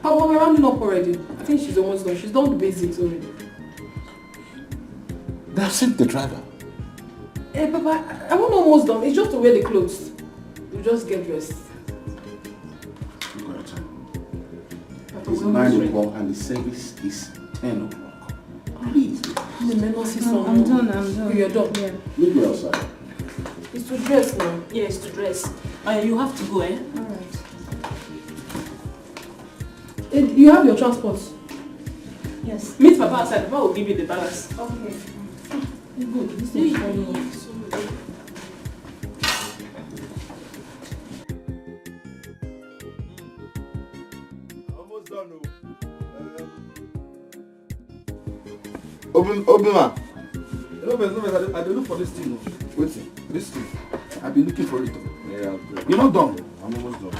Papa, we're rounding up already. I think she's almost done. She's done the basics already. They have sent the driver. Hey, Papa, I'm not almost done. It's just to wear the clothes. You just get dressed. It's 9 o'clock and the service is 10 o'clock. Please. I'm done. You're done. Yeah. Meet me outside. It's to dress now. Yeah, it's to dress. You have to go, eh? Alright. You have your transport? Yes. Meet Papa outside. Papa will give you the balance. Okay. Good. This is funny. Almost done. Open man. No, I don't look for this thing. Wait, this thing. I've been looking for it. Yeah, You're not done. I'm almost done.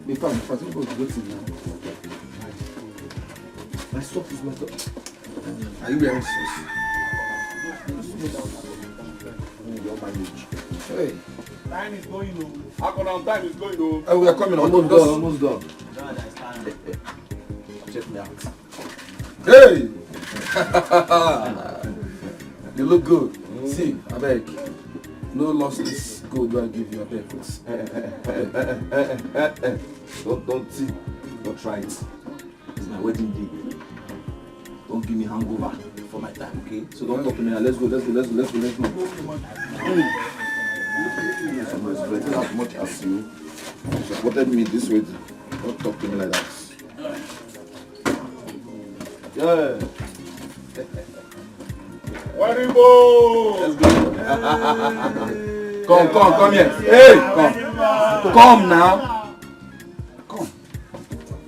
In fact, if I think about the thing now. My stuff is messed up. Are you wearing sauce? Hey. Time is going on. Time is going on. Oh, we are coming. Almost done. Check me out. Hey! You look good. See, I beg. No lossless gold do I give you, I beg. Don't see. Don't try it. It's my wedding day. Don't give me hangover for my time, okay? So don't talk to me now. Let's go. I'm respecting as much as you supported me this way. Don't talk to me like that. Yeah. Let's go. Come here. Hey, come now. Come.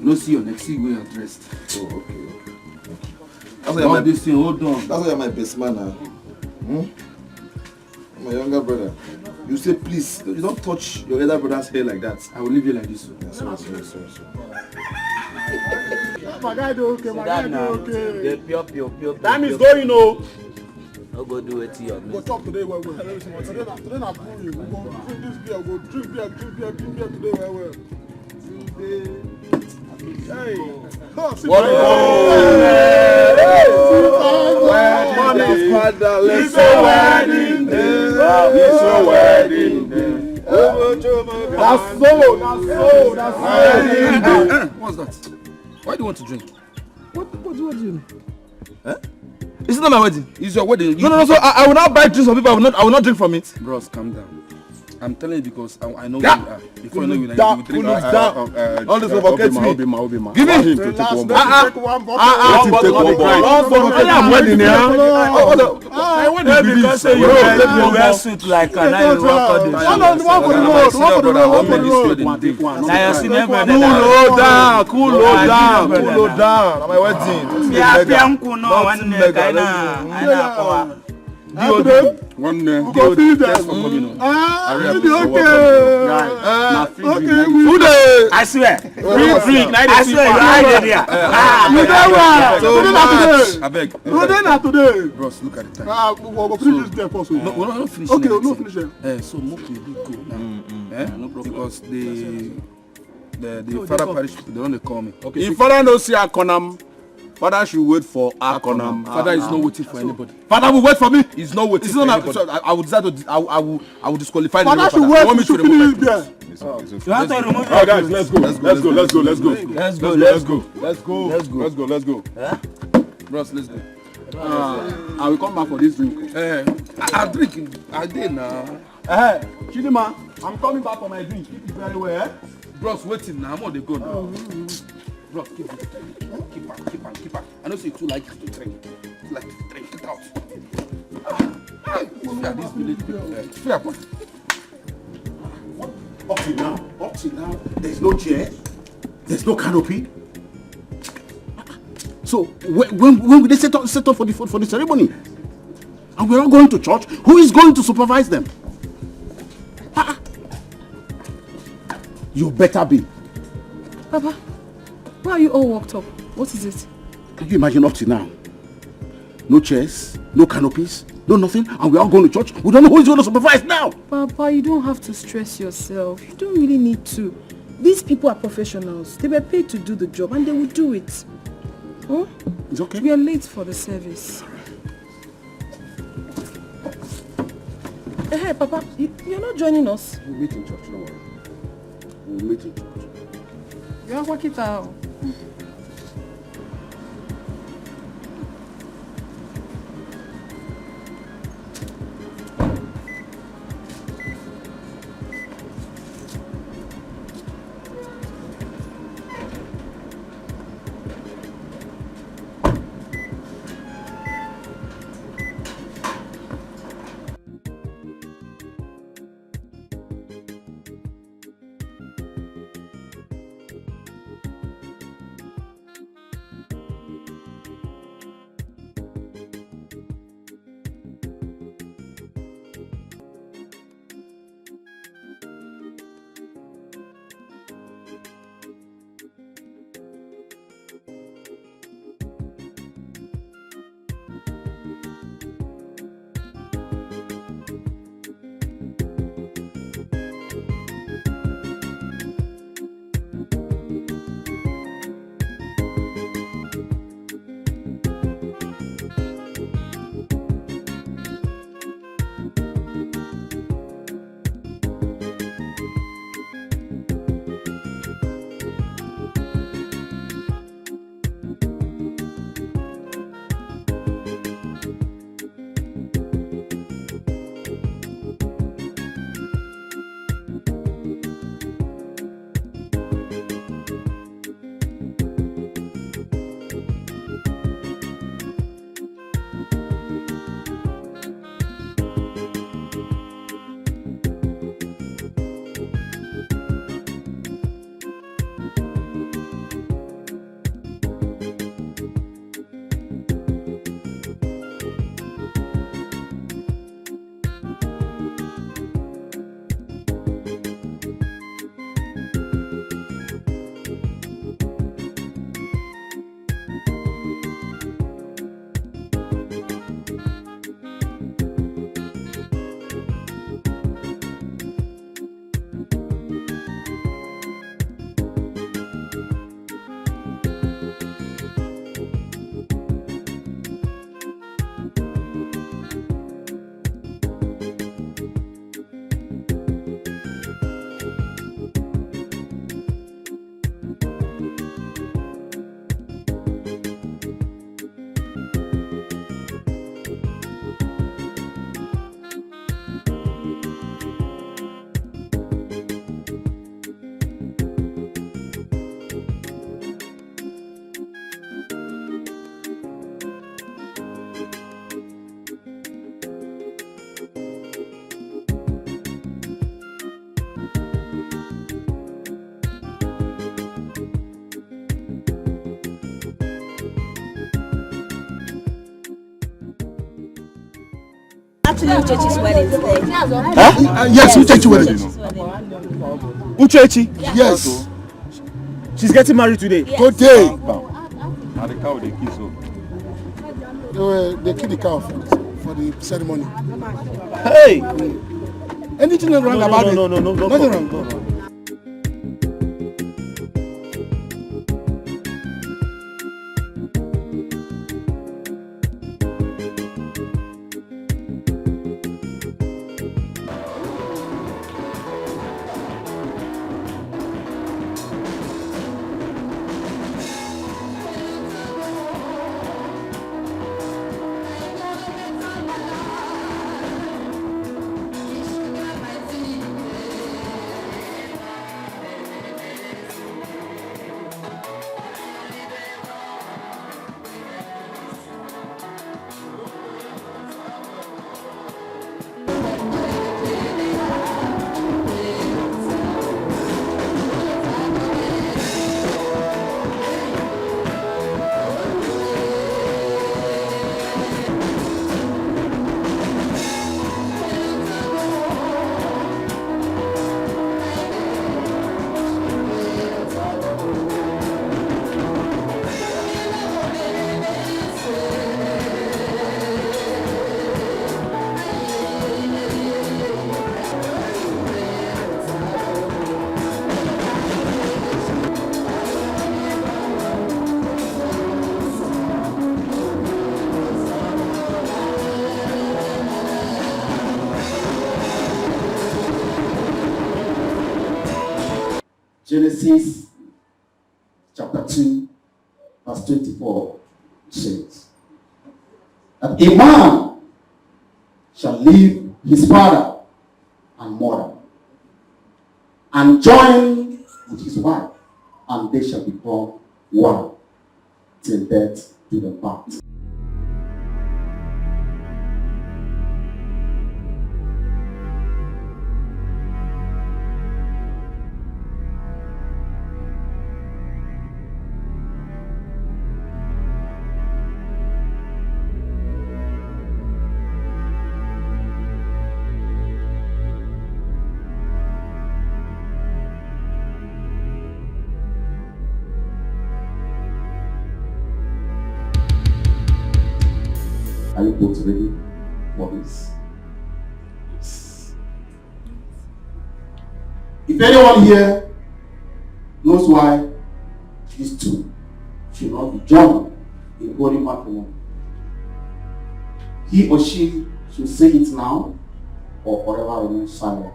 No, see your neck. See where you're dressed. Oh, okay. That's why this thing. Hold on. That's why you're my best man now. My younger brother. You say please. You don't touch your elder brother's hair like that. I will leave you like this. Sorry. My guy do okay. Pure. Time is going on. No go do it here. Go talk today well. Today na fool you. We go drink this beer. Go drink beer today well. Hey. What? It's a wedding day. That's so. What's that? Why do you want to drink? What do you mean? Huh? It's not my wedding. It's your wedding. No. So I will not buy drinks from people. I will not drink from it. Bros, calm down. I'm telling you because I know you are. Before I know you, like, you drink. All this provocates me. Give me. Him to take one bottle. I'm wedding here. Because you wear suit like a nice walk. Cool down. I'm my wedding. One day. Okay. I swear. Free. I swear. I beg. Today. Bros, look at the time. We'll finish this there first. No, we're not finishing. Okay, we'll not finish it. So Moke will go now. Because the father parish, they don't call me. Okay. If father no see Akonam, father should wait for Akonam. Father is not waiting for anybody. Father will wait for me. He's not waiting for anybody. So I will decide to. I will disqualify. Father should wait. Want me to remove it there? You have to remove. Oh, guys, let's go. Let's go. Bros, let's go. I will come back for this drink. I'm drinking. I did now. Chidima, I'm coming back for my drink. Keep it very well. Bros, waiting now. I'm on the go now. Bros, keep it. Keep on. I know say you like to drink. Like to drink it out. This village people. Fair point. Up till now, there's no chair, there's no canopy. So when will they set up for the ceremony? And we're all going to church. Who is going to supervise them? You better be. Papa, why are you all worked up? What is it? Can you imagine up till now? No chairs, no canopies, no nothing, and we're all going to church. We don't know who is going to supervise now. Papa, you don't have to stress yourself. You don't really need to. These people are professionals. They were paid to do the job and they will do it. Oh? It's okay. We are late for the service. Hey, Papa, you're not joining us. We'll meet in church, don't worry. We'll meet in church. You're working out. Actually, Uchechi's wedding today. Huh? Yes, Uchechi's wedding. Uchechi? Yes. She's getting married today. Yes. Today. And the cow they kiss her. They kill the cow for the ceremony. Hey! Anything wrong about it? No. Nothing wrong. Genesis chapter 2, verse 24 says that a man shall leave his father and mother and join with his wife, and they shall become one till death do them part. Are you both ready for this? Yes. If anyone here knows why these two should not be joined in holy matrimony, he or she should say it now or forever remain silent.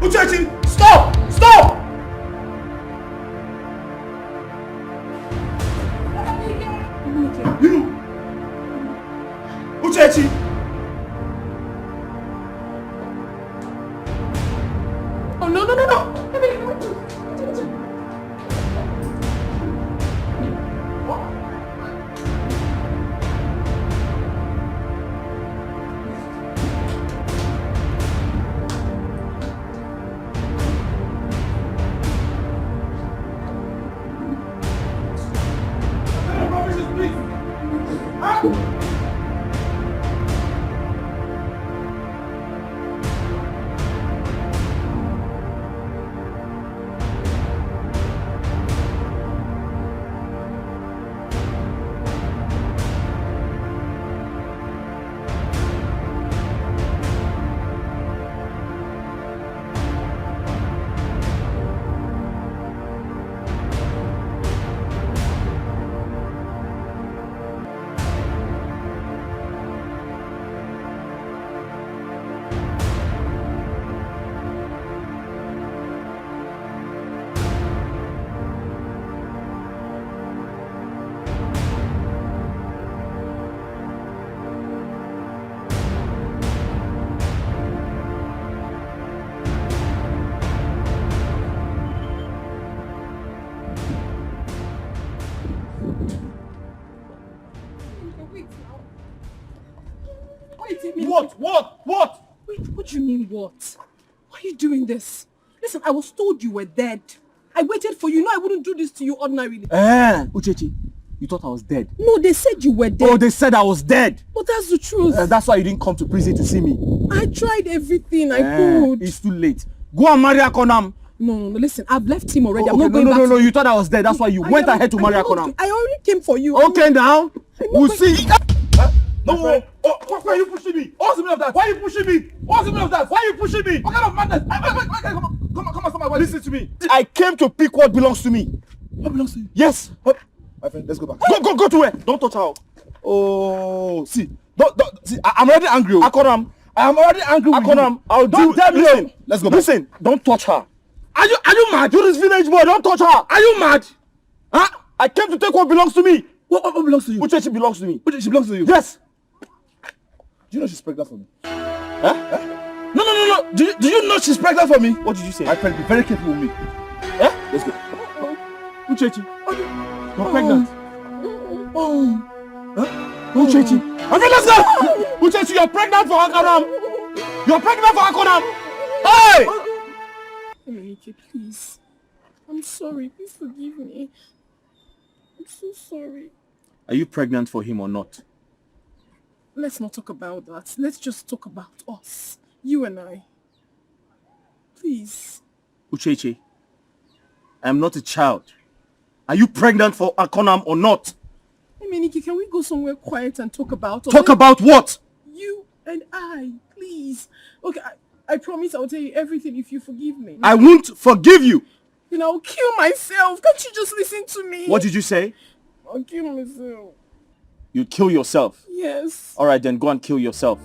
Uchechi, stop! Stop! You! Uchechi! Oh, no, no, no, no! What? Wait, what do you mean what? Why are you doing this? Listen, I was told you were dead. I waited for you. No, I wouldn't do this to you ordinarily. Uchechi, you thought I was dead. No, they said you were dead. Oh, they said I was dead. But that's the truth. That's why you didn't come to prison to see me. I tried everything I could. It's too late. Go and marry Akonam. No, listen, I've left him already. Oh, I'm okay, not going back. No, you thought I was dead. That's why you went ahead to marry Akonam. I already came for you. Okay, now. We'll see. No, why are you pushing me? What's the meaning of that? Why are you pushing me? What's the meaning of that? Why are you pushing me? What kind of madness? Come on, stop my wife. Listen to me. I came to pick what belongs to me. What belongs to you? Yes. My friend, let's go back. Go to her. Don't touch her. Oh, see. See, I'm already angry. Akonam. I am already angry with Akonam, you. I'll do. Listen. Let's go back. Listen. Don't touch her. Are you mad? To this village boy, don't touch her. Are you mad? Huh? I came to take what belongs to me. What belongs to you? Uchechi belongs to me. She belongs to you? Yes. Do you know she's pregnant for me? Huh? No. Do you know she's pregnant for me? What did you say? My friend, be very careful with me. Huh? Let's go. Uchechi. You're pregnant. Uchechi. My friend, let's go. Uchechi, you're pregnant for Akonam. You're pregnant for Akonam. Hey! Emenike, please. I'm sorry. Please forgive me. I'm so sorry. Are you pregnant for him or not? Let's not talk about that. Let's just talk about us. You and I. Please. Uchechi, I am not a child. Are you pregnant for Akonam or not? Emenike, can we go somewhere quiet and talk about us? Talk about what? You and I, please. Okay, I promise I'll tell you everything if you forgive me. I won't forgive you. Then I'll kill myself. Can't you just listen to me? What did you say? I'll kill myself. You'd kill yourself. Yes. All right, then go and kill yourself.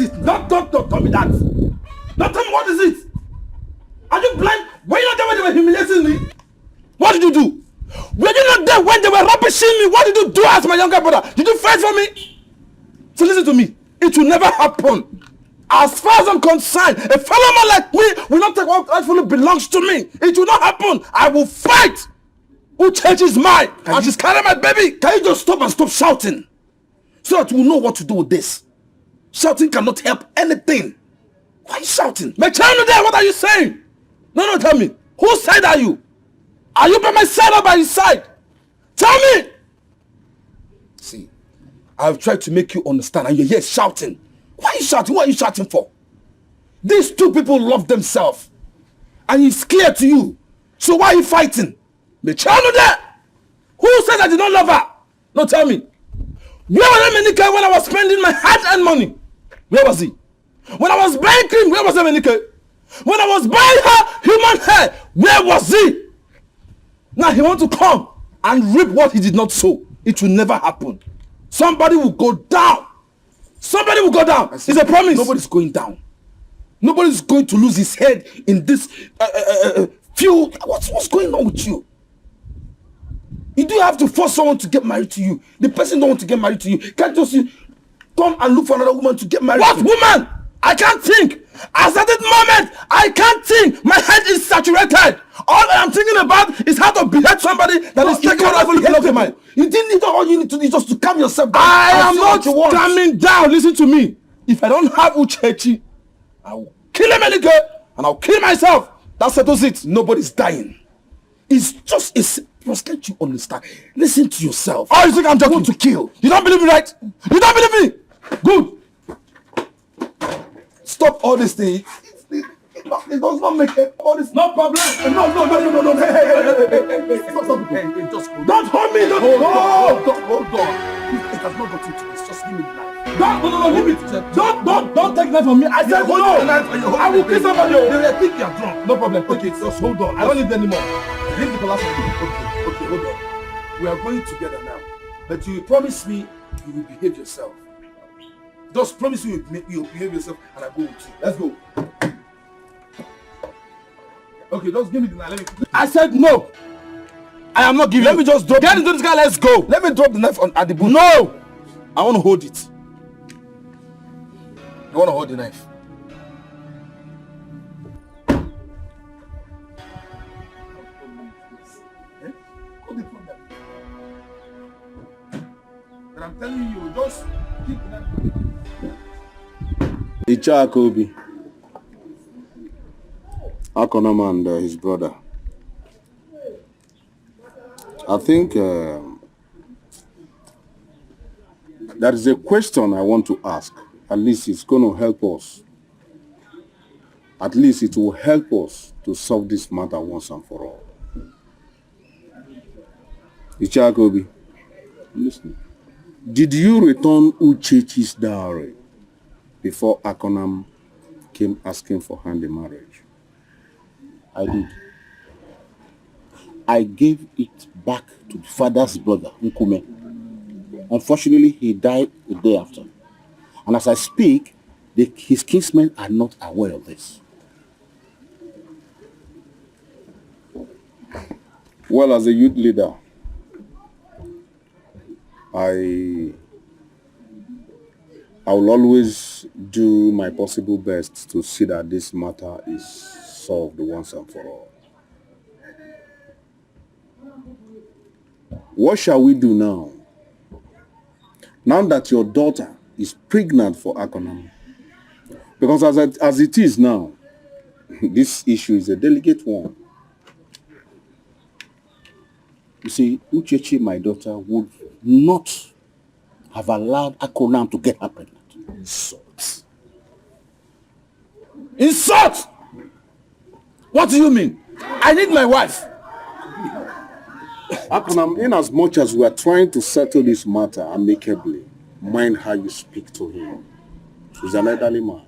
is it? Don't tell me that. Don't tell me what is it. Are you blind? Were you not there when they were humiliating me? What did you do? Were you not there when they were rubbishing me? What did you do as my younger brother? Did you fight for me? So listen to me. It will never happen. As far as I'm concerned, a fellow man like me will not take what rightfully belongs to me. It will not happen. I will fight. Uchechi is mine. And she's carrying my baby. Can you just stop shouting? So that we'll know what to do with this. Shouting cannot help anything. Why are you shouting? Mechano there, what are you saying? No, tell me. Whose side are you? Are you by my side or by his side? Tell me! See, I've tried to make you understand and you're here shouting. Why are you shouting? What are you shouting for? These two people love themselves. And it's clear to you. So why are you fighting? Mechano there! Who said I did not love her? No, tell me. Where was Emenike when I was spending my hard-earned money? Where was he? When I was buying cream, where was Emenike? When I was buying her human hair, where was he? Now he wants to come and reap what he did not sow. It will never happen. Somebody will go down. Somebody will go down. It's a promise. Nobody's going down. Nobody's going to lose his head in this field. What's going on with you? You do have to force someone to get married to you. The person don't want to get married to you. Can't just come and look for another woman to get married to. What woman? I can't think. As at this moment, I can't think. My head is saturated. All I am thinking about is how to behead somebody that is taking on every block of mine. You didn't need all you need to do just to calm yourself down. I am not calming down. Listen to me. If I don't have Uchechi, I will kill Emenike and I'll kill myself. That settles it. Nobody's dying. It's just can't you understand? Listen to yourself. Oh, you think I'm joking? To kill. You don't believe me, right? You don't believe me? Good. Stop all this thing. It does not make it. All this. No problem. No. Hey. Stop. Just don't hold me. Hold on. It has not got into this. Just give me the knife. No, leave it. Don't take knife from me. I said no. I will kill somebody. They think you are drunk. No problem. Okay, just hold on. I don't need anymore. Leave the last one. Okay, hold on. We are going together now. But you promise me you will behave yourself. Just promise you will behave yourself and I go with you. Let's go. Okay, just give me the knife. I said no. I am not giving. Let me just drop. Get into this guy. Let's go. Let me drop the knife at the boot. No. I want to hold it. You want to hold the knife? But I'm telling you, just keep the knife. Ichakobi, Akonam and his brother. I think there is a question I want to ask. At least it's going to help us. At least it will help us to solve this matter once and for all. Ichakobi, listen. Did you return Uchechi's dowry before Akonam came asking for hand in marriage? I did. I gave it back to the father's brother, Nkume. Unfortunately, he died the day after. And as I speak, his kinsmen are not aware of this. Well, as a youth leader, I will always do my possible best to see that this matter is solved once and for all. What shall we do now? Now that your daughter is pregnant for Akonam, because as it is now, this issue is a delicate one. You see, Uchechi, my daughter, would not have allowed Akonam to get her pregnant. Insult! Insult! What do you mean? I need my wife. Akonam, in as much as we are trying to settle this matter amicably, mind how you speak to him. He's an elderly man.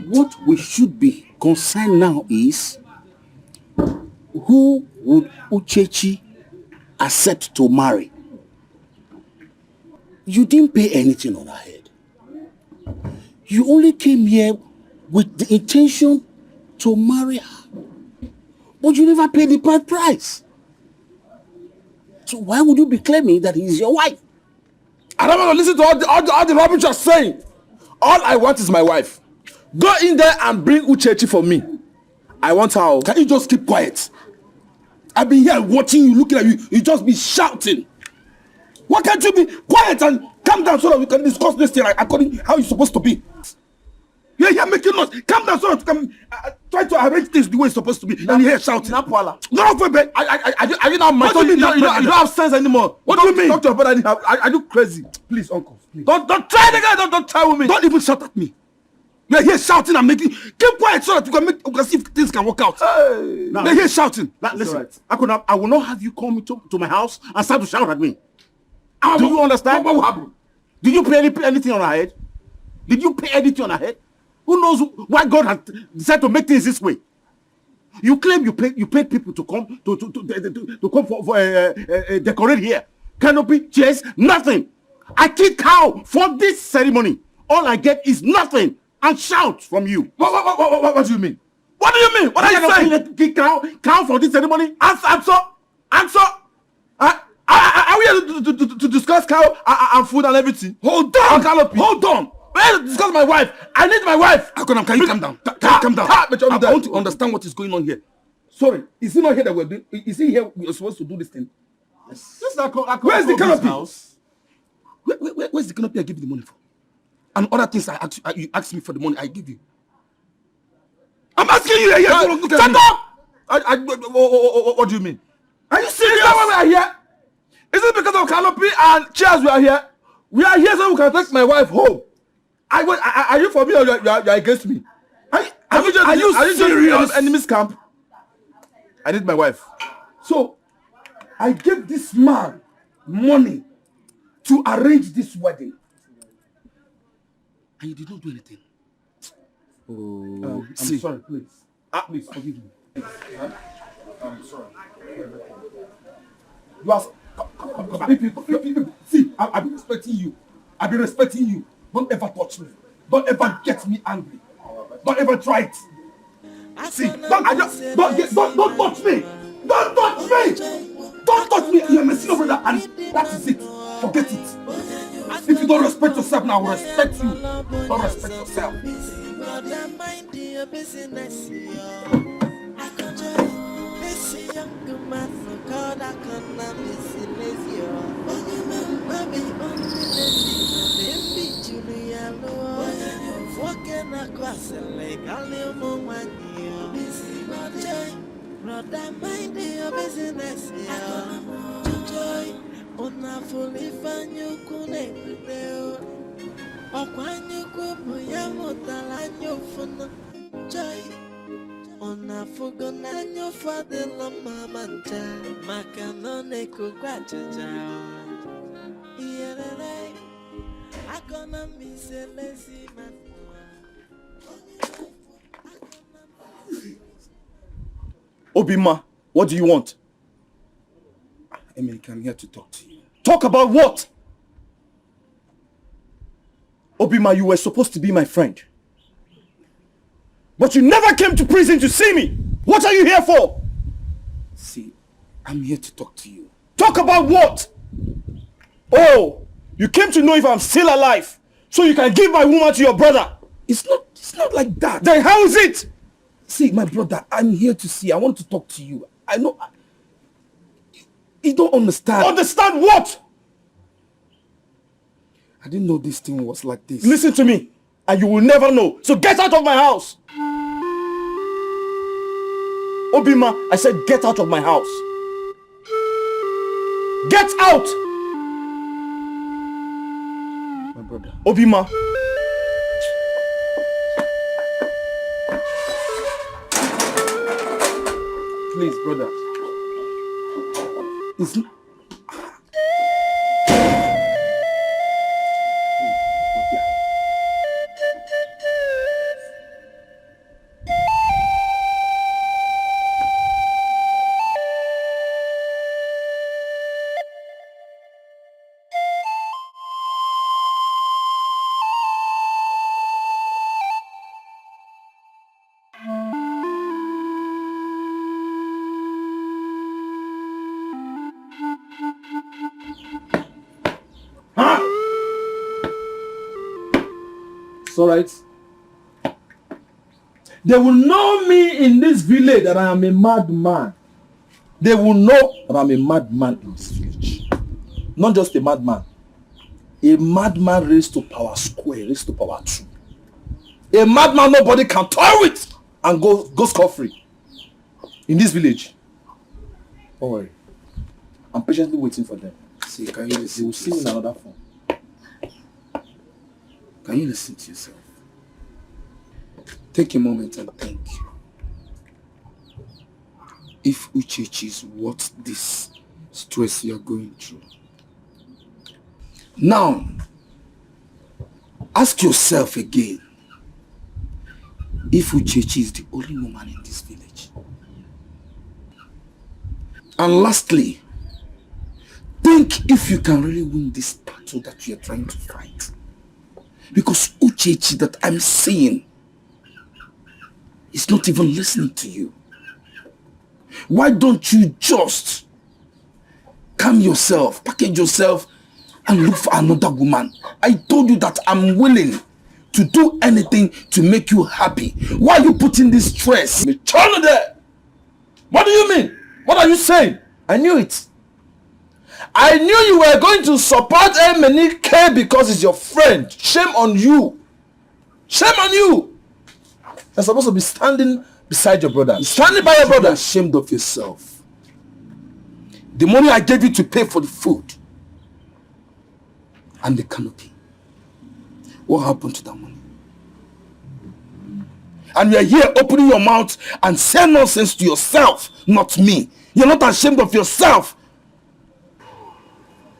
What we should be concerned now is, who would Uchechi accept to marry? You didn't pay anything on her head. You only came here with the intention to marry her. But you never paid the price. So why would you be claiming that he is your wife? I don't want to listen to all the rubbish you're saying. All I want is my wife. Go in there and bring Uchechi for me. I want her. Can you just keep quiet? I've been here watching you, looking at you. You just be shouting. Why can't you be quiet and calm down so that we can discuss this thing according how it's supposed to be? You're here making noise. Calm down so that we can try to arrange things the way it's supposed to be. And you're here shouting. Are you now my son? You don't have sense anymore. What do you mean? Talk to your brother. Are you crazy? Please, uncle. Please. Don't try the guy. Don't try with me. Don't even shout at me. You're here shouting and making. Keep quiet so that we can see if things can work out. Hey. You're here shouting. Listen, right. I will not have you come to my house and start to shout at me. Do you understand? What will happen? Did you pay anything on her head? Did you pay anything on her head? Who knows why God has decided to make things this way? You claim you paid people to come to come for decorate here. Canopy, chairs, nothing. I kick cow for this ceremony. All I get is nothing and shout from you. What do you mean? What do you mean? What are you saying? Kick cow for this ceremony? Answer. Are we here to discuss cow and food and everything? Hold on, Canopy. Hold on. We're here to discuss my wife. I need my wife. Can you calm down? Calm down. I want to understand what is going on here. Sorry, is he not here that we're doing? Is he here we're supposed to do this thing? Yes. Where's the Canopy? Where's the Canopy I give you the money for? And other things you ask me for the money I give you. I'm asking you here. Shut up! What do you mean? Are you serious? Is that why we are here? Is it because of Canopy and chairs we are here? We are here so we can take my wife home. Are you for me or you are against me? Are you serious? Enemy's camp? I need my wife. So, I gave this man money to arrange this wedding. And you did not do anything. Oh, I'm sorry, please. Please, forgive me. I'm sorry. You are... See, I've been respecting you. Don't ever touch me. Don't ever get me angry. Don't ever try it. See, don't touch me. Don't touch me. Don't touch me. You're messing over that, and that is it. Forget it. If you don't respect yourself now, I will respect you. Don't respect yourself. Brother, mind your business, joy. Ona fully fan you couldn't do. Or when you could, Yamotalanyo fun joy. Ona forgona your father, Lama Manta, Macanone Kukacha. Yeah, I gonna miss a lazy man. Obima, what do you want? Emily, I'm here to talk to you. Talk about what? Obima, you were supposed to be my friend. But you never came to prison to see me. What are you here for? See, I'm here to talk to you. Talk about what? Oh, you came to know if I'm still alive, so you can give my woman to your brother. It's not like that. Then how is it? See, my brother, I'm here to see. I want to talk to you. I know. You don't understand. Understand what? I didn't know this thing was like this. Listen to me, and you will never know. So get out of my house. Obima, I said get out of my house. Get out! My brother. Obima. Please, brother. It's not... It's alright. They will know me in this village that I am a madman. They will know that I'm a madman in this village. Not just a madman. A madman raised to power square, raised to power 2. A madman nobody can toy with and go scot-free in this village. Don't worry. I'm patiently waiting for them. See, can you listen? They will see me in another form. Can you listen to yourself? Take a moment and think. If Uchechi is worth this stress you're going through. Now, ask yourself again. If Uchechi is the only woman in this village. And lastly, think if you can really win this battle that you're trying to fight. Because Uchechi that I'm seeing is not even listening to you. Why don't you just calm yourself, package yourself, and look for another woman? I told you that I'm willing to do anything to make you happy. Why are you putting this stress? Turn there! What do you mean? What are you saying? I knew it. I knew you were going to support Emenike because he's your friend. Shame on you. Shame on you. You're supposed to be standing beside your brother. Standing by your brother. You're ashamed of yourself. The money I gave you to pay for the food and the canopy. What happened to that money? And you are here opening your mouth and saying nonsense to yourself, not me. You're not ashamed of yourself.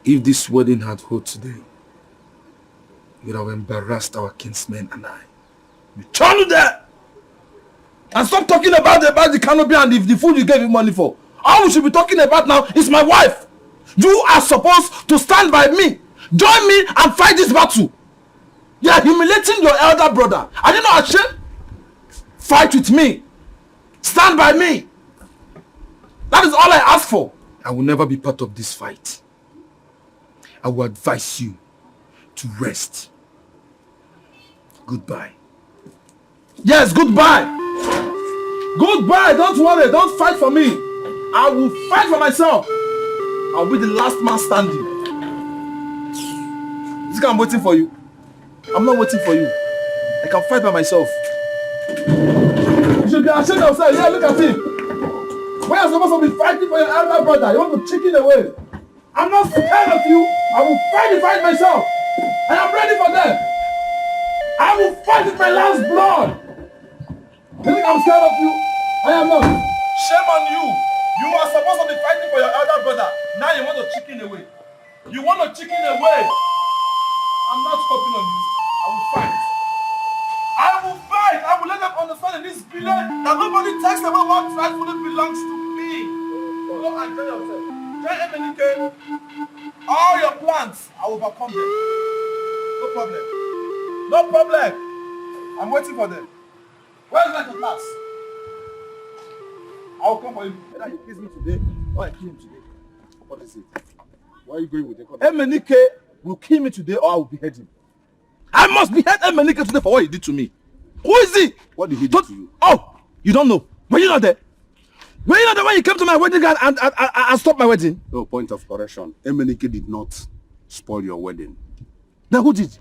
If this wedding had held today, you would have embarrassed our kinsmen and I. Return there! And stop talking about the canopy and the food you gave him money for. All we should be talking about now is my wife. You are supposed to stand by me. Join me and fight this battle. You are humiliating your elder brother. Are you not ashamed? Fight with me. Stand by me. That is all I ask for. I will never be part of this fight. I will advise you to rest. Goodbye. Yes, goodbye. Goodbye. Don't worry. Don't fight for me. I will fight for myself. I'll be the last man standing. This guy, I'm waiting for you. I'm not waiting for you. I can fight by myself. You should be ashamed of yourself. Yeah, look at him. When you're supposed to be fighting for your elder brother, you want to chicken away. I'm not scared of you. I will fight the fight myself. I am ready for them. I will fight with my last blood. You think I'm scared of you? I am not. Shame on you. You are supposed to be fighting for your elder brother. Now you want to chicken away. You want to chicken away. I'm not stopping on you. I will fight. I will fight. I will let them understand in this village that nobody takes away what rightfully belongs to me. Go and tell yourself. Tell Emenike, all your plans, I will overcome them. No problem. No problem. I'm waiting for them. Where's my class? I will come for you. Whether you kiss me today or I kill him today. What is it? Why are you going with the Emenike will kill me today or I will behead him. I must behead Emenike today for what he did to me. Who is he? What did he do to you? Oh, you don't know. Were you not there? Were you not there when you came to my wedding and stopped my wedding? No, point of correction. Emenike did not spoil your wedding. Then who did?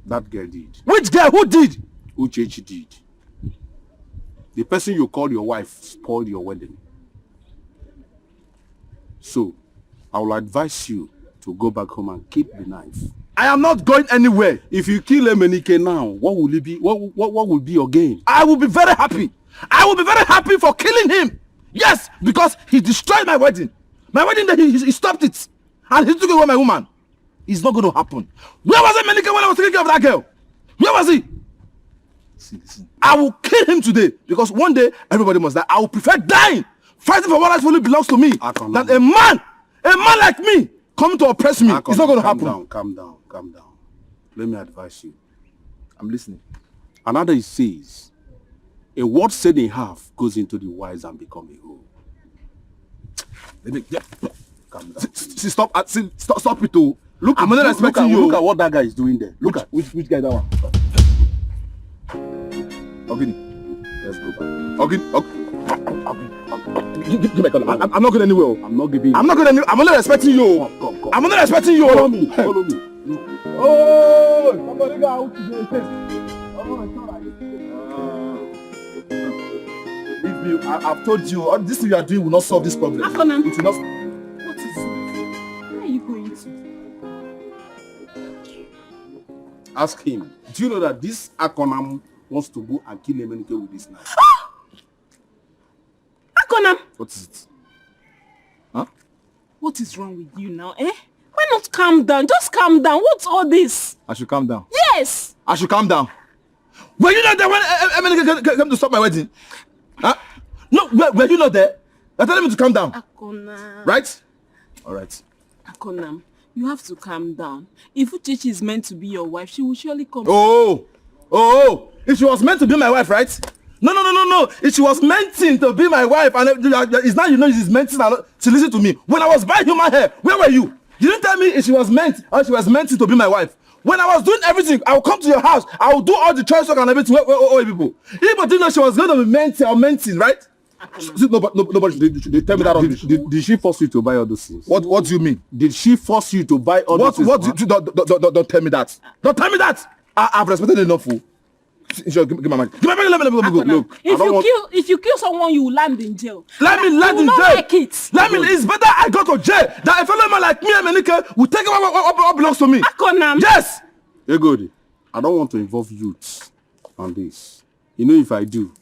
That girl did. Which girl? Who did? Uchechi did. The person you call your wife spoiled your wedding. So, I will advise you to go back home and keep the knife. I am not going anywhere. If you kill Emenike now, what will it be? What will be your gain? I will be very happy. I will be very happy for killing him. Yes, because he destroyed my wedding. My wedding, he stopped it. And he took away my woman. It's not going to happen. Where was Emenike when I was taking care of that girl? Where was he? Listen. I will kill him today because one day everybody must die. I will prefer dying fighting for what rightfully belongs to me than a man like me coming to oppress me. It's not going to happen. Calm down. Let me advise you. I'm listening. Another says, a word said in half goes into the wise and become a whole. Calm down. Stop it. Look, look at what that guy is doing there. Look at which guy that one. Ogini, let's go back. Give me a call. I'm not going anywhere. I'm not going anywhere. I'm only respecting you. Come. I'm only respecting you. Follow me. Oh, somebody got out today. I've told you, all this thing you are doing will not solve this problem. It will not. What is it? Where are you going to? Ask him. Do you know that this Akonam wants to go and kill Emenike with this knife? Akonam! What is it? Huh? What is wrong with you now, eh? Why not calm down? Just calm down. What's all this? I should calm down. Yes! I should calm down. Were you not there when Emenike came to stop my wedding? Huh? No, were you not there? You're telling me to calm down. Akonam. Right? Alright. Akonam, you have to calm down. If Uchechi is meant to be your wife, she will surely come. Oh! If she was meant to be my wife, right? No. If she was meant to be my wife, and it's now you know she's meant to listen to me. When I was buying human hair, where were you? You didn't tell me if she was meant to be my wife. When I was doing everything, I will come to your house. I will do all the choice work and everything. Wait, people. People didn't know she was going to be menting, right? Nobody should tell me that. Did she force you to buy all those things? What do you mean? Did she force you to buy all those things? Don't tell me that. Don't tell me that. I've respected enough. Give my money. Let me go. Look, If you kill someone, you will land in jail. Let me land in jail. Like it. It's better I go to jail than a fellow man like me and Menike will take what belongs to me. Akonam. Yes. Hey, good. I don't want to involve youths on this. You know if I do.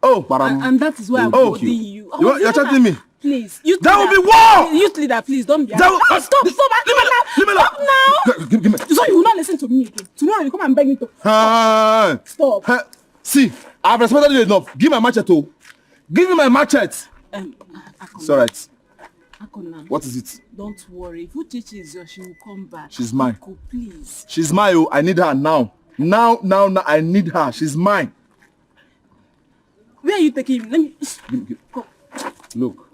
Oh, but and that is why I'm holding you. You're chatting me. Please, that will be war. Youth leader, please don't be. Stop now. Give me. So you will not listen to me again. Tomorrow you come and beg me to. Stop. See, I've respected you enough. Give my machete. Give me my machete. It's alright. Akonam. What is it? Don't worry. If Uchechi is yours, she will come back. She's mine. Uncle, please. She's mine. I need her now. Now, I need her. She's mine. Where are you taking him? Let me. Come. Look.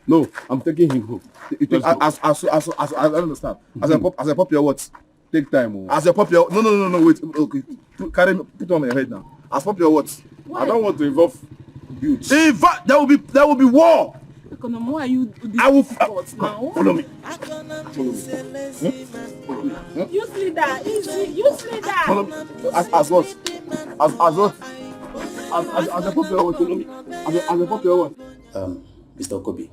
No, I'm taking him home. I don't understand. As a pop your what? Take time. As a pop your no, wait. Okay. Carry me, put it on my head now. As pop your what? I don't want to involve youths. There will be war. Akonam, why are you I will now? Follow me. Youth leader, youth leader. Follow me. As what? As what? As a pop your what? Follow me. As a pop your what? Mr. Okobi,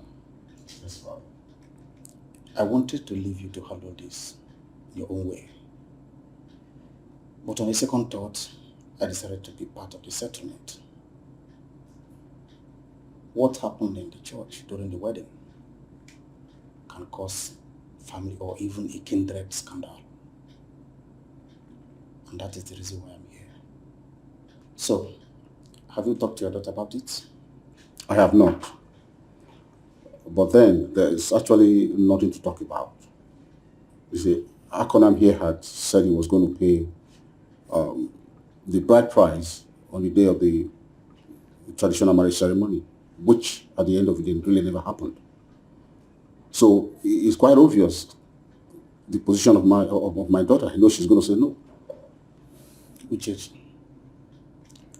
I wanted to leave you to handle this your own way. But on a second thought, I decided to be part of the settlement. What happened in the church during the wedding can cause family or even a kindred scandal. And that is the reason why I'm here. So, have you talked to your daughter about it? I have not. But then there is actually nothing to talk about. You see, Akonam here had said he was going to pay the bride price on the day of the traditional marriage ceremony, which at the end of the day really never happened. So it's quite obvious the position of my daughter. I know she's going to say no. Uchechi,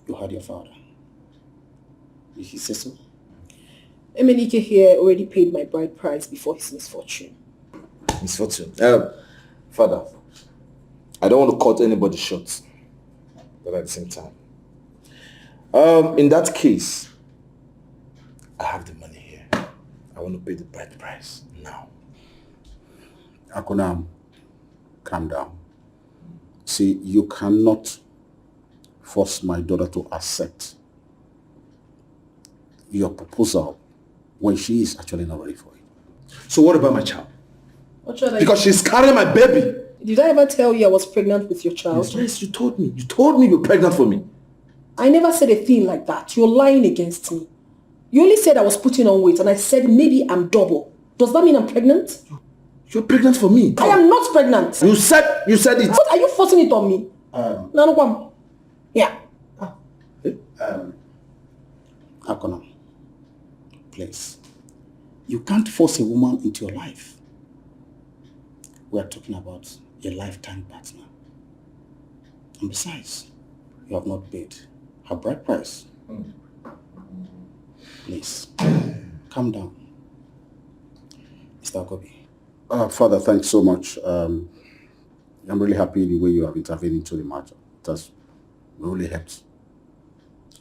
you heard your father. Did he say so? Emenike here already paid my bride price before his misfortune. Misfortune? Father, I don't want to cut anybody short, but at the same time, in that case, I have the money here. I want to pay the bride price now. Akonam, calm down. See, you cannot force my daughter to accept your proposal when she is actually not ready for it. So what about my child? What child? Because she's carrying my baby. Did I ever tell you I was pregnant with your child? Yes, you told me. You told me you're pregnant for me. I never said a thing like that. You're lying against me. You only said I was putting on weight and I said maybe I'm double. Does that mean I'm pregnant? You're pregnant for me. I am not pregnant. You said it. What are you forcing it on me? No. Yeah. Akonam, please. You can't force a woman into your life. We are talking about a lifetime partner. And besides, You have not paid her bride price. Please, calm down. Mr. Akobi. Father, thanks so much. I'm really happy the way you have intervened into the matter. It has really helped.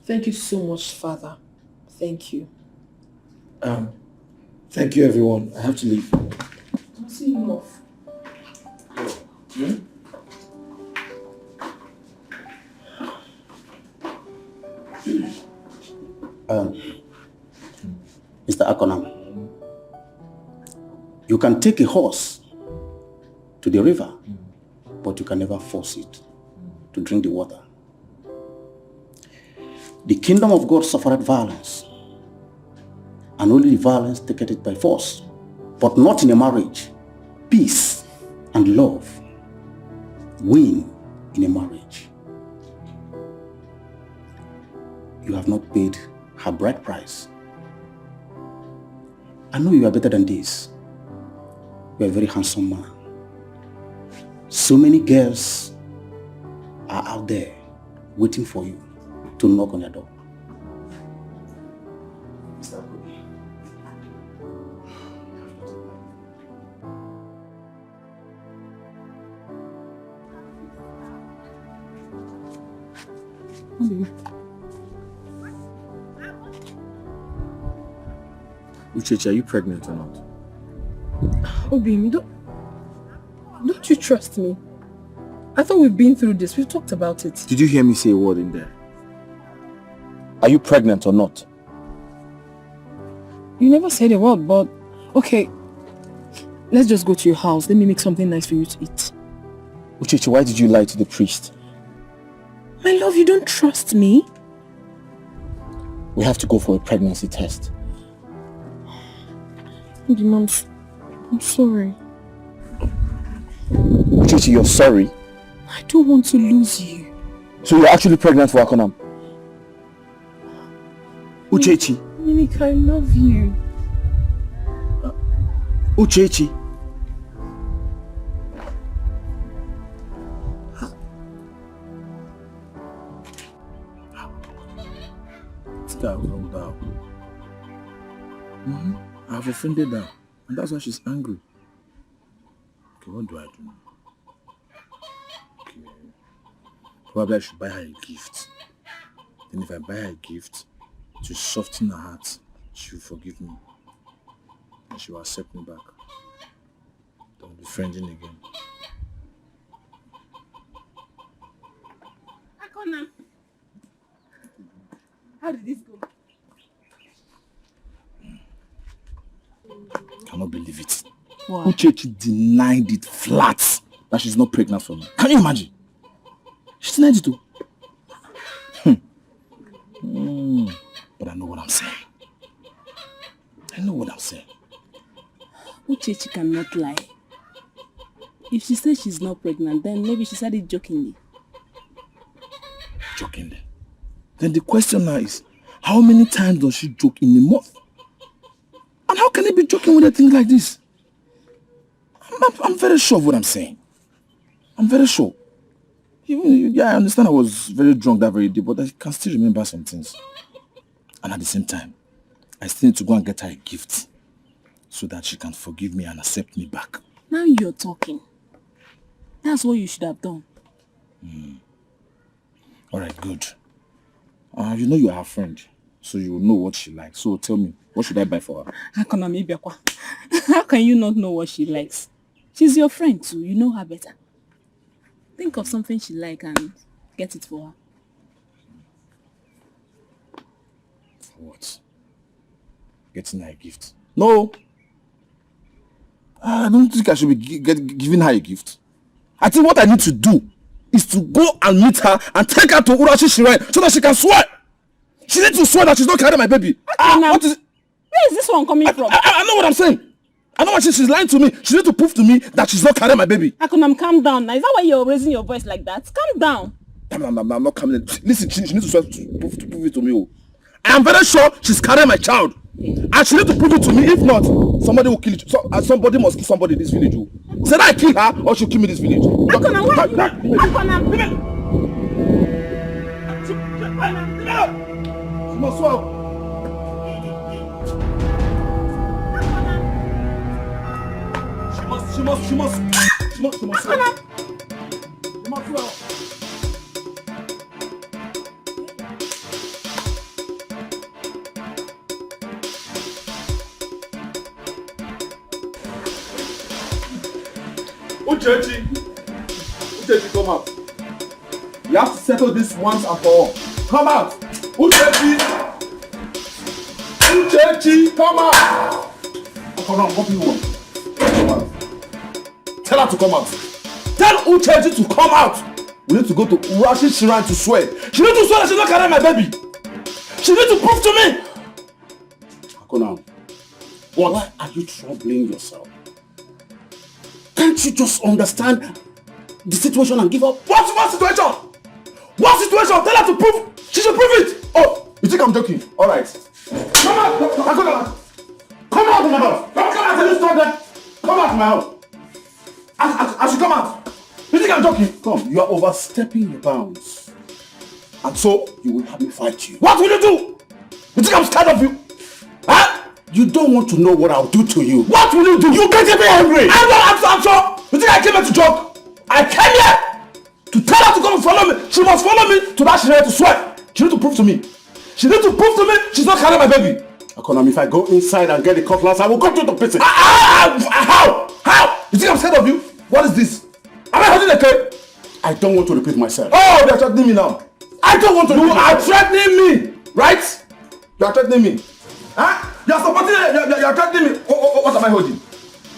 Thank you so much, Father. Thank you. Thank you, everyone. I have to leave. I'll see you off. Mr. Akonam, you can take a horse to the river, but you can never force it to drink the water. The kingdom of God suffered violence, and only the violence taketh it by force, but not in a marriage. Peace and love win in a marriage. You have not paid her bride price. I know you are better than this. You are a very handsome man. So many girls are out there waiting for you to knock on your door. Mr. Akobi. Uchechi, are you pregnant or not? Obim, don't you trust me? I thought we've been through this. We've talked about it. Did you hear me say a word in there? Are you pregnant or not? You never said a word, but okay. Let's just go to your house. Let me make something nice for you to eat. Uchechi, why did you lie to the priest? My love, you don't trust me? We have to go for a pregnancy test. Obim, I'm sorry. Uchechi, you're sorry? I don't want to lose you. So you're actually pregnant for Akonam? Uchechi. Minik, I love you. Uchechi. This guy was wrong with her. I've offended her, and that's why she's angry. Okay, what do I do now? Okay. Probably I should buy her a gift. Then if I buy her a gift, to soften her heart, she will forgive me. And she will accept me back. Don't be friending again. Akonam. How did this go? Cannot believe it. What? Uchechi denied it flat that she's not pregnant for me. Can you imagine? She denied it too. But I know what I'm saying. I know what I'm saying. Uchechi cannot lie. If she says she's not pregnant, then maybe she said it jokingly. Jokingly? Then the question now is, how many times does she joke in a month? And how can it be joking with a thing like this? I'm very sure of what I'm saying. I'm very sure. Yeah, I understand I was very drunk that very day, but I can still remember some things. And at the same time, I still need to go and get her a gift so that she can forgive me and accept me back. Now you're talking. That's what you should have done. Alright, good. You know you are her friend, so you will know what she likes. So tell me, what should I buy for her? How can you not know what she likes? She's your friend too. You know her better. Think of something she likes and get it for her. For what? Getting her a gift? No! I don't think I should be giving her a gift. I think what I need to do is to go and meet her and take her to Urashi Shrine so that she can swear. She needs to swear that she's not carrying my baby. What is it? Where is this one coming from? I know what I'm saying. I know what she's lying to me. She needs to prove to me that she's not carrying my baby. Akonam, calm down. Now, is that why you're raising your voice like that? Calm down. I'm not coming. Listen, she needs to swear to prove it to me. I am very sure she's carrying my child. And she needs to prove it to me. If not, somebody will kill it. Somebody must kill somebody in this village. Said I kill her or she'll kill me in this village. Akonam, what? Akonam. must swallow. She must swallow. Uchechi, come out. You have to settle this once and for all. Come out. Uchechi, come out. Come on, what do you want? Come out. Tell her to come out. Tell Uchechi to come out. We need to go to Urashi's shrine to swear. She needs to swear that she's not carrying my baby. She needs to prove to me. Akona, why are you troubling yourself? Can't you just understand the situation and give up? What situation? What situation? Tell her to prove. She should prove it. Oh, you think I'm joking? All right. Come out. Akona. Come out of my house. Come out. Tell you stop there. Come out of my house. I should come out. You think I'm joking? Come, you are overstepping your bounds. And so, you will have me fight you. What will you do? You think I'm scared of you? Huh? You don't want to know what I'll do to you. What will you do? You get me angry. I'm sure. You think I came here to joke? I came here to tell her to come and follow me. She must follow me to that shrine to swear. She needs to prove to me. She needs to prove to me she's not carrying my baby. Akona, if I go inside and get the cutlass, I will cut you to pieces. How? You think I'm scared of you? What is this? Am I holding a cane? I don't want to repeat myself. Oh, they are threatening me now. I don't want to. You are threatening me, right? You are threatening me. Huh? You are supporting. You are threatening me. What am I holding?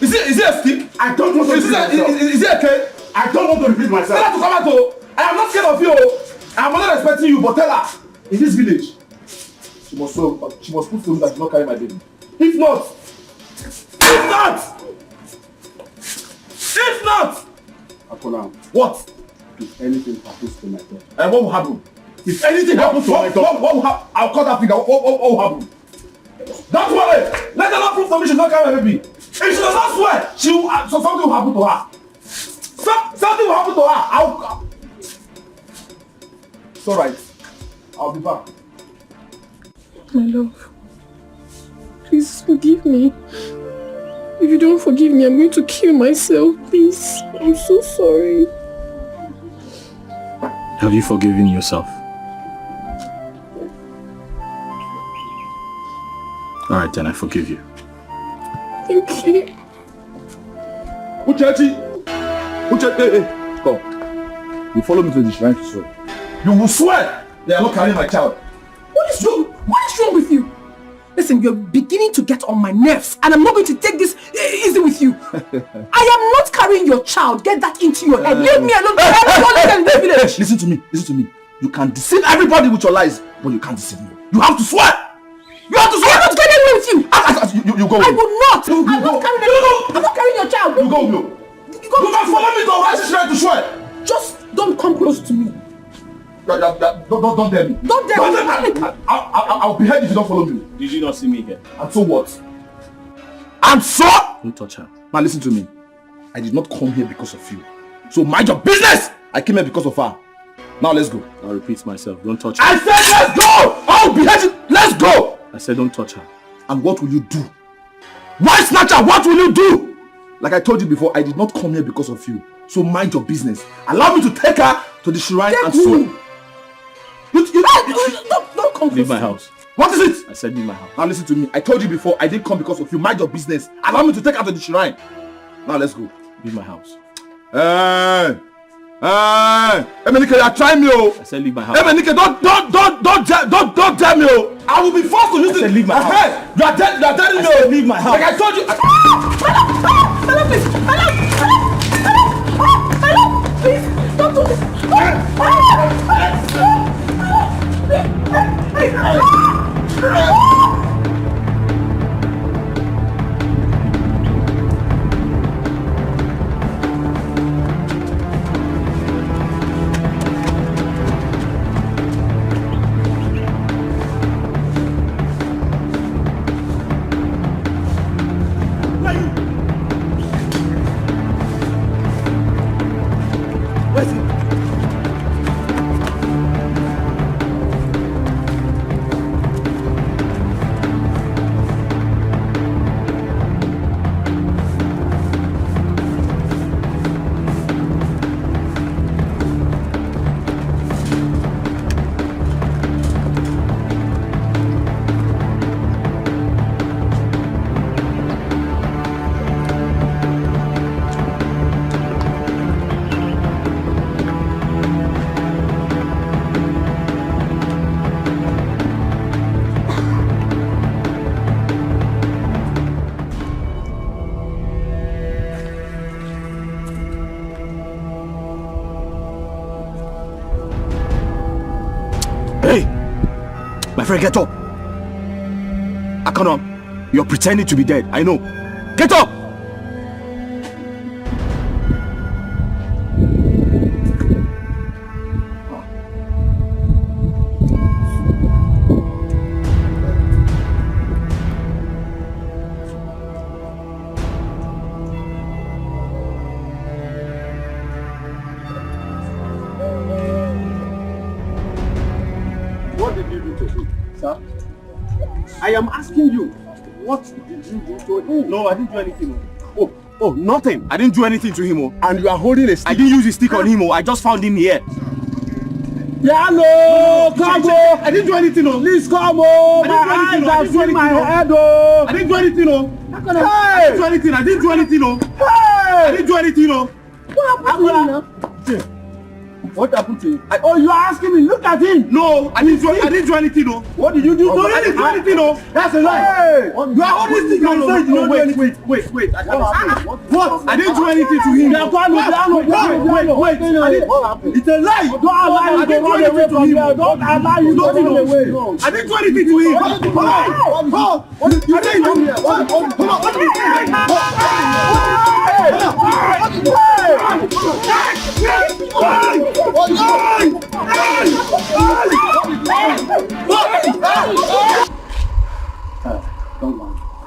Is it a stick? I don't want to repeat myself. Is it a cane? I don't want to repeat myself. Tell her to come out. I am not scared of you. I am not respecting you, but tell her in this village she must prove to me that she's not carrying my baby. If not, Akona, what? If anything happens to my daughter. And what will happen? If anything happens to my daughter. What will happen? I'll cut that finger. What will happen? Don't worry. Let her not prove to me she's not carrying my baby. If she does not swear, so something will happen to her. Something will happen to her. It's alright. I'll be back. My love, please forgive me. If you don't forgive me, I'm going to kill myself, please. I'm so sorry. Have you forgiven yourself? Alright, then I forgive you. Thank you. Uchechi, hey, come. You follow me to the shrine to swear. You will swear they are not carrying my child. What is wrong with you? Listen, you're beginning to get on my nerves, and I'm not going to take this easy with you. I am not carrying your child. Get that into your head. Leave me alone. Listen to me. You can deceive everybody with your lies, but you can't deceive me. You have to swear. You have to swear. I'm not going anywhere with you. You go. I will not. I'm not carrying your child. You go. You must follow me to Rice shrine to swear. Just don't come close to me. Don't dare me. Don't dare me. I'll behead if you don't follow me. Did you not see me here? And so what? And so? Don't touch her. Man, listen to me. I did not come here because of you. So mind your business. I came here because of her. Now let's go. I'll repeat myself. Don't touch her. I said let's go. I'll behead you. Let's go. I said don't touch her. And what will you do? Why snatcher? What will you do? Like I told you before, I did not come here because of you. So mind your business. Allow me to take her to the shrine and swear. Don't come. Leave my house. What is it? I said leave my house. Now listen to me. I told you before, I didn't come because of you. Mind your business. Allow me to take her to the shrine. Now let's go. Leave my house. Emenike, you are trying me, oh. I said leave my house. Emenike, don't tell me, oh. I will be forced to use it. I said leave my house. You are telling me, I said leave my house. Like I told you. Please, don't do this. friend, get up. Akonom, you're pretending to be dead. I know. Get up! What did you do to him, sir? I am asking you, what did you do to him? No, I didn't do anything. Oh, nothing. I didn't do anything to him. And you are holding a stick. I didn't use the stick on him. I just found him here. Yeah, no, come on. I didn't do anything. Please come on. My eyes are seeing my head. I didn't do anything. I didn't do anything. I didn't do anything. I didn't do anything. What happened to you now? What happened to you? Oh, you are asking me. Look at him. No, I didn't do anything. What did you do? No, I didn't do anything. That's a lie. Hey. You are holding stick. No, wait. What? I didn't do anything to him. Wait. It's a lie. Don't allow you to run away from here. Don't allow you to run away. I didn't do anything to him.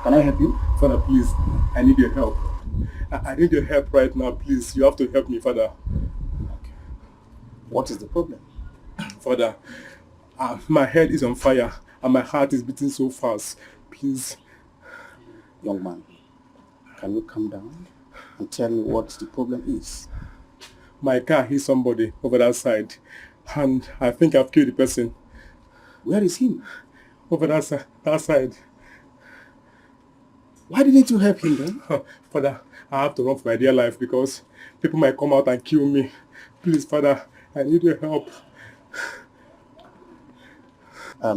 Can I help you? Father, please, I need your help. I need your help right now, please. You have to help me, Father. Okay. What is the problem? Father, my head is on fire and my heart is beating so fast. Please. Young man, can you calm down and tell me what the problem is? My car hit somebody over that side and I think I've killed the person. Where is him? Over that side. Why didn't you help him then? Father, I have to run for my dear life because people might come out and kill me. Please, Father, I need your help. I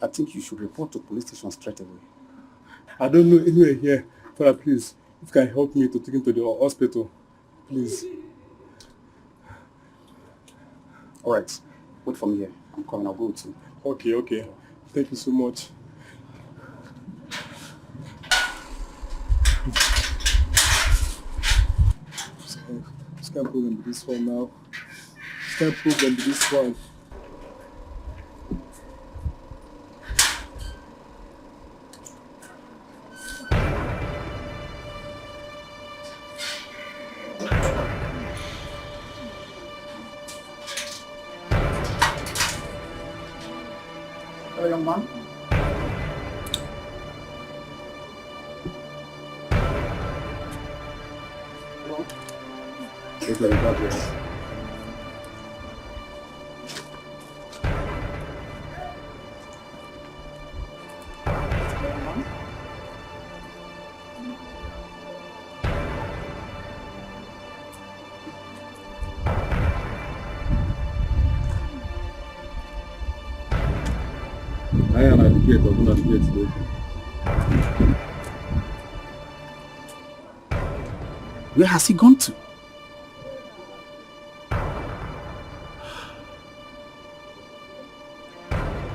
think you should report to police station straight away. I don't know anywhere here. Father, please, if you can help me to take him to the hospital, please. All right, wait for me here. I'm coming. I'll go with you. Okay. Thank you so much. This can't problem with this one now. This can't problem with this one. Hello, young man. Look at the progress. I am at the gate. I'm not at the gate today. Where has he gone to?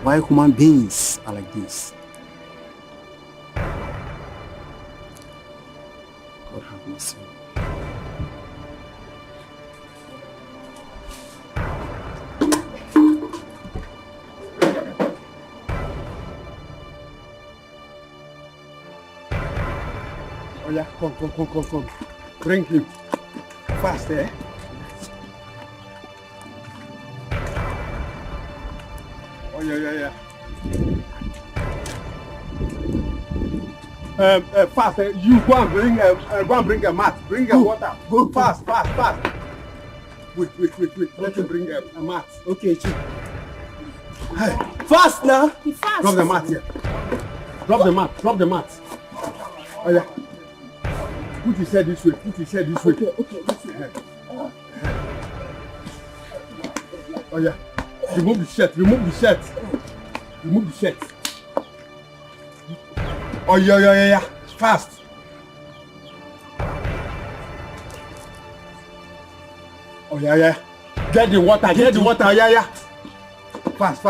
Why human beings are like this? God have mercy. Oh yeah, come. Bring him. Fast, eh? Oh yeah. Fast, you go and bring a mat. Bring a water. Go fast. Wait. Let him bring a mat. Okay, Chief. Hey, fast now. Fast. Drop the mat here. Drop the mat. Oh yeah. Put his head this way. Okay, this way. Oh yeah. Remove the shirt. Oh yeah. Fast. Oh yeah. Get the water. Yeah. Fast.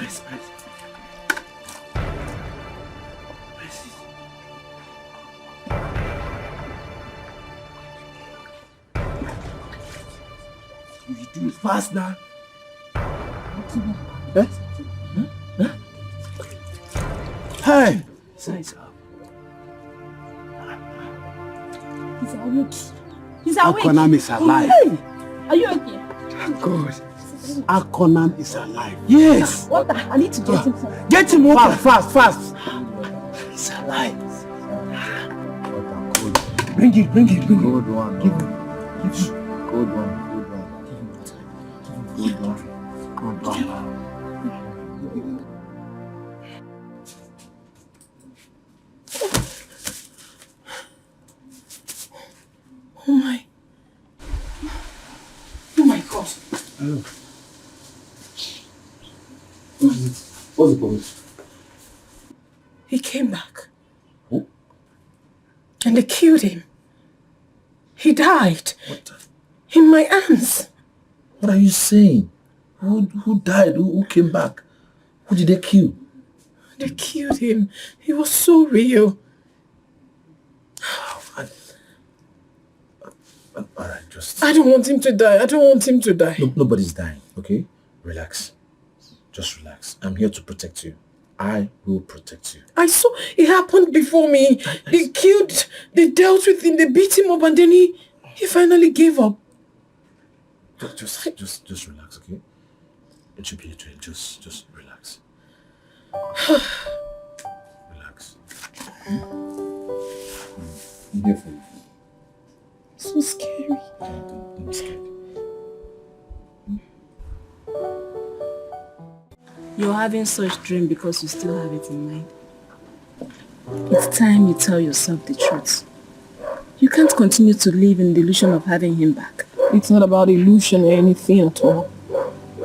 Press. You do it fast now. Eh? Huh? Hey! Size up. He's awake. He's awake. Akonam is alive. Hey! Are you okay? God. Akonam is alive. Yes! What? I need to get him some. Get him water fast. He's alive. Bring it. Good one. Give him. Good one. Oh my God. What's the problem? He came back. Who? And they killed him. He died. What? In my arms. What are you saying? Who died? Who came back? Who did they kill? They killed him. He was so real. Alright, just... I don't want him to die. No, nobody's dying, okay? Relax. Just relax. I'm here to protect you. I will protect you. I saw it happened before me. They dealt with him, they beat him up, and then he finally gave up. Just relax, okay? It should be a drill. Just relax. Relax. I'm here for you. So scary. Don't be scared. You're having such dream because you still have it in mind. It's time you tell yourself the truth. You can't continue to live in the illusion of having him back. It's not about illusion or anything at all.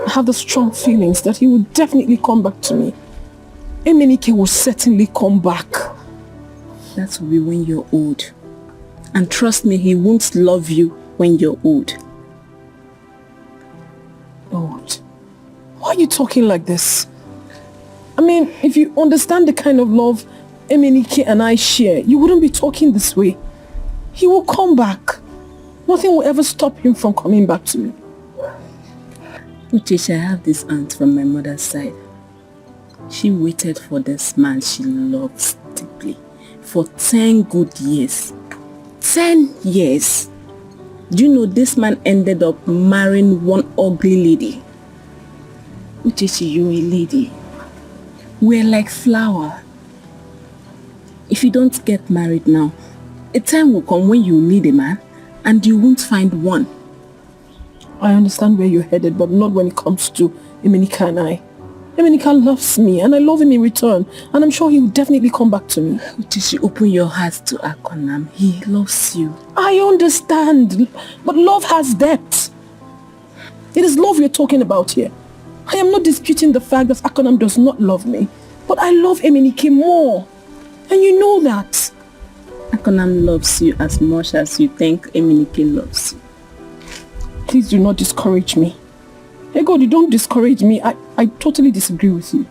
I have the strong feelings that he will definitely come back to me. Emenike will certainly come back. That will be when you're old. And trust me, he won't love you when you're old. Old? Why are you talking like this? I mean, if you understand the kind of love Emenike and I share, you wouldn't be talking this way. He will come back. Nothing will ever stop him from coming back to me. Uchechi, I have this aunt from my mother's side. She waited for this man she loves deeply for 10 good years. 10 years. Do you know this man ended up marrying one ugly lady? Uchechi, you're a lady. We're like flower. If you don't get married now, a time will come when you need a man and you won't find one. I understand where you're headed, but not when it comes to Emenike and I. Emenike loves me and I love him in return, and I'm sure he will definitely come back to me. Uchechi, open your heart to Akonam. He loves you. I understand, but love has depth. It is love we're talking about here. I am not disputing the fact that Akonam does not love me, but I love Emenike more, and you know that. Akonam loves you as much as you think Emenike loves you. Please do not discourage me. Hey God, you don't discourage me. I totally disagree with you.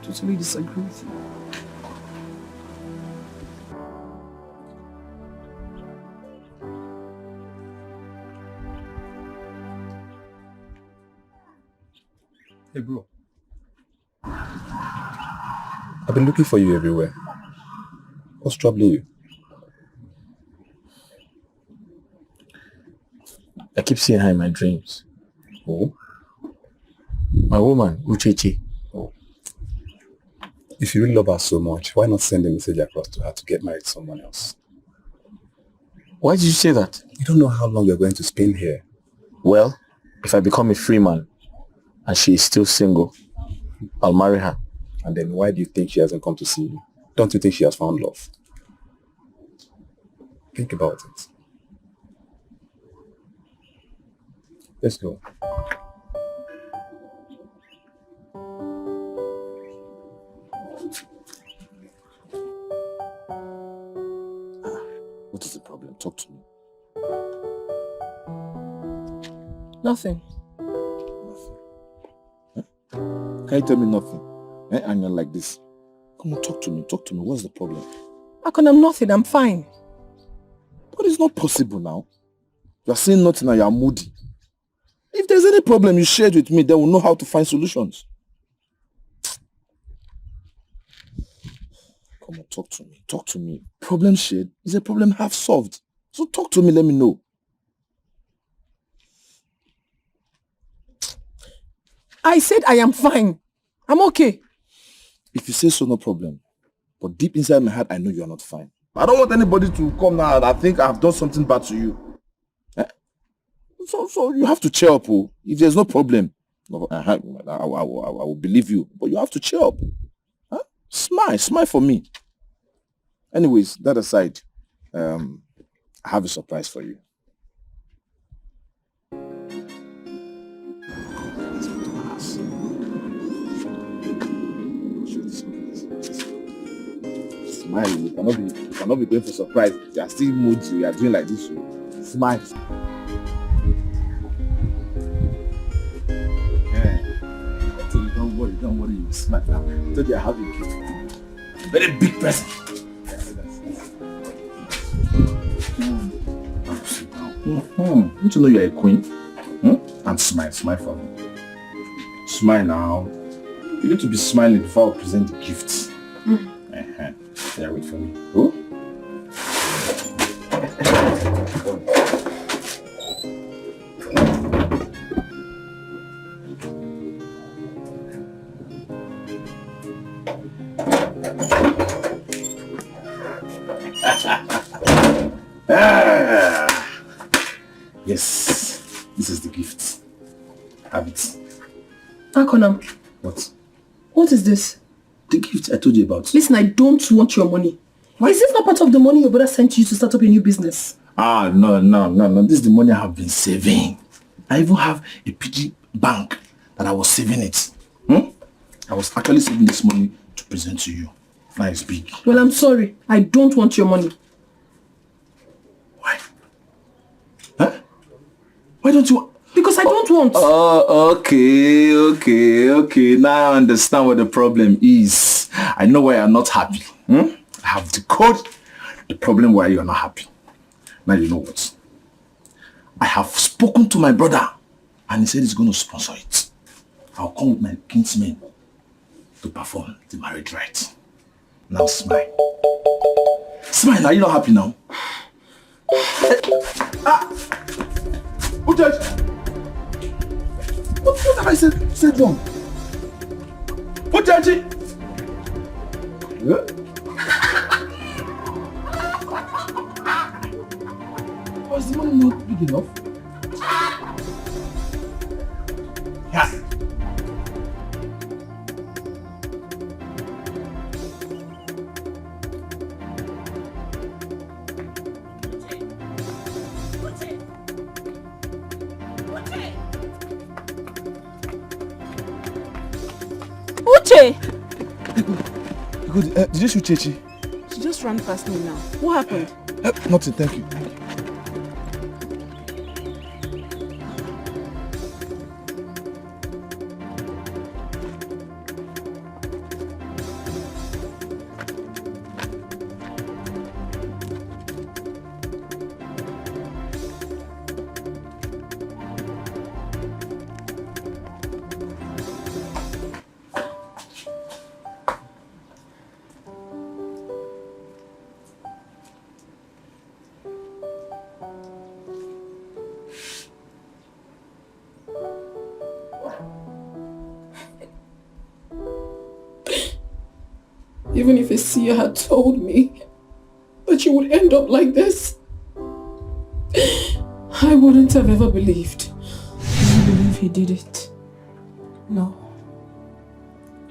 Totally disagree with you. Hey bro, I've been looking for you everywhere. What's troubling you? I keep seeing her in my dreams. Oh? My woman, Uchechi. Oh. If you really love her so much, why not send a message across to her to get married to someone else? Why did you say that? You don't know how long you're going to spend here. Well, if I become a free man and she is still single, I'll marry her. And then why do you think she hasn't come to see you? Don't you think she has found love? Think about it. Let's go. What is the problem? Talk to me. Nothing. can you tell me nothing? And you're like this. Come on, talk to me. What's the problem? Akon, I'm nothing. I'm fine. But it's not possible now. You're saying nothing and you're moody. If there's any problem, you share it with me, then we'll know how to find solutions. Come on, talk to me. Problem shared is a problem half solved. So talk to me, let me know. I said I am fine. I'm okay. If you say so, no problem. But deep inside my heart, I know you are not fine. I don't want anybody to come now and I think I've done something bad to you. So you have to cheer up. Oh. If there's no problem, I will believe you. But you have to cheer up. Huh? Smile for me. Anyways, that aside, I have a surprise for you. Smile. You cannot be going for surprise. You are still moody. You are doing like this. So smile. Don't worry, you smile now. I told you I have a gift. A very big present. Don't you know you're a queen? And smile for me. Smile now. You need to be smiling before I present the gifts. Yeah, wait for me. Oh? Yes, this is the gift. Have it. Akonam. What? What is this? The gift I told you about. Listen, I don't want your money. Why is this not part of the money your brother sent you to start up a new business? No. This is the money I have been saving. I even have a piggy bank that I was saving it. I was actually saving this money to present to you. Now it's big. Well, I'm sorry. I don't want your money. Why? Huh? Why don't you want? Because I don't want. Oh, okay. Now I understand what the problem is. I know why you're not happy. I have decoded the problem why you're not happy. Now you know what? I have spoken to my brother and he said he's going to sponsor it. I'll come with my kinsmen to perform the marriage rite. Now smile. Smile, are you not happy now? What have I said wrong? What did I Was the money not big enough? Yeah. Uche! Did you shoot Chechi? She just ran past me now. What happened? Nothing, thank you. Even if Isia had told me that you would end up like this, I wouldn't have ever believed. I believe he did it. No.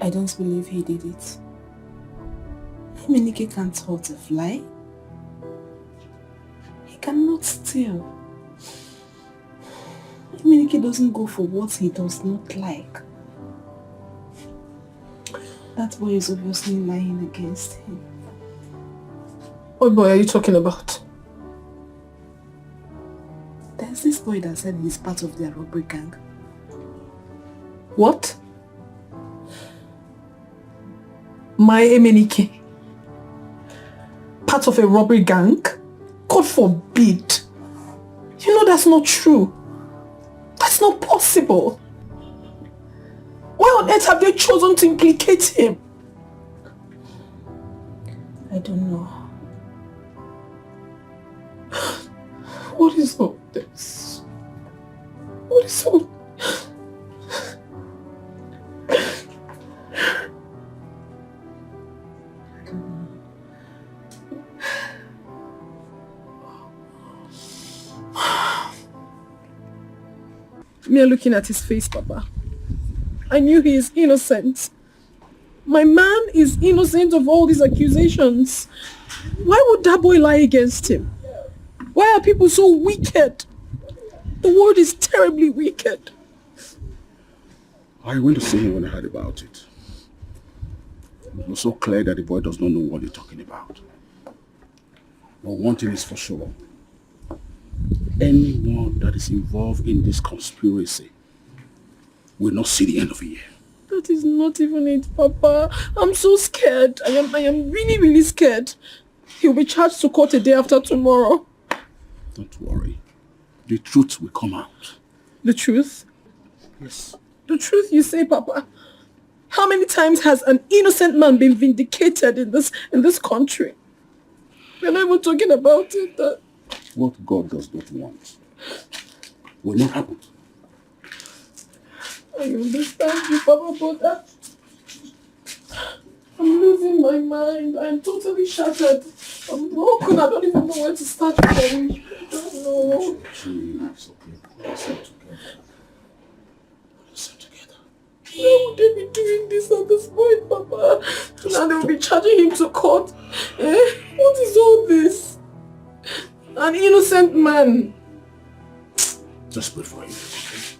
I don't believe he did it. Emenike can't hurt a fly. He cannot steal. Emenike doesn't go for what he does not like. That boy is obviously lying against him. What boy are you talking about? There's this boy that said he's part of their robbery gang. What? My Emenike? Part of a robbery gang? God forbid. You know that's not true. That's not possible. Why on earth have they chosen to implicate him? I don't know. What is all this? What is all... Me looking at his face, Papa. I knew he is innocent. My man is innocent of all these accusations. Why would that boy lie against him? Why are people so wicked? The world is terribly wicked. I went to see him when I heard about it. It was so clear that the boy does not know what he's talking about. But one thing is for sure. Anyone that is involved in this conspiracy will not see the end of the year. That is not even it, Papa. I'm so scared. I am really, really scared. He'll be charged to court a day after tomorrow. Don't worry. The truth will come out. The truth? Yes. The truth you say, Papa. How many times has an innocent man been vindicated in this country? We're not even talking about it. What God does not want will not happen. I understand you, Papa, but that... I'm losing my mind. I'm totally shattered. I'm broken. I don't even know where to start from. I don't know. Jeez, okay. Listen together. Why would they be doing this at this point, Papa? Now they will be charging him to court. What is all this? An innocent man. Just pray for him, okay?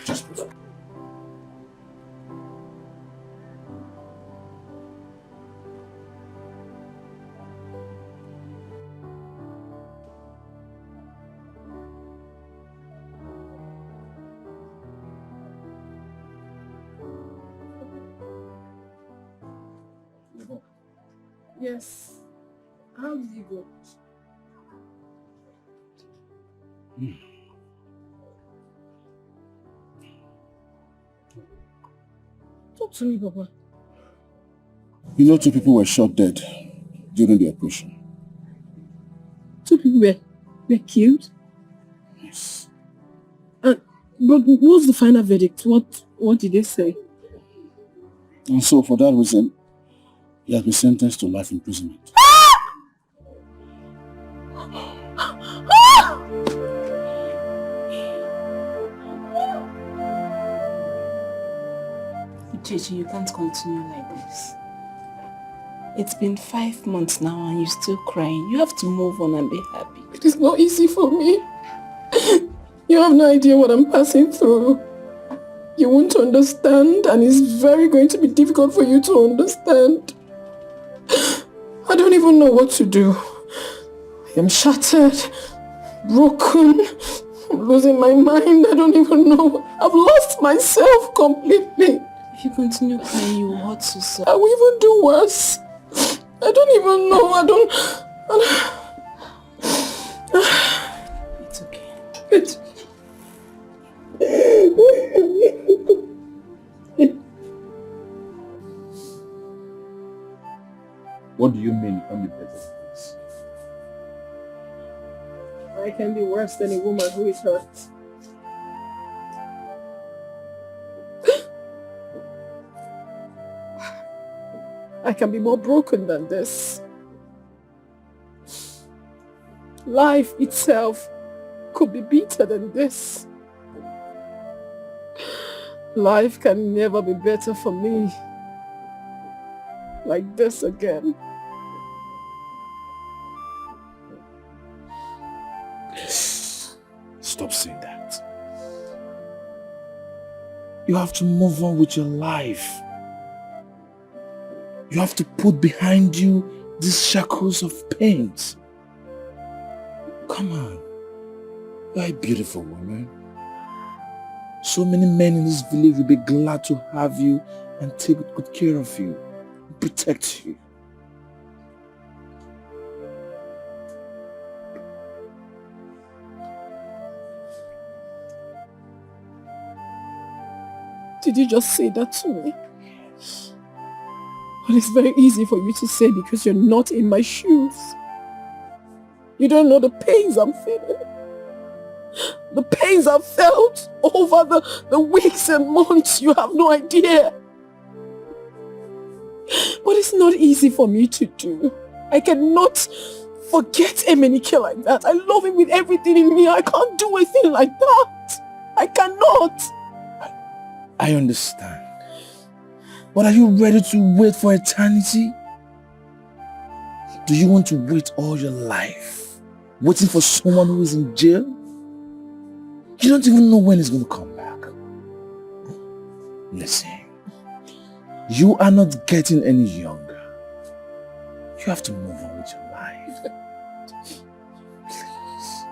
Just pray for him. Yes. How did you go? Talk to me, Papa. You know, 2 people were shot dead during the operation. 2 people were killed? Yes. But what's the final verdict? What did they say? And so for that reason, he has been sentenced to life imprisonment. Chichi, you can't continue like this. It's been 5 months now and you're still crying. You have to move on and be happy. It is not easy for me. You have no idea what I'm passing through. You won't understand, and it's very going to be difficult for you to understand. I don't even know what to do. I am shattered, broken, I'm losing my mind. I don't even know. I've lost myself completely. If you continue crying, you will hurt yourself. I will even do worse. I don't even know. I don't... It's okay. What do you mean you can be better than this? I can be worse than a woman who is hurt. I can be more broken than this. Life itself could be better than this. Life can never be better for me like this again. Stop saying that. You have to move on with your life. You have to put behind you these shackles of pains. Come on. You're a beautiful woman. So many men in this village will be glad to have you and take good care of you. protect you. Did you just say that to me? Well, it's very easy for you to say because you're not in my shoes. You don't know the pains I'm feeling. The pains I've felt over the weeks and months. You have no idea. But it's not easy for me to do. I cannot forget Emenike like that. I love him with everything in me. I can't do a thing like that. I cannot. I understand. But are you ready to wait for eternity? Do you want to wait all your life, waiting for someone who is in jail? You don't even know when he's going to come back. Listen, you are not getting any younger. You have to move on with your life. Please.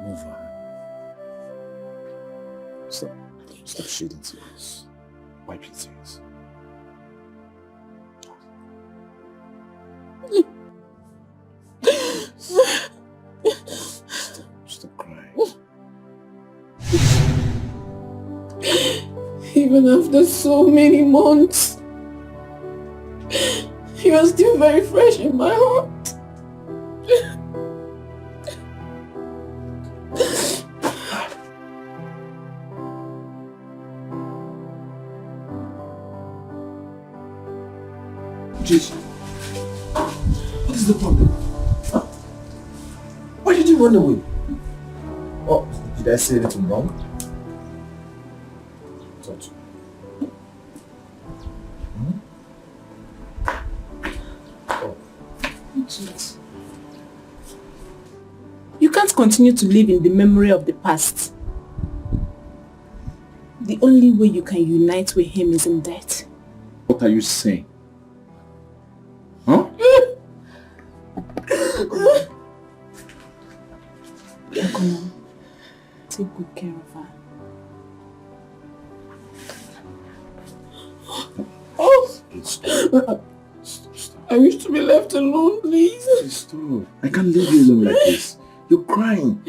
Move on. Stop shedding tears. Wipe your tears. Stop crying. Even after so many months, you are still very fresh in my heart. Jason, what is the problem? Huh? Why did you run away? Oh, did I say anything wrong? Touch. Oh. You can't continue to live in the memory of the past. The only way you can unite with him is in death. What are you saying? Huh? Come on. Take good care of her. Oh! Stop. I wish to be left alone, please. Stop. I can't leave you alone like this. You're crying.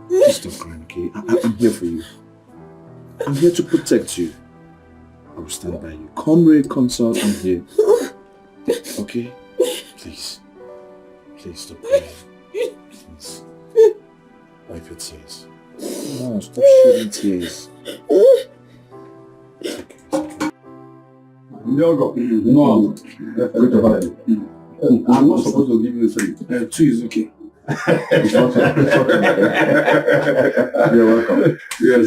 Please stop crying, okay? I'm here for you. I'm here to protect you. I will stand by you. Come raid, consult, I'm here. Okay? Please. Please stop crying. Please. Wipe your tears. No, stop shedding tears. It's okay. No, I'm not supposed to give you 3. 2 is okay. You're welcome. Yes,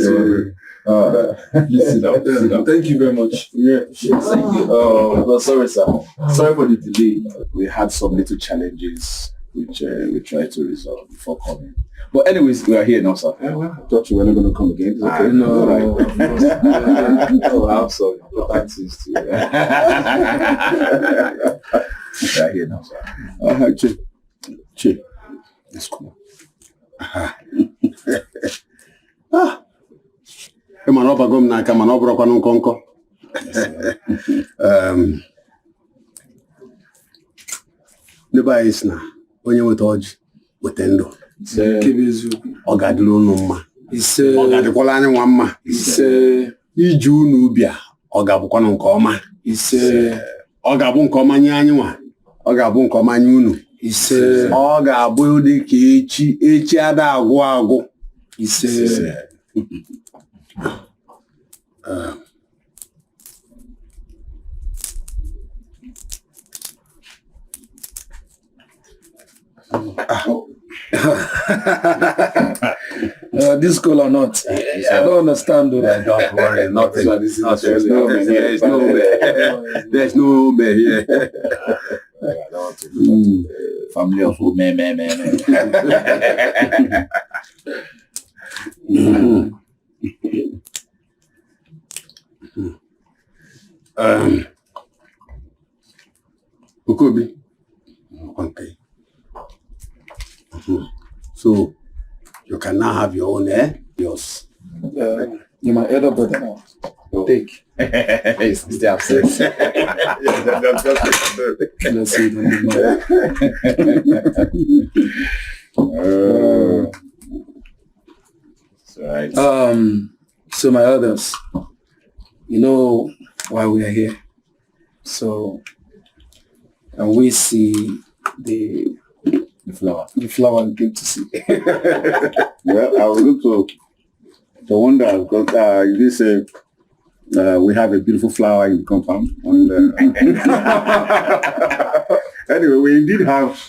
please sit down. Sit down. Thank you very much. Yeah, thank you. Oh, well, sorry, sir. Sorry for the delay. We had some little challenges which we tried to resolve before coming. But anyways, we are here now, sir. I thought you were not going to come again. It's okay. No. Oh, I'm sorry. Important things too. We are here now, sir. Che. Let's go. Man, I'll go now. Come on, I'll broke on Conco. The buy is now. When you with Odge, with Endo. Ogadulu Numa. Ogadikwala any one ma. Iju n'ubia. Ogabukwa nkoma. Ogabu nkoma nye anyị nwa. Ogabu nkoma nye unu. Ọ ga-abụ dị ka echi ada agwụ. This school or not? I don't understand. Don't worry, nothing. There's no man here. Family of men. Okobi. Okay. So you can now have your own yours. You're my elder brother now. Take. It's the absence. So my others, you know why we are here. So can we see the flower? The flower I'm going to see. Well, I was going to wonder because you say we have a beautiful flower in the compound. Anyway, we indeed have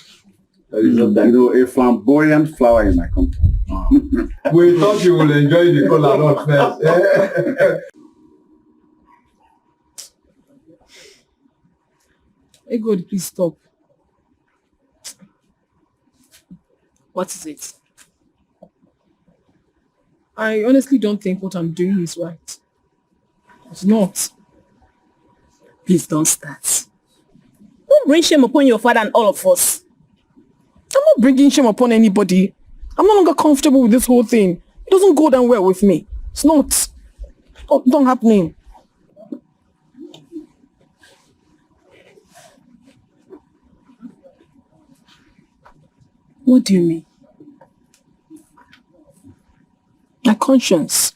a flamboyant flower in my compound. We thought you would enjoy the color not first. Hey God, please stop. What is it? I honestly don't think what I'm doing is right. It's not. Please don't start. Don't bring shame upon your father and all of us. I'm not bringing shame upon anybody. I'm no longer comfortable with this whole thing. It doesn't go down well with me. It's not. Not happening. What do you mean? My conscience.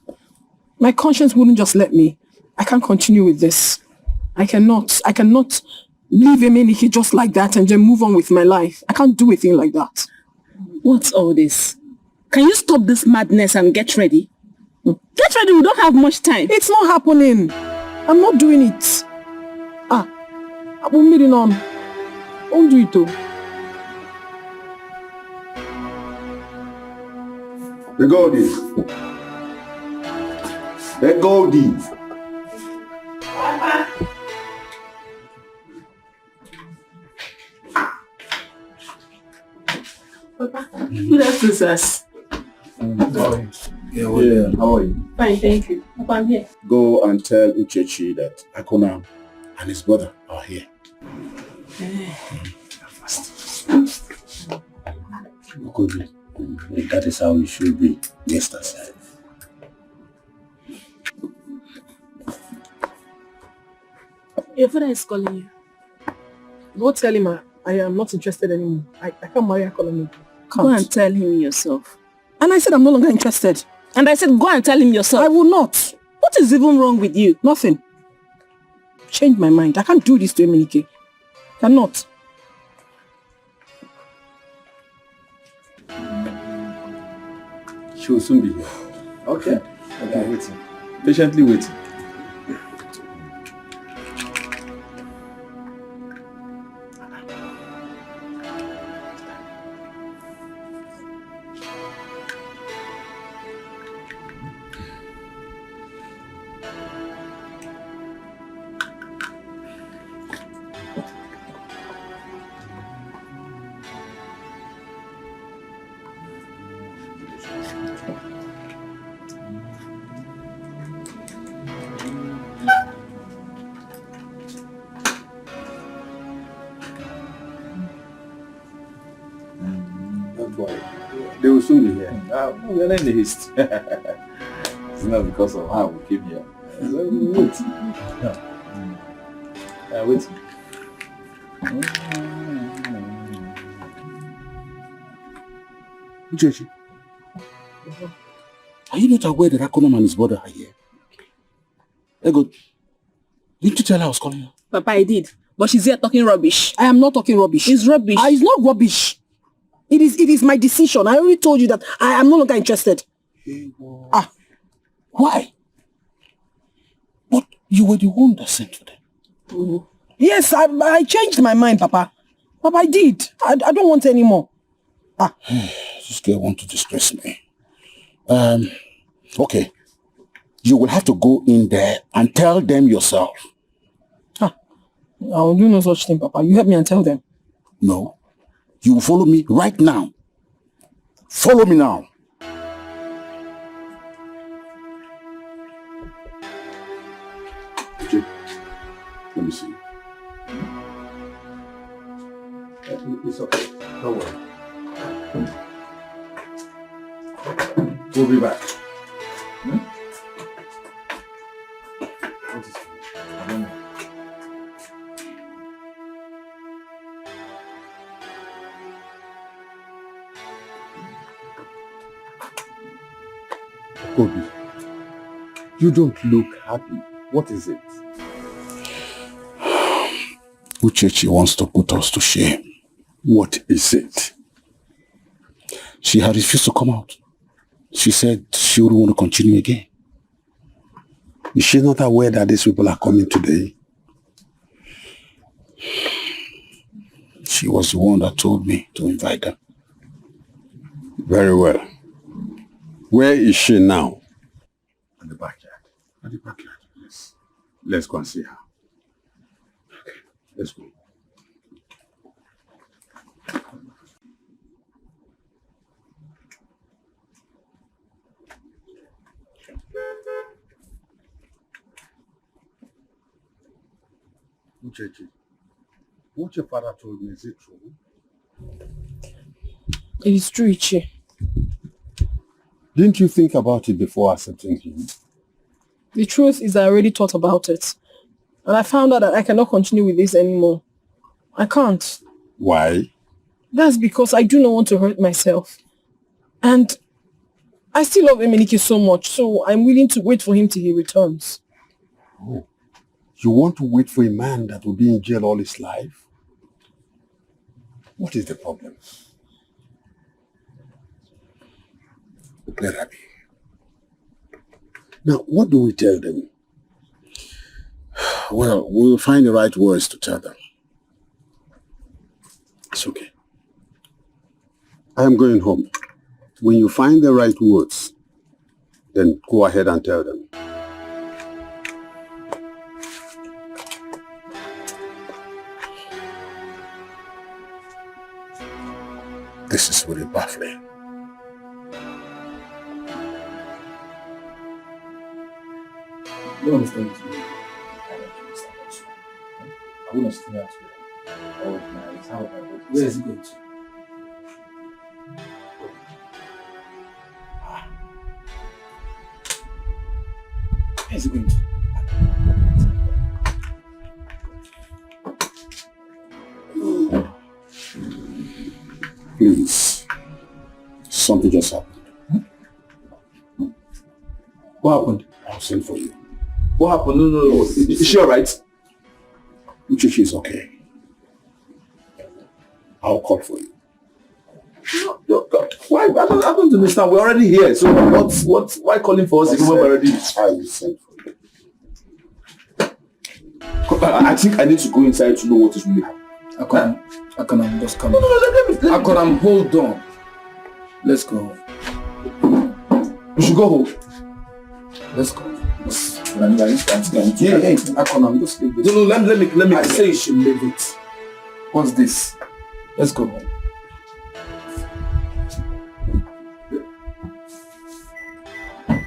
My conscience wouldn't just let me. I can't continue with this. I cannot leave Emenike just like that and then move on with my life. I can't do a thing like that. What's all this? Can you stop this madness and get ready? Get ready, we don't have much time. It's not happening. I'm not doing it. I'm meeting on. Don't do it though. The Goldies. The Goldies. Good afternoon, sirs. Yeah, well, how are you? Fine, thank you. Papa, I'm here. Go and tell Uchechi that Akuna and his brother are here. That is how it should be. Yes, that's right. Your father is calling you. Go tell him I am not interested anymore. I can't marry a colony. Go and tell him yourself. And I said I'm no longer interested. And I said go and tell him yourself. I will not. What is even wrong with you? Nothing. Change my mind. I can't do this to Emenike. Cannot. She will soon be here. Okay. Waiting. Patiently waiting. They will soon be here. We are not in the haste. It's not because of how we came here. So wait. Wait. Uchechi, are you not aware that Akuna and his brother are here? Ego, didn't you tell her I was calling her? Papa, I did. But she's here talking rubbish. I am not talking rubbish. It's rubbish. It's not rubbish. It is my decision. I already told you that I am no longer interested. Why? But you were the one that sent for them. Mm-hmm. Yes, I changed my mind, Papa. Papa, I did. I don't want any more. This girl wants to distress me. Okay. You will have to go in there and tell them yourself. I will do no such thing, Papa. You help me and tell them. No. You will follow me right now. Follow me now. Okay. Let me see. It's okay. Don't worry. We'll be back. What is funny? I don't know. Kobe, you don't look happy. What is it? Uchechi wants to put us to shame. What is it? She had refused to come out. She said she wouldn't want to continue again. Is she not aware that these people are coming today? She was the one that told me to invite them. Very well. Where is she now? At the backyard. At the backyard, yes. Let's go and see her. Okay, let's go. Uchechi, what your father told me, is it true? It is true, Ichi. Didn't you think about it before accepting him? The truth is I already thought about it. And I found out that I cannot continue with this anymore. I can't. Why? That's because I do not want to hurt myself. And I still love Emenike so much, so I'm willing to wait for him till he returns. Oh. You want to wait for a man that will be in jail all his life? What is the problem? Let her be. Now, what do we tell them? Well, we'll find the right words to tell them. It's okay. I am going home. When you find the right words, then go ahead and tell them. This is really baffling. You understand me? I want to stay out here. Oh, nice. How about it? Where is he going to? Where is he going to? Please. Something just happened. What happened? I'll send for you. What happened? No. Is she alright? Uchechi is okay. I'll call for you. No, God. Why? I don't understand. We're already here. So why calling for us if we're already? I will send for you. I think I need to go inside to know what is really happening. Akonam, just come. No, let me. Akonam, hold on. Let's go. We should go home. Let's go. Yeah, Akonam, just leave it. No, let me. I say you should leave it. What's this? Let's go home.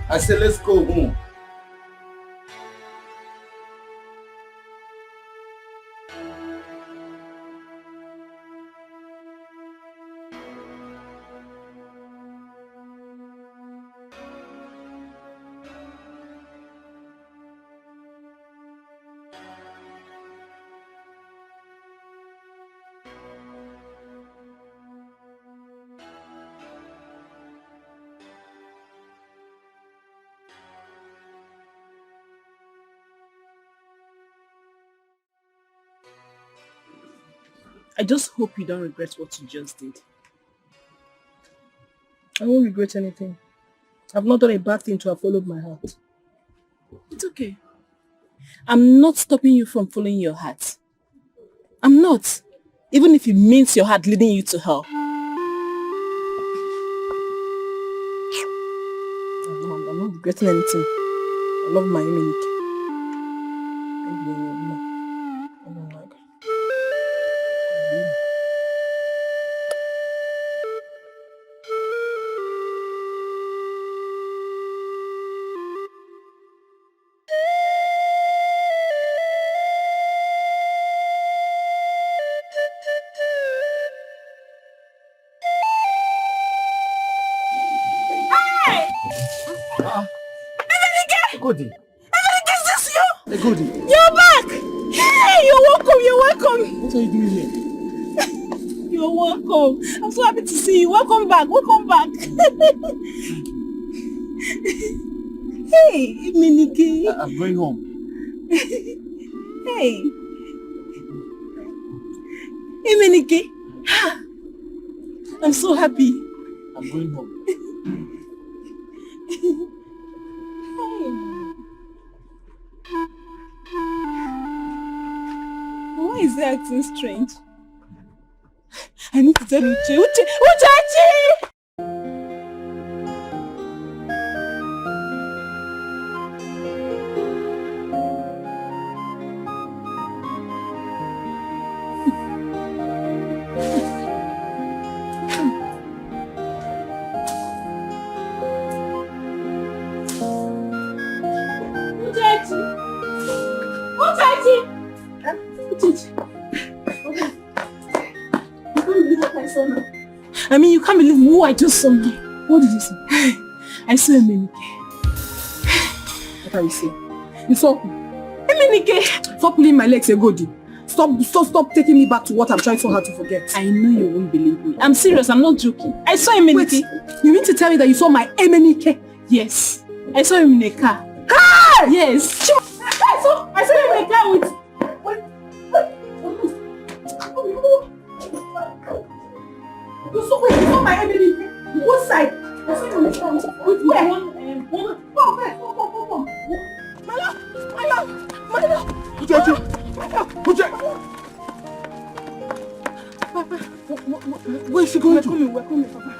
I said let's go home. I just hope you don't regret what you just did. I won't regret anything. I've not done a bad thing to have followed my heart. It's okay. I'm not stopping you from following your heart. I'm not. Even if it means your heart leading you to hell. I'm not regretting anything. I love my Emenike. Good. Is this you? Hey, Goldie. You're back! Hey, you're welcome, you're welcome. What are you doing here? You're welcome. I'm so happy to see you. Welcome back, welcome back. Hey, Miniki. I'm going home. Hey. Hey, Miniki. I'm so happy. I'm going home. Why is he acting strange? I need to tell Uche. Uche! I mean, you can't believe who I just saw now. What did you see? I saw Emenike. What are you saying? You saw who? Emenike! Stop pulling my legs, Egodi. Stop taking me back to what I'm trying so hard to forget. I know you won't believe me. I'm serious, I'm not joking. I saw Emenike. Wait, you mean to tell me that you saw my Emenike? Yes. I saw him in a car. Hey! Yes. I saw him in a car with... You saw my Emenike? What side? I saw him in a car with where? My love! Uche! Where is she going to? We're coming, Papa.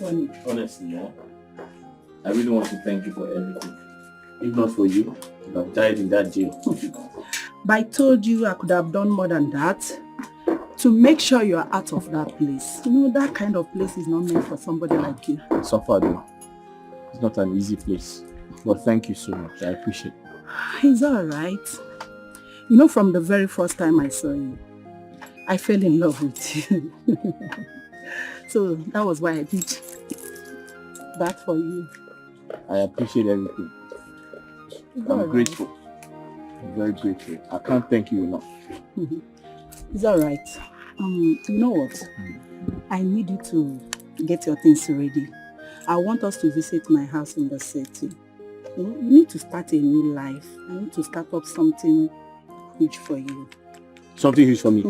Funny. Honestly, yeah. I really want to thank you for everything. If not for you, I would have died in that jail. But I told you I could have done more than that to make sure you are out of that place. You know, that kind of place is not meant for somebody like you. Suffer though. It's not an easy place. But thank you so much. I appreciate it. It's alright. You know, from the very first time I saw you, I fell in love with you. So that was why I did that for you. I appreciate everything. I'm grateful. I'm very grateful. I can't thank you enough. It's alright. You know what? I need you to get your things ready. I want us to visit my house in the city. You need to start a new life. I need to start up something huge for you. Something huge for me?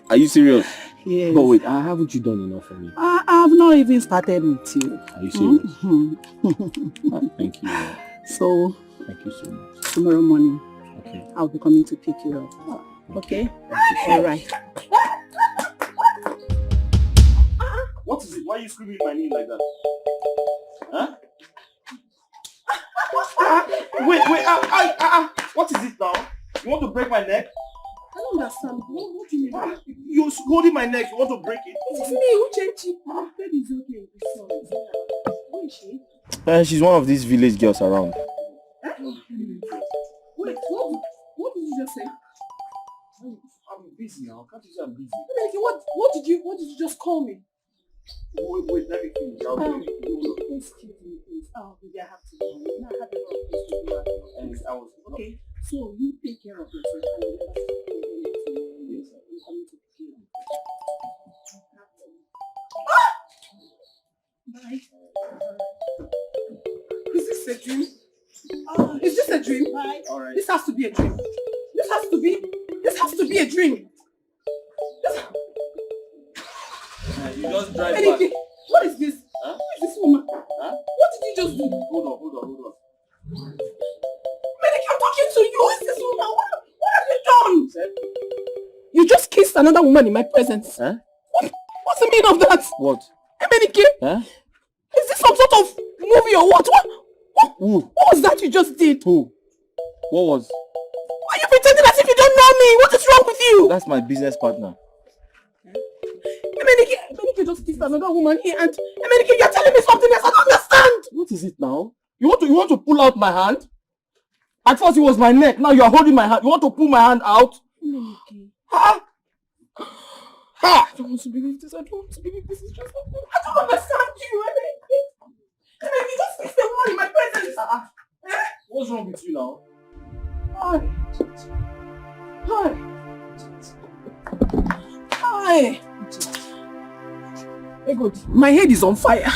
Are you serious? Yes. But wait, haven't you done enough for me? I've not even started with you. Are you serious? Thank you. So, thank you so much. Tomorrow morning, okay, I'll be coming to pick you up. Okay? All right. What is it? Why are you screaming my name like that? Huh? Wait, what is it now? You want to break my neck? I don't understand. What do you mean? You're holding my neck. You want to break it? It's me who changed it. My bed is okay. Who is she? She's one of these village girls around. Wait, what did you just say? I'm busy now. Can't you say I'm busy? What did you just call me? Wait, let me finish. I'll do it. Excuse me, please. Oh, maybe I have to go. I had a lot of things to do. And I was okay. So you take care of yourself and you never I'm coming to pick you up. Bye. Is this a dream? Is this a dream? Bye. All right. This has to be a dream. This has to be a dream. You just drive Anything. back. What is this? Huh? Who is this woman? Huh? What did you just do? Hold on. Medic, I'm talking to you. Who is this woman? What have you done? You just kissed another woman in my presence. Huh? What's the meaning of that? What? Medic, huh? Is this some sort of movie or what? Who? What was that you just did? Who? What was? Why are you pretending as if you don't know me? What is wrong with you? That's my business partner. just kissed another woman here and Emenike, you're telling me something else. I don't understand. What is it now? You want to pull out my hand? At first it was my neck. Now you are holding my hand. You want to pull my hand out? Emenike. Ha! I don't want to believe this. I don't want to believe this. It's just I don't understand you, Emenike. Emenike, just kissed a woman in my presence. What's wrong with you now? Hi. Hey, good. My head is on fire.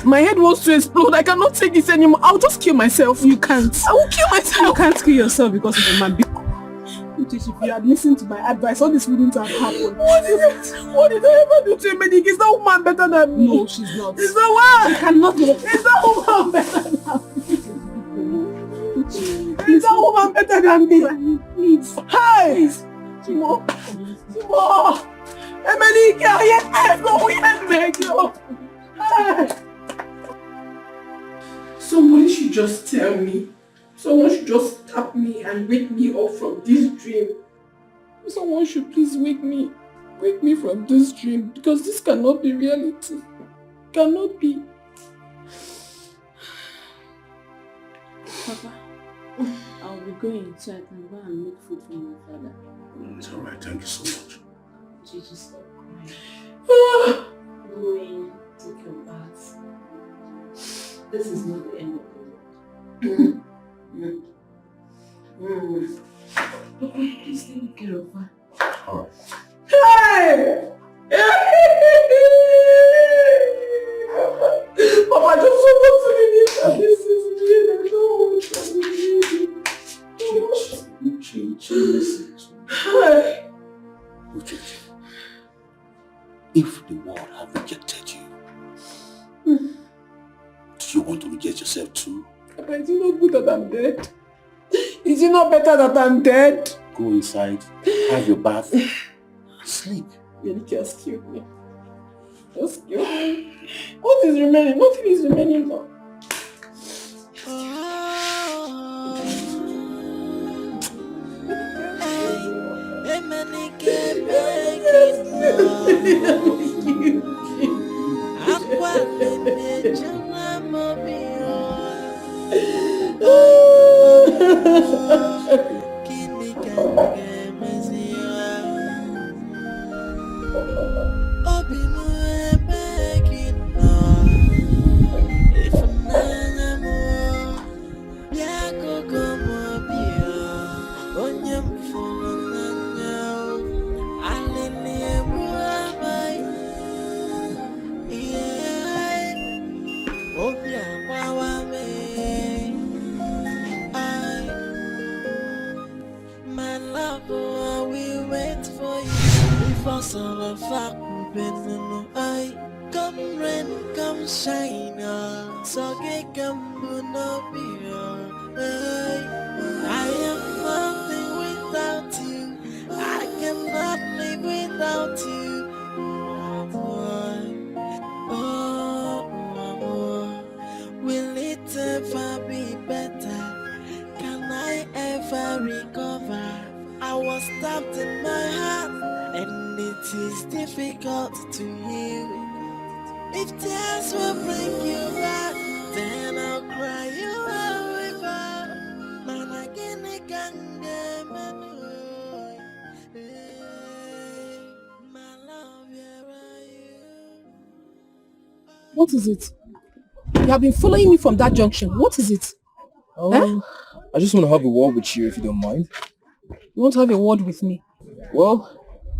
My head wants to explode. I cannot take this anymore. I'll just kill myself. You can't. I will kill myself. You can't kill yourself because of a man. If you had listened to my advice, all this wouldn't have happened. What did I ever do to Emenike? Is that woman better than me? No, she's not. Is that one? You cannot do it. Is that woman better than me? Is that woman better than me? Please. Hi! Please. Timo! Emenike, somebody should just tell me. Someone should just tap me and wake me up from this dream. Someone should please wake me from this dream, because this cannot be reality. Cannot be. Papa, I'll be going so I can go and make food for my father. It's alright, thank you so much. Gigi, stop crying. Go in, take your bath. This is not the end of the world. Papa, please take care of her. Alright. Hey! Papa, I just want to believe that this is real. Uche, listen to me. Uche, if the world have rejected you, do you want to reject yourself too? Papa, is it not good that I'm dead? Is it not better that I'm dead? Go inside, have your bath, sleep. Really, just kill me. Just kill me. What is remaining? Nothing is remaining now. What is it? You have been following me from that junction. What is it? I just want to have a word with you if you don't mind. You want to have a word with me? Well,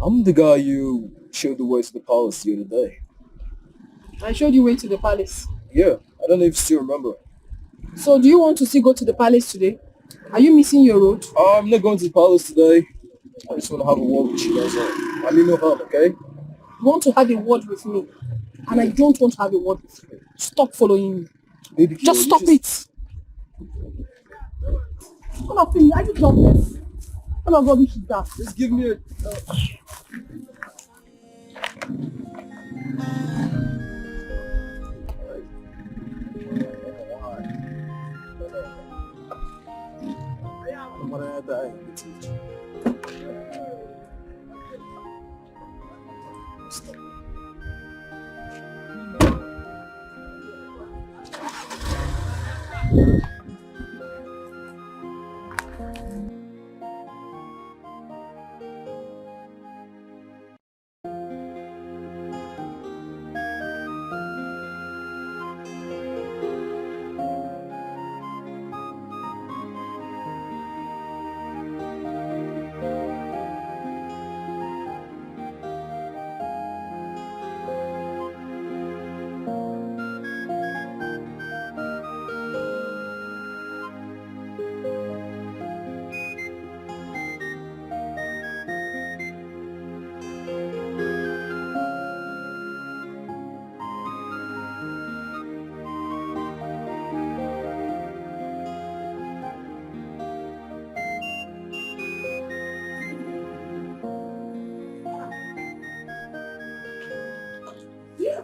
I'm the guy you showed the way to the palace the other day. I showed you way to the palace. Yeah, I don't know if you still remember. So do you want to still go to the palace today? Are you missing your road? I'm not going to the palace today. I just want to have a word with you, that's all. I mean no harm, okay? You want to have a word with me, and I don't want to have a word with you. Stop following me. Baby, just stop it. Come on, Philly, are you jobless? What about rubbish is that? Just give me a...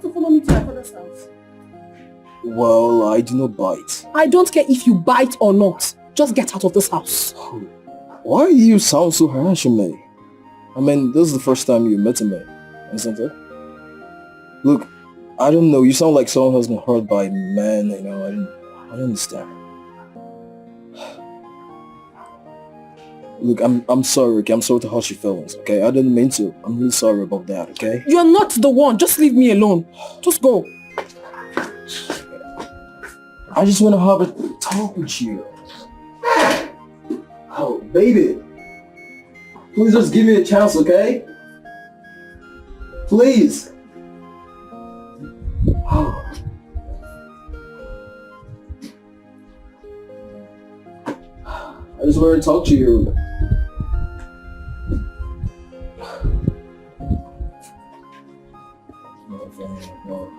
have to follow me to my father's house. Well, I do not bite. I don't care if you bite or not. Just get out of this house. Why do you sound so harsh on me? I mean, this is the first time you met me, isn't it? Look, I don't know, you sound like someone who's been hurt by men, you know, I don't understand. Look, I'm sorry, Ricky, I'm sorry to hurt your feelings, okay? I didn't mean to. I'm really sorry about that, okay? You're not the one. Just leave me alone. Just go. I just want to have a talk with you. Oh, baby. Please just give me a chance, okay? Please. Oh. I just want to talk to you. No.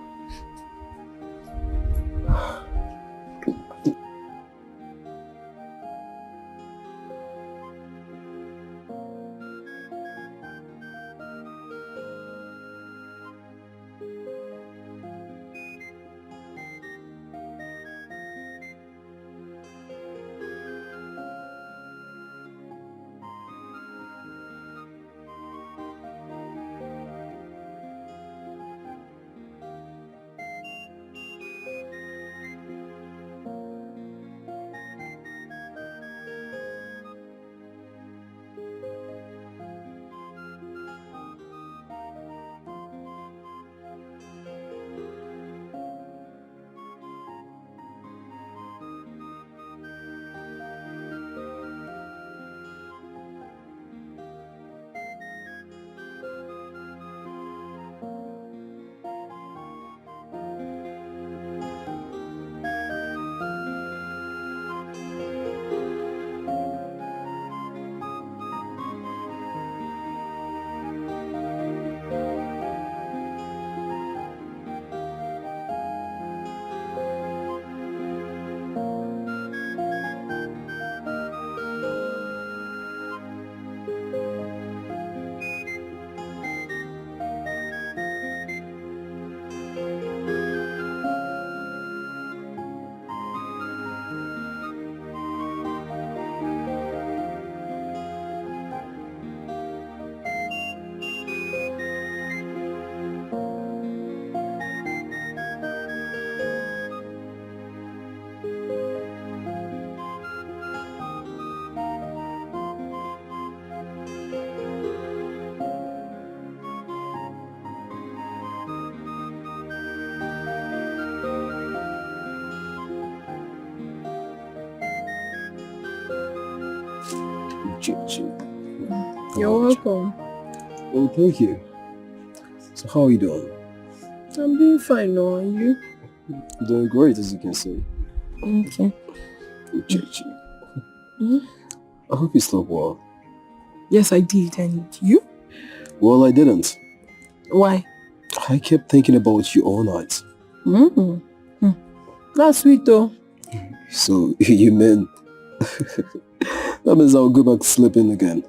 You're welcome. Oh, thank you. So how are you doing? I'm doing fine now, and you? Doing great, as you can see. Okay. Uchechi. I hope you slept well. Yes, I did. And you? Well, I didn't. Why? I kept thinking about you all night. That's sweet though. So, you mean... that means I'll go back sleeping again.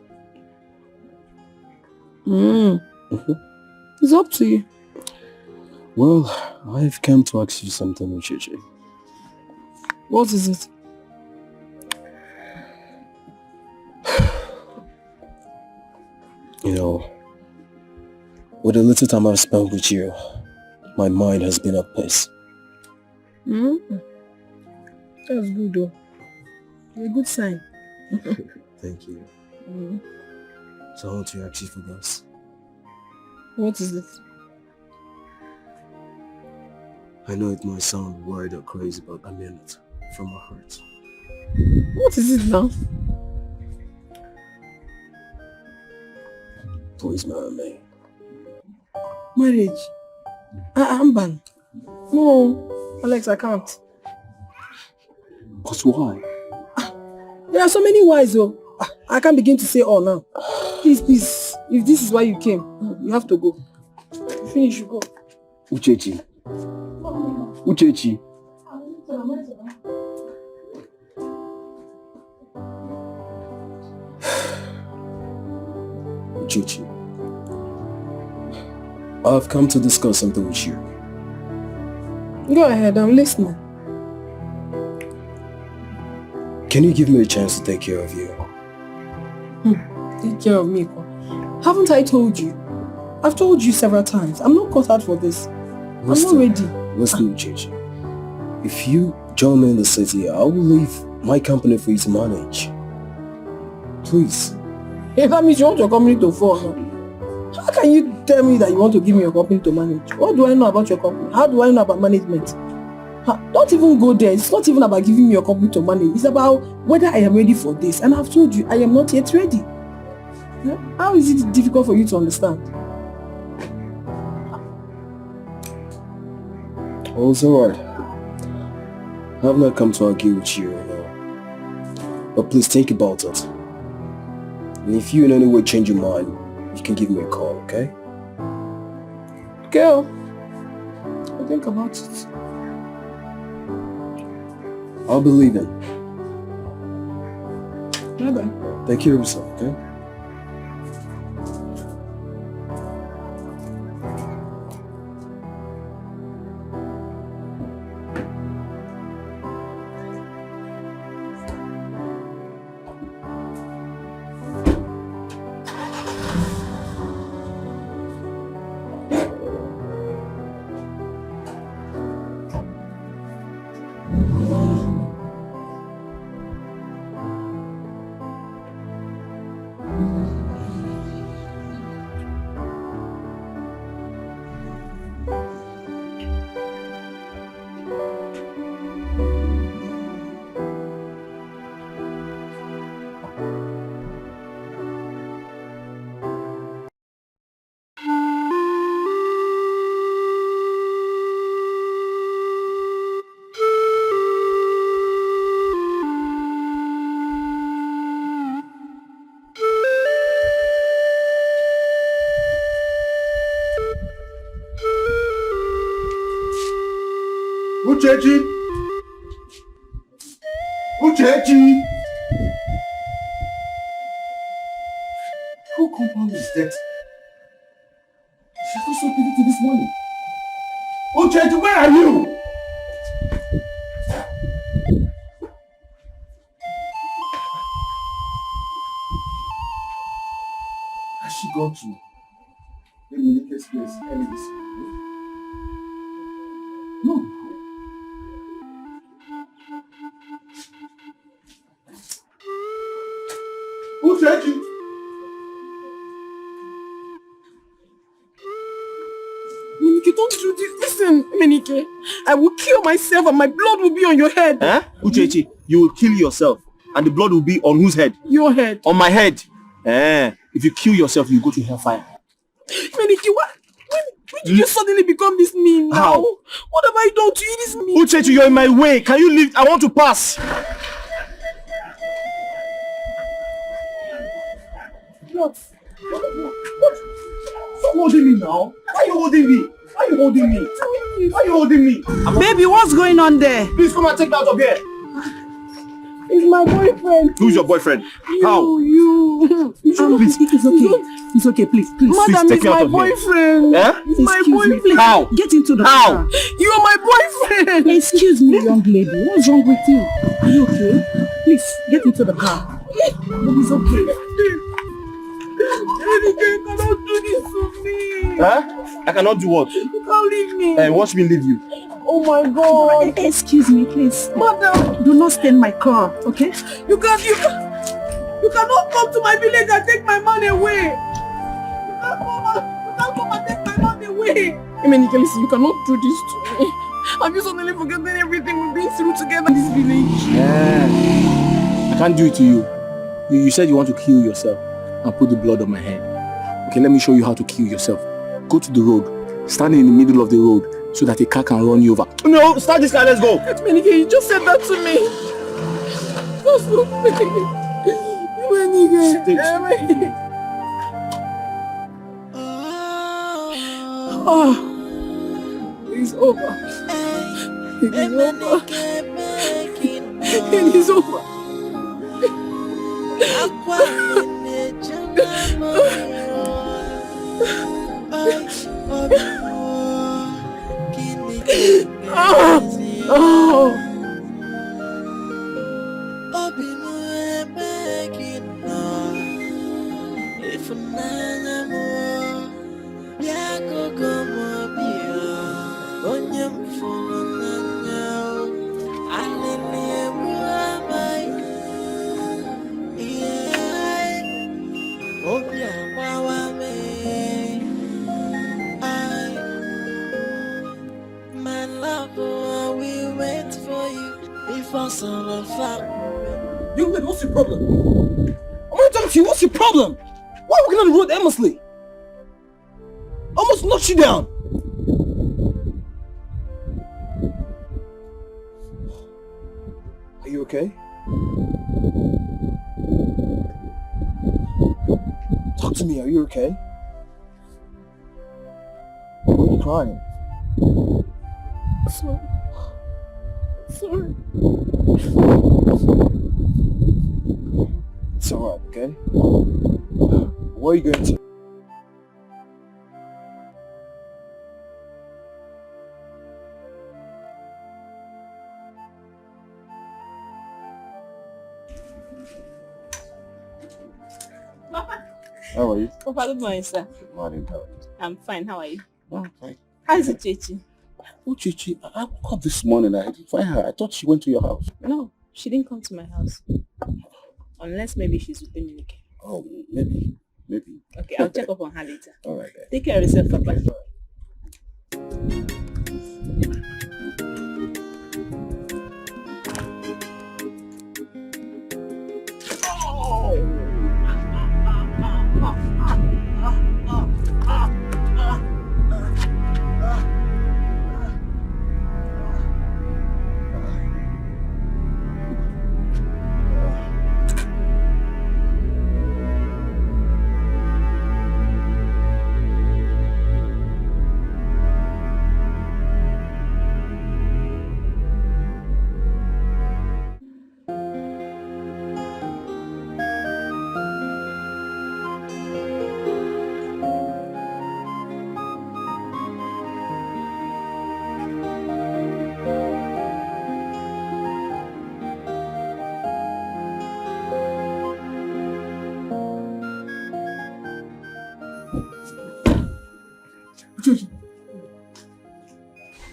It's up to you. Well, I've come to ask you something, Uchechi. What is it? You know, with the little time I've spent with you, my mind has been at peace. That's good though. It's a good sign. Thank you. So I want to ask you for this. What is it? I know it might sound weird or crazy, but I mean it from my heart. What is it now? Please marry me. Marriage? Amban. No, Alex, I can't. But why? There are so many whys though. I can't begin to say all now. Please, if this is why you came, you have to go. Finish, you go. Uchechi. Uchechi. Uchechi. I've come to discuss something with you. Go ahead, I'm listening. Can you give me a chance to take care of you? Take care of me. Haven't I told you? I've told you several times. I'm not cut out for this. I'm not ready. Listen, Chichi. If you join me in the city, I will leave my company for you to manage. Please. If that means you want your company to fall, no? How can you tell me that you want to give me your company to manage? What do I know about your company? How do I know about management? Don't even go there. It's not even about giving me your company to manage. It's about whether I am ready for this. And I've told you, I am not yet ready. How is it difficult for you to understand? Oh, it's alright. I have not come to argue with you, But please think about it. And if you in any way change your mind, you can give me a call, okay? Girl, I'll think about it. I'll be leaving. Bye-bye. Take care of yourself, okay? Uchechi! Uchechi! Who compound is dead? She's not so busy this morning. Uchechi, where are you? Has she gone to Dominica's place early this morning? No. Uchechi! Menike, don't do this. Listen, Menike. I will kill myself and my blood will be on your head. Eh? Uchechi, you will kill yourself and the blood will be on whose head? Your head. On my head. If you kill yourself, you go to hellfire. Menike, when did you suddenly become this mean now? How? What have I done to you this mean? Uchechi, you're in my way. Can you leave? I want to pass. What? Stop holding me now. Why are you holding me? Why are you holding me? Why are you holding me? Baby, what's going on there? Please come and take me out of here. It's my boyfriend. Who's your boyfriend? How? You. Please. It's okay. It's okay, please. Madam, take it's me out my of here. boyfriend. Eh? It's my Excuse me, boyfriend. please. How? Get into the How? car. You are my boyfriend. Excuse me, young lady. What's wrong with you? Are you okay? Please, get into the car. It's okay. You cannot do this to me. Huh? I cannot do what? You can't leave me. Watch me leave you. Oh my God. Excuse me, please. Madam, do not stay in my car, okay? You cannot come to my village and take my money away. You can't come and take my money away. Menike, listen, you cannot do this to me. Have you suddenly forgotten everything we've been through together in this village? I can't do it to you. You said you want to kill yourself and put the blood on my head. Okay, let me show you how to kill yourself. Go to the road, stand in the middle of the road so that a car can run you over. No, start this car, let's go. Menike, you just said that to me. Just look, Menike. It's over. It is over. It is over. Oh, we wait for you before sunrise. Young lady, what's your problem? I'm gonna talk to you, what's your problem? Why are you walking on the road aimlessly? Almost knocked you down. Are you okay? Talk to me, are you okay? Why are you crying? Sorry. It's alright, okay? Where are you going to? Papa. How are you? Papa, good morning, sir. Good morning, how are you? I'm fine. How are you? Oh, fine. How is it, Chichi? Oh, Chichi, I woke up this morning. I didn't find her. I thought she went to your house. No, she didn't come to my house. Unless maybe she's with Dominic. Oh, maybe. Okay, I'll check up on her later. All right. Then. Take care of yourself, Papa.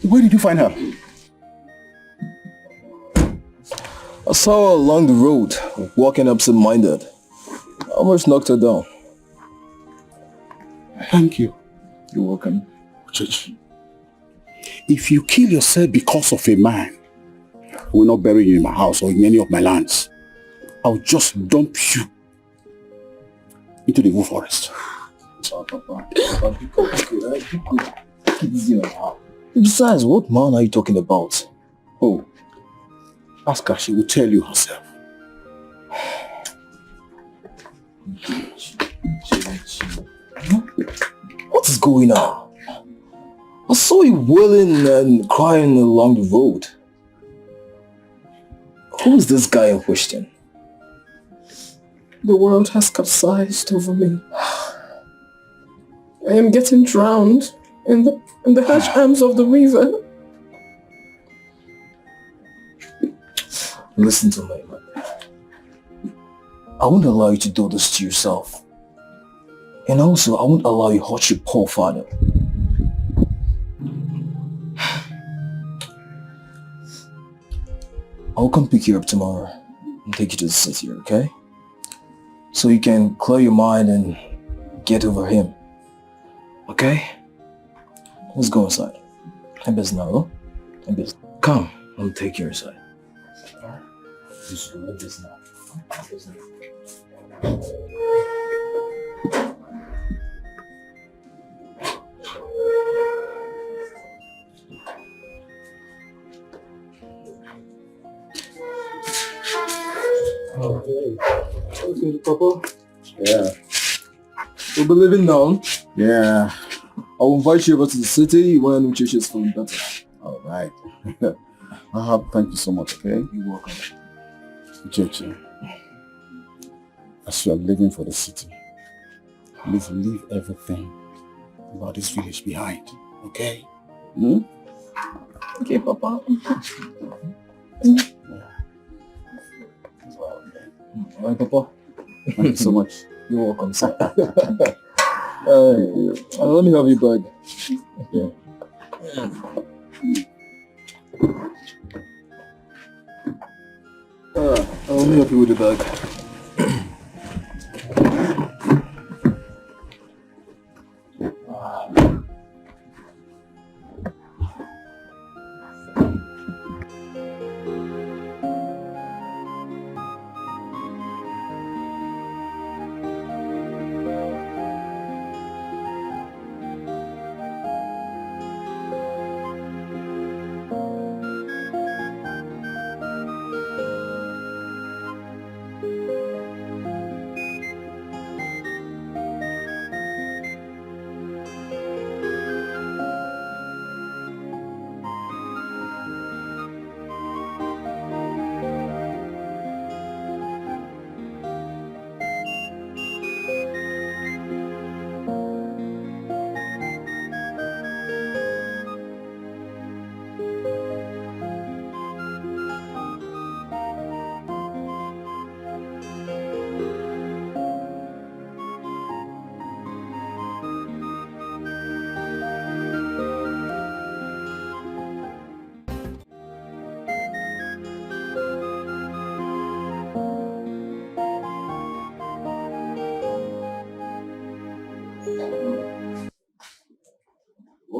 Where did you find her? I saw her along the road, walking absent-minded. I almost knocked her down. Thank you. You're welcome. Church, if you kill yourself because of a man, I will not bury you in my house or in any of my lands. I'll just dump you into the Evil Forest. Besides, what man are you talking about? Oh, ask her, she will tell you herself. What is going on? I saw you wailing and crying along the road. Who is this guy in question? The world has capsized over me. I am getting drowned in the harsh arms of the river. Listen to me, man. I won't allow you to do this to yourself. And also, I won't allow you to hurt your poor father. I'll come pick you up tomorrow and take you to the city, okay? So you can clear your mind and get over him. Okay? Let's go inside. I'm busy now, I'm busy. Come, I'll take you inside. Alright? Just go like this now. I'm busy. Okay, Papa. Yeah. We'll be leaving now. Yeah. I'll invite you over to the city when Uchechi is feeling better. All right. Thank you so much, okay? You're welcome. Uchechi, as you are leaving for the city, please leave everything about this village behind, okay? Hmm? Okay, Papa. Alright, Papa. Thank you so much. You're welcome, sir. Let me have your bag. Yeah. Let me help you with the bag.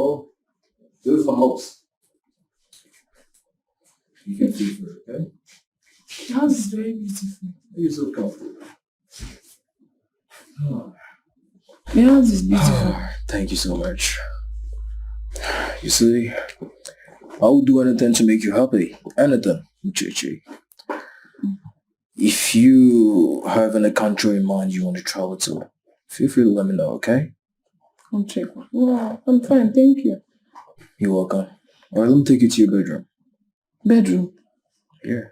Well, this is my house. You can feel for it, okay? The house is very beautiful. You're so comfortable. The house is beautiful. Thank you so much. You see, I will do anything to make you happy. Anything, Chichi. If you have any country in mind you want to travel to, feel free to let me know, okay? Country? Wow, I'm fine, thank you. You're welcome. Alright, let me take you to your bedroom. Bedroom? Yeah.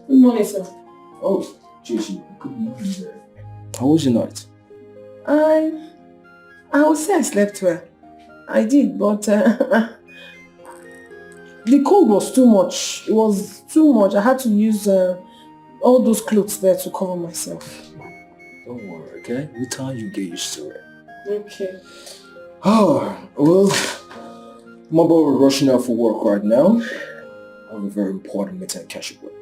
Good morning, sir. Oh, Chichi, good morning there. How was your night? I would say I slept well. I did, but the cold was too much. It was too much. I had to use all those clothes there to cover myself. Don't worry, okay? With time you get used to it. Okay. Oh, well, my boy we're rushing out for work right now. I have a very important meeting to catch up with.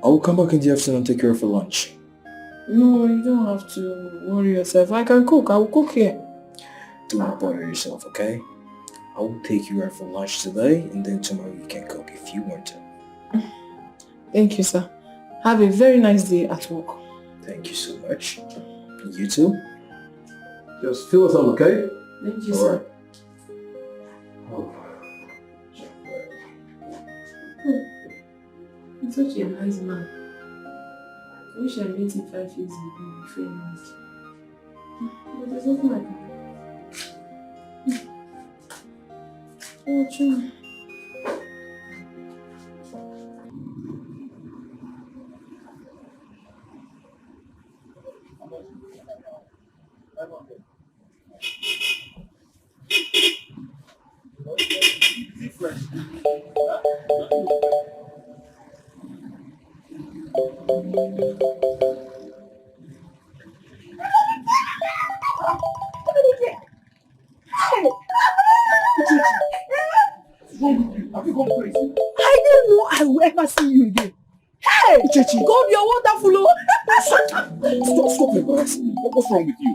I will come back in the afternoon and take care of for lunch. No, you don't have to worry yourself. I can cook. I will cook here. Do not bother yourself, okay? I will take you out for lunch today, and then tomorrow you can cook if you want to. Thank you, sir. Have a very nice day at work. Thank you so much. And you too. Just fill us up, okay? Thank you, sir. Oh. He's such a nice man. I wish I met him 5 years ago before he married. But there's nothing I can do. Oh, true. I didn't know I will ever see you again. Hey! Uchechi. God, you're wonderful. Oh. Stop embarrassing me. What's wrong with you?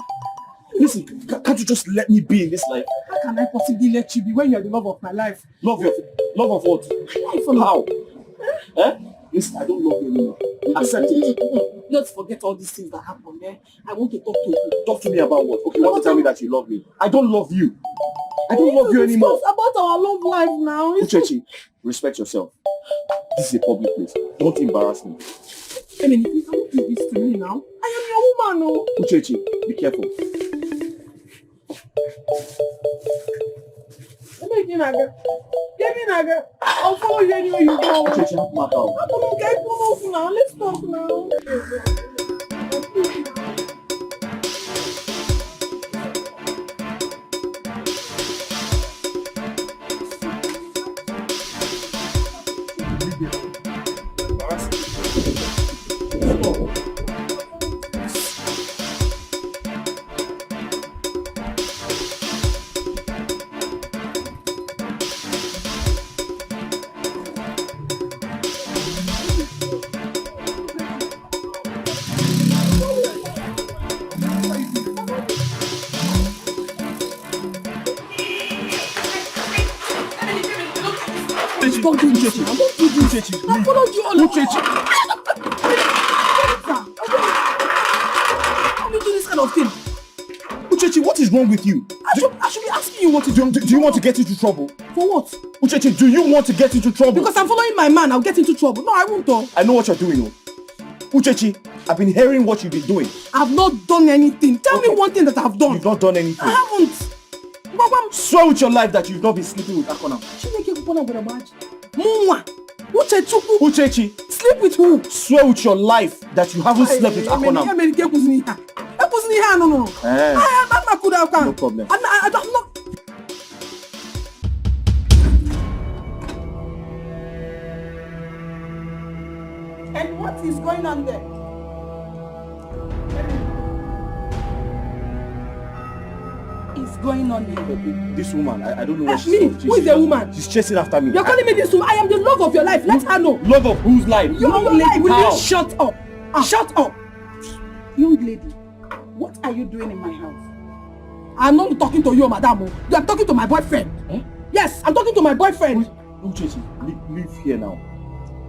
Listen, can't you just let me be in this life? How can I possibly let you be when you're the love of my life? Love of what? How? Eh? Listen, I don't love you anymore. Accept it. Let's forget all these things that happened, eh? I want to talk to you. Talk to me about what? Okay, you want to tell me that you love me? I don't love you. I don't love you anymore. Discuss about our love life now. Uchechi, respect yourself. This is a public place. Don't embarrass me. Emily, please don't do this to me now. I am your woman, oh. Uchechi, be careful. I'll follow you anywhere you go. Uchechi, help me out. Now. Let's talk now. Don't do Uchechi. Don't do Uchechi. I followed you all Uchechi. How do you do this kind of thing? Uchechi, what is wrong with you? I should be asking you what to do. Do you want to get into trouble? For what? Uchechi, do you want to get into trouble? Because I'm following my man, I'll get into trouble. No, I won't though. I know what you're doing, oh. Uchechi, I've been hearing what you've been doing. I've not done anything. Tell me one thing that I've done. You've not done anything. I haven't. Swear with your life that you've not been sleeping with Akona. Uchechi, sleep with who? Swear with your life that you haven't slept with Akona. No problem. going on there? Is going on there? This woman, I don't know where she's Me? from. Who is the woman? She's chasing after me. You're calling me this woman? I am the love of your life. Let her know. Love of whose life? Your life. Will How? you shut up? Shut up. Young lady, what are you doing in my house? I'm not talking to you, madam. You are talking to my boyfriend. Eh? Yes, I'm talking to my boyfriend. Leave here now.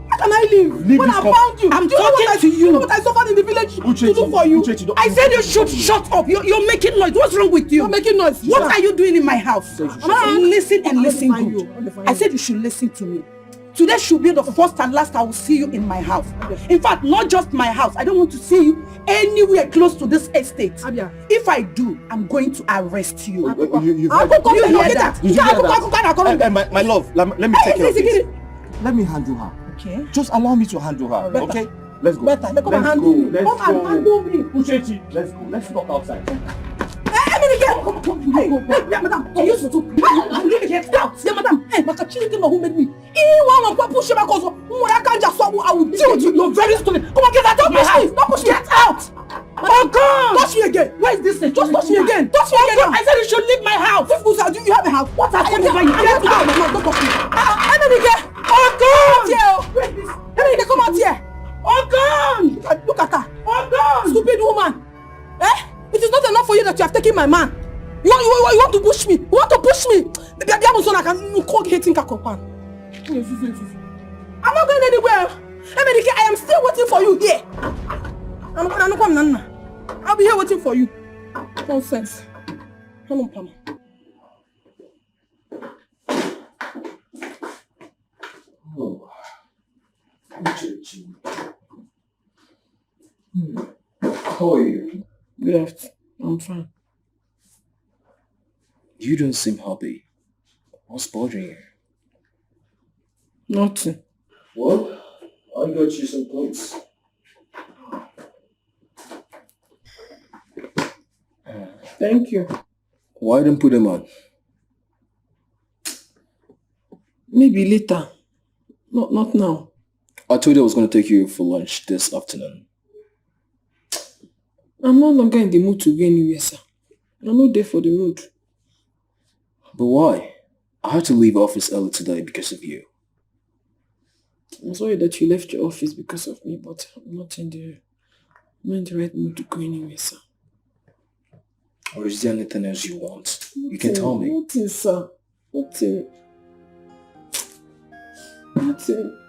How can I leave? When I found you, I'm talking to you. You know what I suffered in the village to do for you? I said you should shut up. You're making noise. What's wrong with you? You're making noise. What are you doing in my house? Listen and listen good. I said you should listen to me. Today should be the first and last I will see you in my house. In fact, not just my house. I don't want to see you anywhere close to this estate. If I do, I'm going to arrest you. You hear that? My love, let me take care of this. Let me handle her. Okay. Just allow me to handle her. Better. Okay? Let's go. Better. Come and handle me. Come and handle me. Uchechi, let's go. Let's talk outside. Hey, madam, you used to get out. Yeah, madam. Hey, but you didn't know who made me. I will deal with you. You're very stupid. Come on, get out of my house. Don't push me. Get out. Oh God! Touch me again. Where is this thing? Just touch me again. Touch me again. I said you should leave my house. You have a house. What has happened? Get out. Don't touch me. Oh God! Where is this? Emenike, come out here. Oh God! Look at her. Oh God! Stupid woman. Eh? It is not enough for you that you have taken my man. You want to push me? You want to push me? I can call hating Kakopan. I'm not going anywhere. Emenike, I am still waiting for you here. I'll be here waiting for you. Nonsense. Come on, Pama. Oh. How are you? Good afternoon. I'm fine. You don't seem happy. What's bothering you? Nothing. Well, I got you some clothes. Thank you. Why don't put them on? Maybe later. Not now. I told you I was going to take you for lunch this afternoon. I'm no longer in the mood to go anywhere, sir. I'm not there for the mood. But why? I had to leave office early today because of you. I'm sorry that you left your office because of me, but I'm not in the right mood to go anywhere, sir. Or is there anything else you want? You can tell me. Nothing, sir. Nothing. Nothing.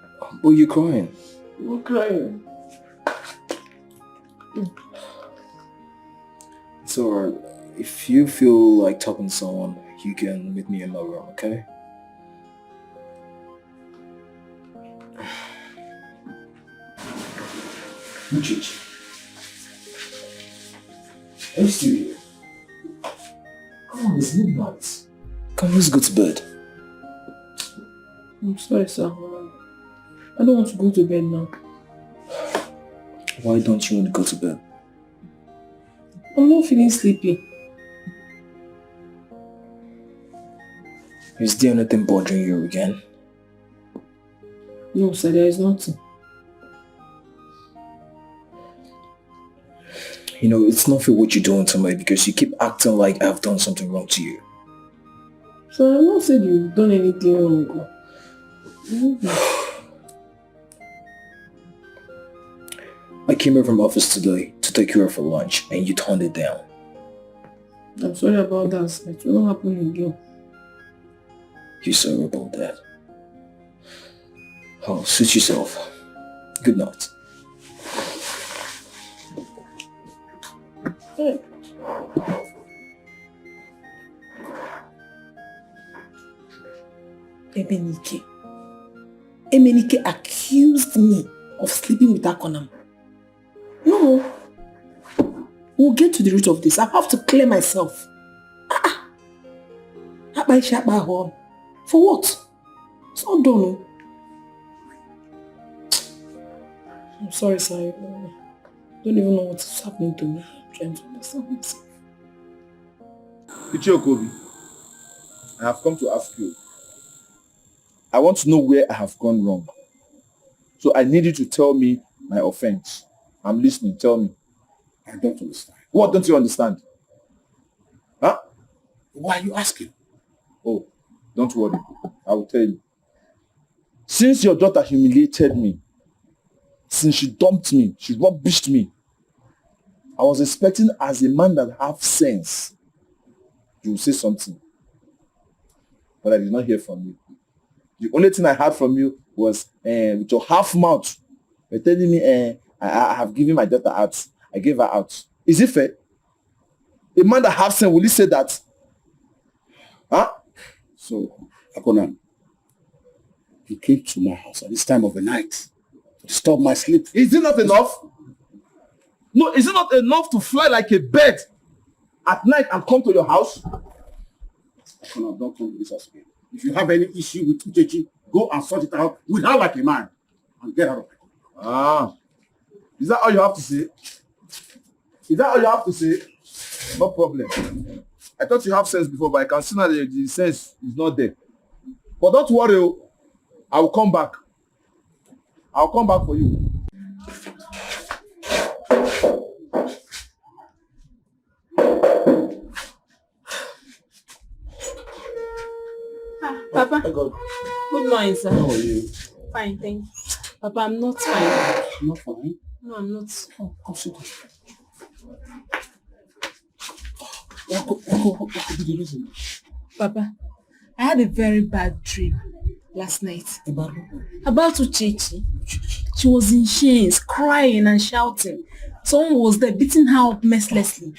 But you're crying. I'm not crying. It's alright. If you feel like talking to someone, you can meet me in my room, okay? Uchichi. Are you still here? Come on, it's midnight. Come, let's go to bed. I'm sorry, sir. I don't want to go to bed now. Why don't you want to go to bed? I'm not feeling sleepy. Is there anything bothering you again? No, sir, there is nothing. You know, it's not for what you're doing to me because you keep acting like I've done something wrong to you. Sir, I'm not saying you've done anything wrong. I came here from office today to take you out for lunch and you turned it down. I'm sorry about that, sir. It will not happen again. You're sorry about that. Oh, suit yourself. Good night. Hey. Emenike accused me of sleeping with Akonam. No. We'll get to the root of this. I have to clear myself. For what? It's not done. I'm sorry, sir. I don't even know what's happening to me. I'm trying to understand myself. Ichiokobi, I have come to ask you. I want to know where I have gone wrong. So I need you to tell me my offense? I'm listening. Tell me. I don't understand. What don't you understand? Huh? Why are you asking? Oh, don't worry. I will tell you. Since your daughter humiliated me, since she dumped me, she rubbished me, I was expecting as a man that have sense, you will say something. But I did not hear from you. The only thing I heard from you was with your half mouth. You're telling me I have given my daughter out. I gave her out. Is it fair? A man that has sense, will he say that? Huh? So, Akonan, you came to my house at this time of the night to disturb my sleep. Is it not enough? No, is it not enough to fly like a bird at night and come to your house? Akonan, don't come to this house again. If you have any issue with Uchechi, go and sort it out with her like a man and get out of it. Ah, is that all you have to say? Is that all you have to say? No problem. I thought you have sense before, but I can see now that the sense is not there. But don't worry, I will come back. I'll come back for you. Papa. God. Good morning, sir. How are you? Fine, thank you. Papa, I'm not fine. You're not fine? No, I'm not. Oh, come sit down. What could be the reason? Papa, I had a very bad dream last night. About Uchechi. She was in chains, crying and shouting. Someone was there beating her up mercilessly.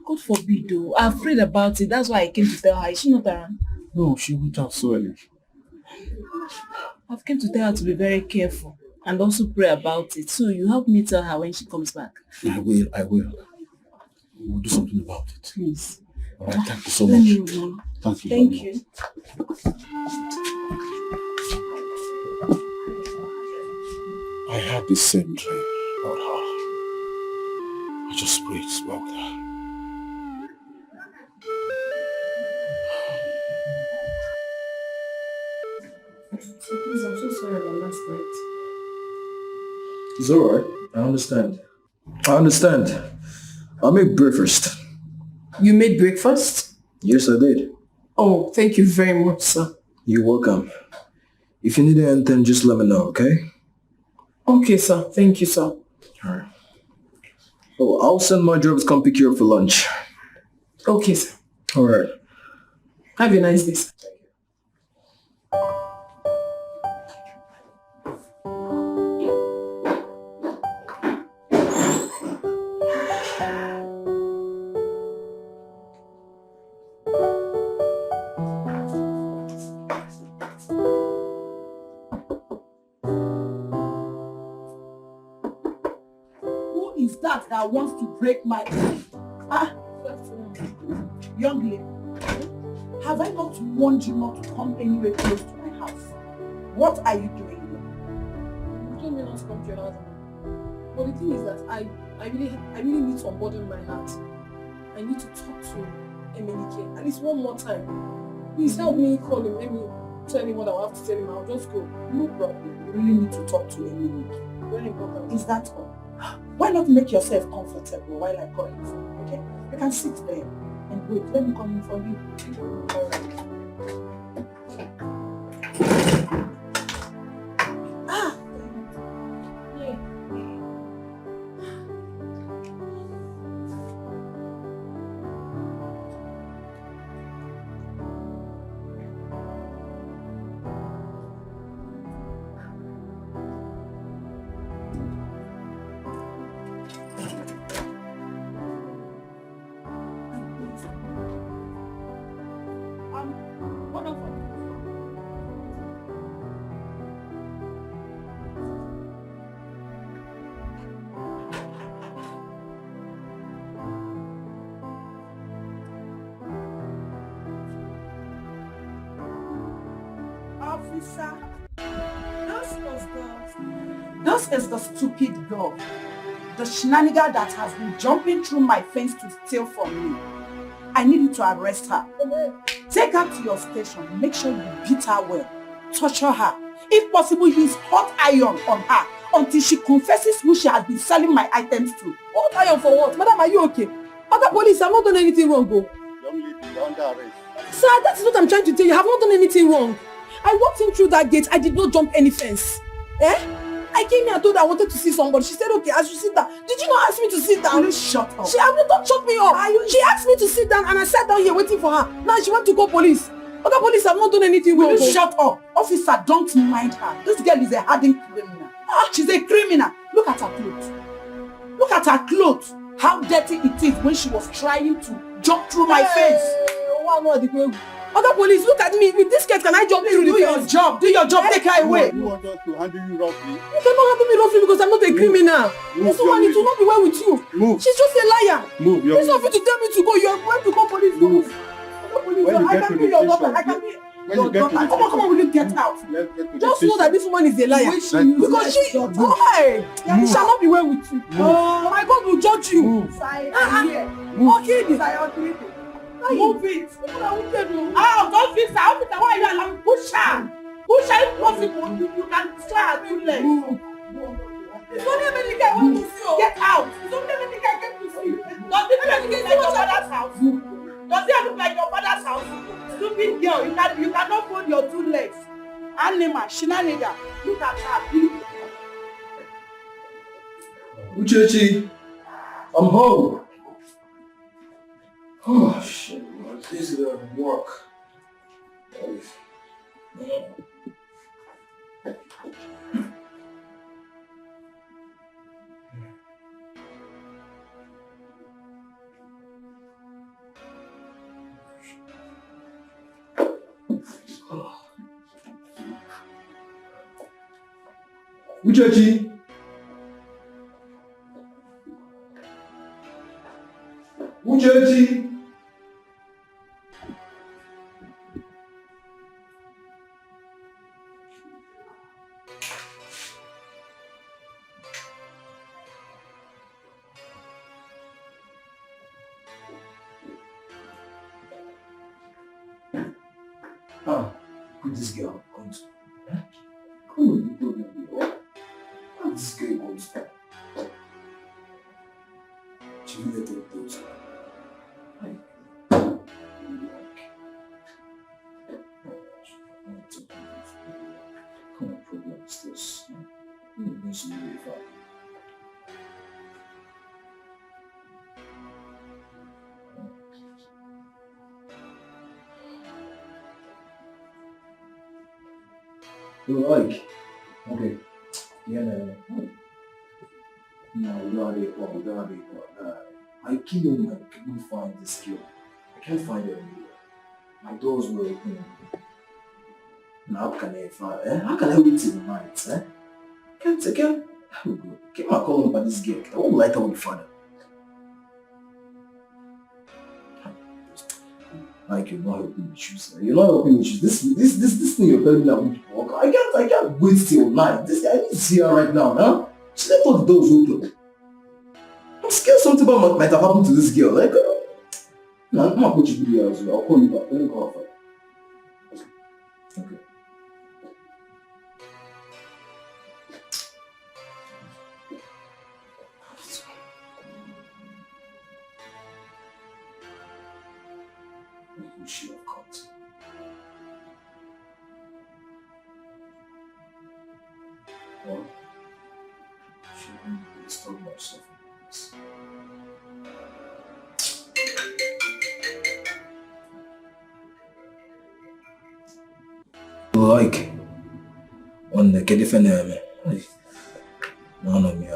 God forbid though. I'm afraid about it. That's why I came to tell her. Is she not around? No, she went out so early. I've came to tell her to be very careful and also pray about it. So you help me tell her when she comes back. I will. We'll do something about it. Please. All right, thank you so much. Thank you. Thank you. I had the same dream about her. I just prayed to well with her. So please, I'm so sorry about last night. It's alright. I understand. I'll make breakfast. You made breakfast? Yes, I did. Oh, thank you very much, sir. You're welcome. If you need anything, just let me know, okay? Okay, sir. Thank you, sir. Alright. Oh, I'll send my drivers to come pick you up for lunch. Okay, sir. Alright. Have a nice day, sir. That wants to break my young lady, have I not warned you not to come anywhere close to my house? What are you doing here? You told me not to come to your house. But the thing is that I really need to unburden my heart. I need to talk to Emenike at least one more time. Please help me call him. Let me tell him what I have to tell him. I'll just go. No problem. You really need to talk to Emenike. Very important. Is that all? Why not make yourself comfortable while I call him? Okay? You can sit there and wait. Let me come in for you. All right. Officer, this is the stupid girl, the shenanigan that has been jumping through my fence to steal from me. I need you to arrest her. Take her to your station. Make sure you beat her well. Torture her. If possible, use hot iron on her until she confesses who she has been selling my items to. Hold iron for what? Madam, are you okay? Other police have not done anything wrong, go. Young lady, you're under arrest. Sir, that is what I'm trying to tell you. I have not done anything wrong. I walked in through that gate. I did not jump any fence. I came here and told her I wanted to see somebody. She said, okay, I should sit down. Did you not ask me to sit down? Please shut up. Don't shut me up. She asked me to sit down and I sat down here waiting for her. Now she went to call police. Other police have not done anything wrong. Will you shut up? Officer, don't mind her. This girl is a hardened criminal. She's a criminal. Look at her clothes. Look at her clothes. How dirty it is when she was trying to jump through my fence. Other police, look at me. With this skirt, can I jump through the fence? Do your job. Take her away. You want us to handle you roughly? You cannot handle me roughly because I'm not a criminal. This woman, it will not be well with you. Move. She's just a liar. Move. There's nothing to tell me to go. You're going to call police. Move. I can be your daughter. I can be your daughter. Come on, will you get out? Just know that this woman is a liar. Because she, why? It shall not be well with you. My God will judge you. Okay, move it. Oh, don't fix her. Officer, why are you allowing? Push her. Push her if possible. You can destroy her 2 legs. It's only a medical I want to see you. Get out. It's only a medical I get to see. Does it look like your father's house? Does it look like your father's house? Stupid girl. You cannot fold your 2 legs. Animal, shenanigan. Look at her. Uchechi, I'm home. Oh shit, man. This is gonna work. Uchechi. Uchechi. Put this girl on. Come on, you don't know. This girl going to she will let it go. What kind of problem is this? I'm going to be fine. You like? Okay. Yeah, no. No, we don't have it. I keep on I couldn't find this girl. I can't find her anywhere. My doors were open. Now how can I find her? How can I wait till the night? Can't again. Keep my call about this girl. I won't like her with the father. Like you're not helping me choose. You're not helping me choose. This thing you're telling me I won't work. I can't wait till night. I need to see her right now, huh? She left all the doors open. I'm scared something about might have happened to this girl. Like, no, I'm not going to video as well. I'll call you back. Let me call her. Okay. Who should have caught? Well, shouldn't disturb myself in this. Like, on the get different no, me,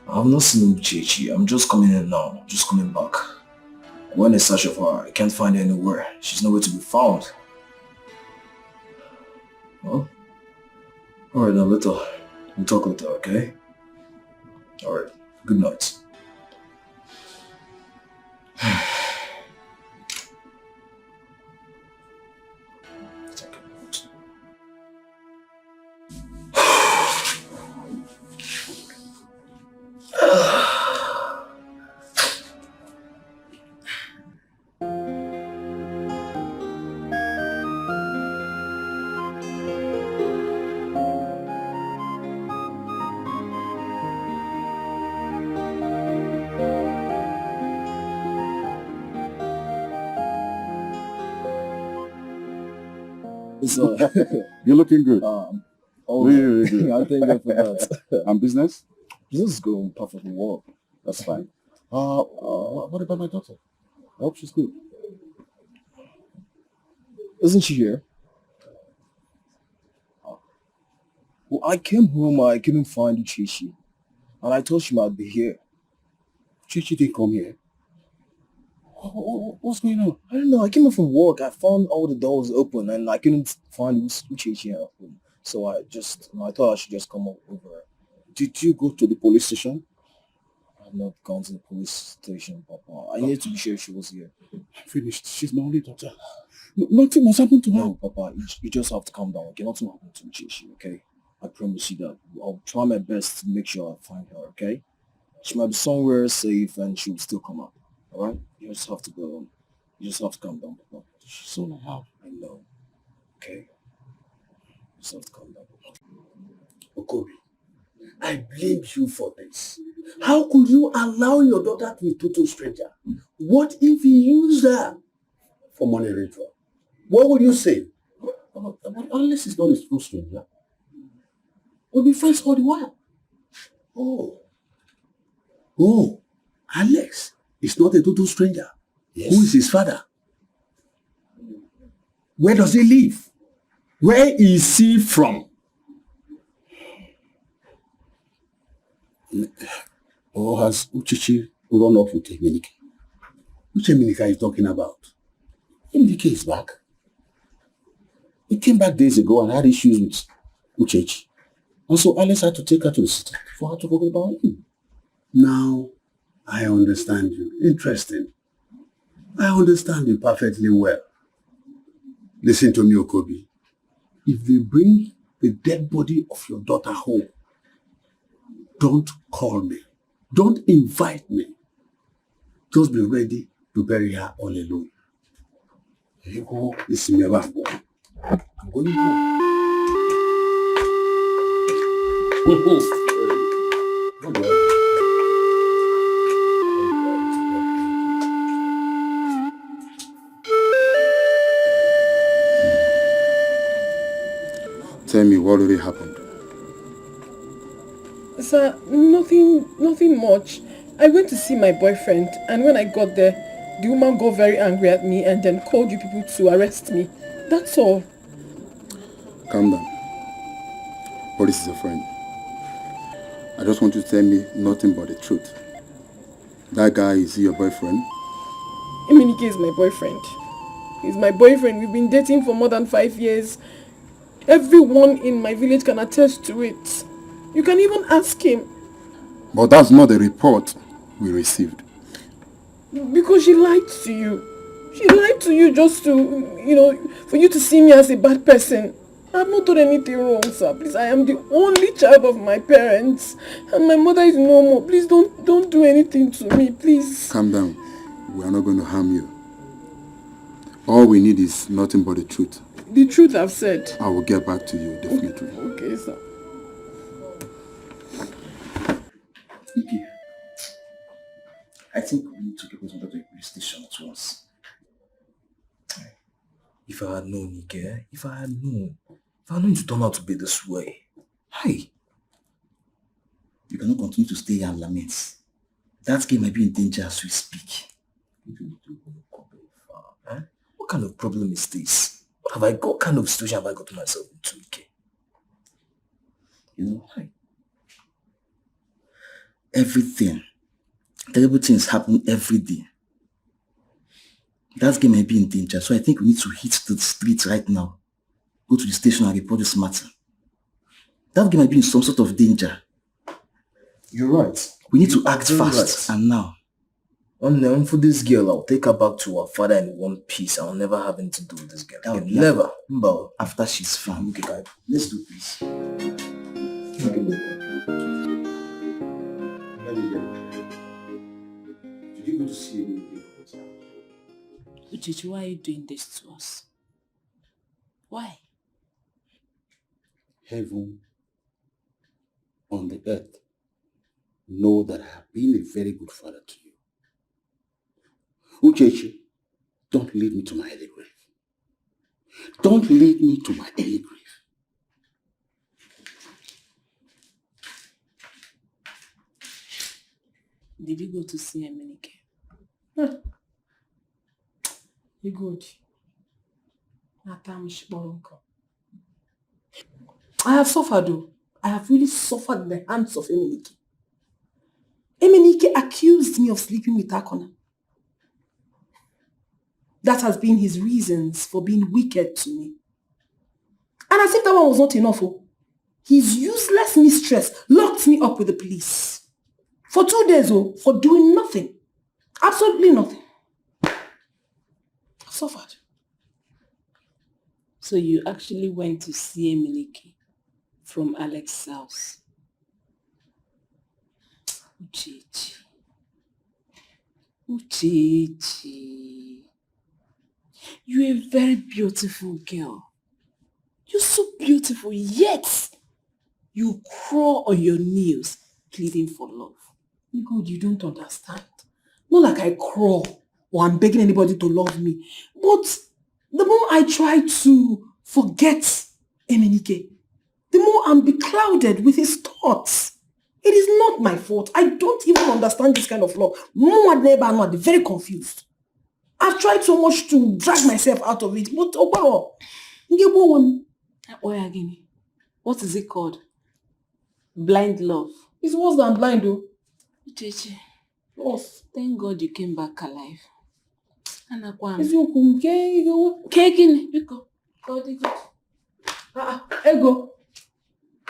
I've not seen Uchechi. I'm just coming in now. Just coming back. I went in search of her. I can't find her anywhere. She's nowhere to be found. Well, alright now, later. We'll talk later, okay? Alright. Good night. So, You're looking good. really good. I thank God for that. And business? Business is going perfectly well. That's fine. What about my daughter? I hope she's good. Isn't she here? Well, I came home, I couldn't find Chichi. And I thought she might be here. Chichi didn't come here. What's going on? I don't know. I came home from work. I found all the doors open and I couldn't find Chichi at home. So I thought I should just come over. Did you go to the police station? I've not gone to the police station, Papa. I needed to be sure she was here. Finished. She's my only daughter. Nothing must happen to her. No, Papa. You just have to calm down. Okay, nothing will happen to Chichi, okay? I promise you that. I'll try my best to make sure I find her, okay? She might be somewhere safe and she'll still come out. Alright? You just have to go. You just have to calm down, Papa. She's all I have. I know. Okay? You just have to calm down, Papa. Okobi, I blame you for this. How could you allow your daughter to be a total stranger? What if he used her for money ritual? What would you say? But unless he's not a true stranger, we'll be friends all the while. Oh, Alex is not a total stranger. Yes. Who is his father? Where does he live? Where is he from? Or has Uchichi run off with Emenike? Which Emenike are you talking about? Emenike is back. He came back days ago and had issues with Uchichi. And so Alice had to take her to the city for her to go about him. Now, I understand you. Interesting. I understand you perfectly well. Listen to me, Okobi. If they bring the dead body of your daughter home, don't call me. Don't invite me. Just be ready to bury her all alone. You go, this is me. I'm going home. Tell me what really happened. Sir, nothing much. I went to see my boyfriend, and when I got there, the woman got very angry at me and then called you people to arrest me. That's all. Calm down. Police is a friend. I just want you to tell me nothing but the truth. That guy, is he your boyfriend? Emenike is my boyfriend. He's my boyfriend. We've been dating for more than 5 years. Everyone in my village can attest to it. You can even ask him. But that's not the report we received. Because she lied to you. She lied to you just to, for you to see me as a bad person. I've not done anything wrong, sir. Please, I am the only child of my parents. And my mother is no more. Please don't do anything to me, please. Calm down. We are not going to harm you. All we need is nothing but the truth. The truth I've said. I will get back to you, definitely. Okay, sir. Ike, I think we need to get us to the police station at once. If I had known, Ike, if I had known it to turn out to be this way. Hi. You cannot continue to stay here and lament. That game might be in danger as we speak. What kind of problem is this? What kind of situation have I got myself into, Ike? You know, everything, terrible things happen every day. That game may be in danger, so I think we need to hit the streets right now. Go to the station and report this matter. That game might be in some sort of danger. You're right. We need to act fast, and now. And for this girl, I'll take her back to her father in one piece. I'll never have anything to do with this girl. Never. After she's found. Okay, guys. Let's do this. Did you go to see me? Uchichi, why are you doing this to us? Why? Heaven on the earth know that I have been a very good father to you. Uchechi, don't lead me to my early grave. Don't lead me to my early grave. Did you go to see Emenike? You good. I have suffered though. I have really suffered in the hands of Emenike. Emenike accused me of sleeping with Akona. That has been his reasons for being wicked to me. And as if that one was not enough, his useless mistress locked me up with the police. For 2 days, for doing nothing. Absolutely nothing. I suffered. So you actually went to see Emenike from Alex's house? Uchechi. You're a very beautiful girl. You're so beautiful, yet you crawl on your knees pleading for love. Good, you don't understand. Not like I crawl or I'm begging anybody to love me. But the more I try to forget Emenike, the more I'm beclouded with his thoughts. It is not my fault. I don't even understand this kind of love. I'm very confused. I've tried so much to drag myself out of it, but what is it called? Blind love. It's worse than blind though. Uchechi. Yes. Thank God you came back alive.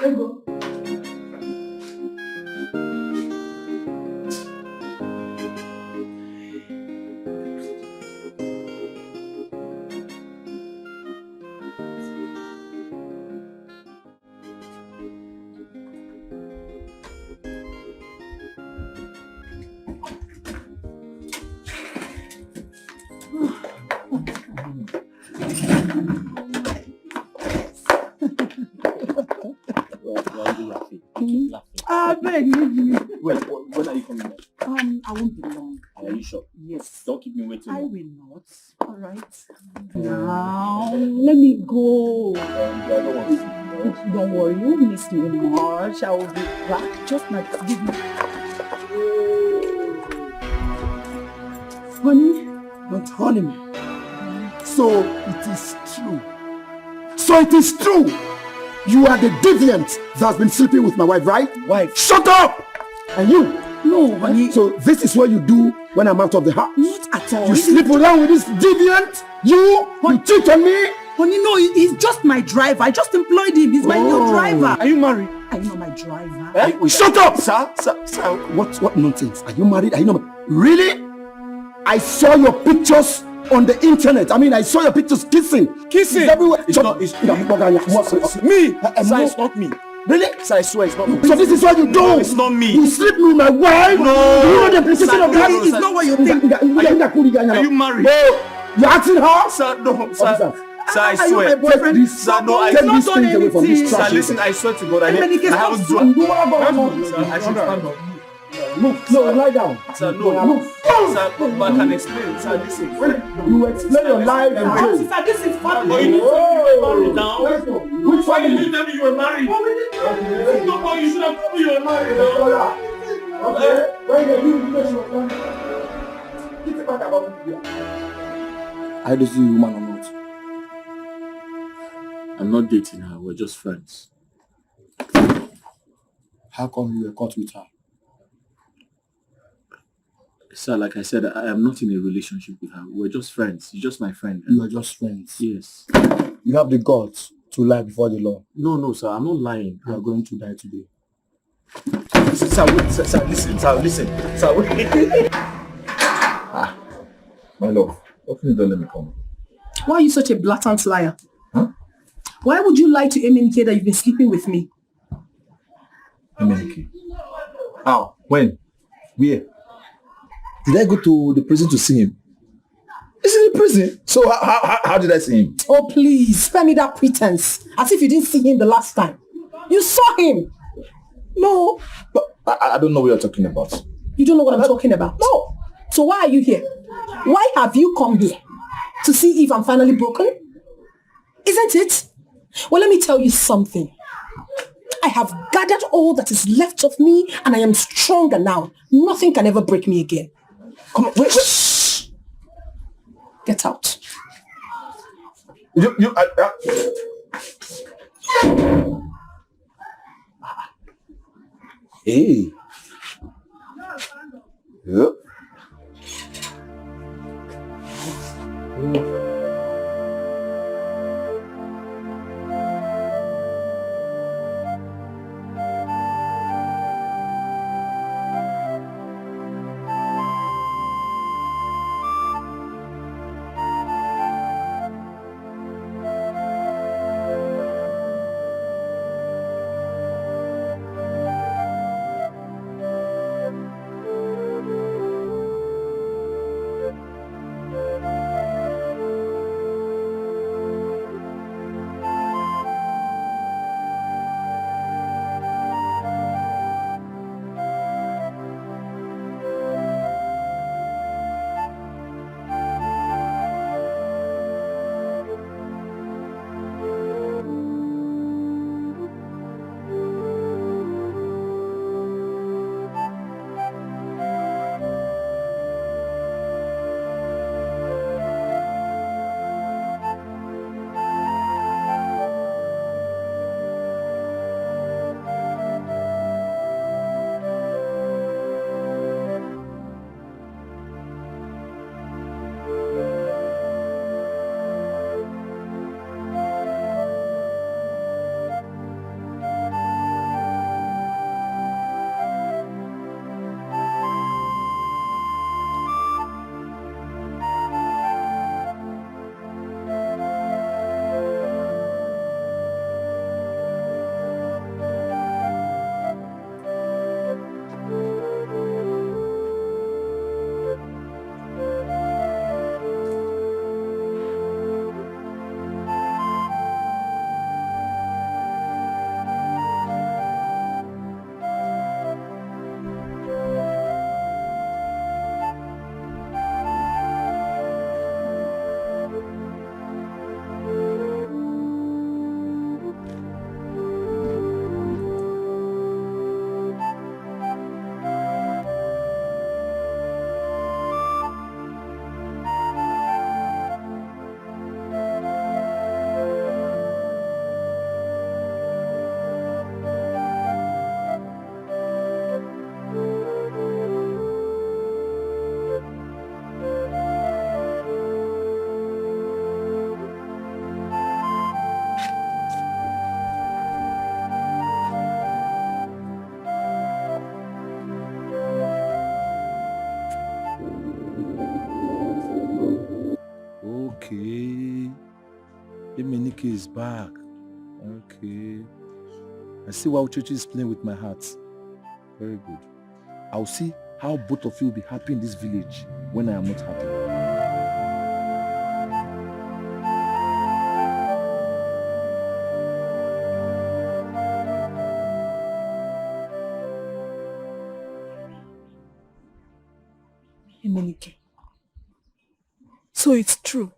Ego. I beg, leave me. Wait, when are you coming back? I won't be long. Are you sure? Yes. Don't keep me waiting. I will not. All right. Now, let me go. I don't want to. Don't worry, you won't miss me much. I will be back. Just like, give me. Honey? Don't honey me. So it is true. So it is true. You are the deviant that's been sleeping with my wife, right? Wife. Shut up! And you? No, honey. So this is what you do when I'm out of the house? Not at all. You sleep around with this deviant? You cheat on me? Honey, no, he's just my driver. I just employed him. He's my new driver. Are you married? Are you not my driver? Eh? Shut up! Sir. What nonsense? Are you married? Are you not married? Really? I saw your pictures on the internet. I mean, I saw your pictures kissing. Kissing? It's everywhere. It's not. It's me. Sir, it's not me. Really? Sir, I swear it's not me. So this is what you do? No, it's not me. You sleep with my wife? No. Do you know the implication of that? It's not what you think. Are you married? No. You're asking her? Sir, no. Sir, I Are you my swear. boyfriend? Sir, no, I Take these things away from this Sir, trash. listen, I swear to God, I haven't done. Sir, I should stand up. Move. No, lie down. Sir, no. Move. Sir, but I can explain. Sir, listen. You explain your life and Sir, this is But family. you need to married now. Which Why did family? you tell me you were married? This is not how you should have told me you were married now. Okay. When you do your family, keep it back about me. I don't see you, woman or not. I'm not dating her. We're just friends. How come you were caught with her? Sir, like I said, I am not in a relationship with her. We're just friends. She's just my friend. You are just friends. Yes. You have the guts to lie before the law. No, sir. I'm not lying. You are going to die today. Sir, wait, sir, listen. Sir, wait. My love, what can you don't let me come? Why are you such a blatant liar? Huh? Why would you lie to Emenike that you've been sleeping with me? Emenike. How? When? Where? Did I go to the prison to see him? Is he in prison? So how did I see him? Oh, please, spare me that pretense. As if you didn't see him the last time. You saw him. No. But I don't know what you're talking about. You don't know what I'm talking about? No. So why are you here? Why have you come here? To see if I'm finally broken? Isn't it? Well, let me tell you something. I have gathered all that is left of me and I am stronger now. Nothing can ever break me again. Come on, wait. Shh. Get out. Hey. Yep. Okay. Emenike is back. Okay. I see why Uchechi is playing with my heart. Very good. I'll see how both of you will be happy in this village when I am not happy. Emenike. So it's true.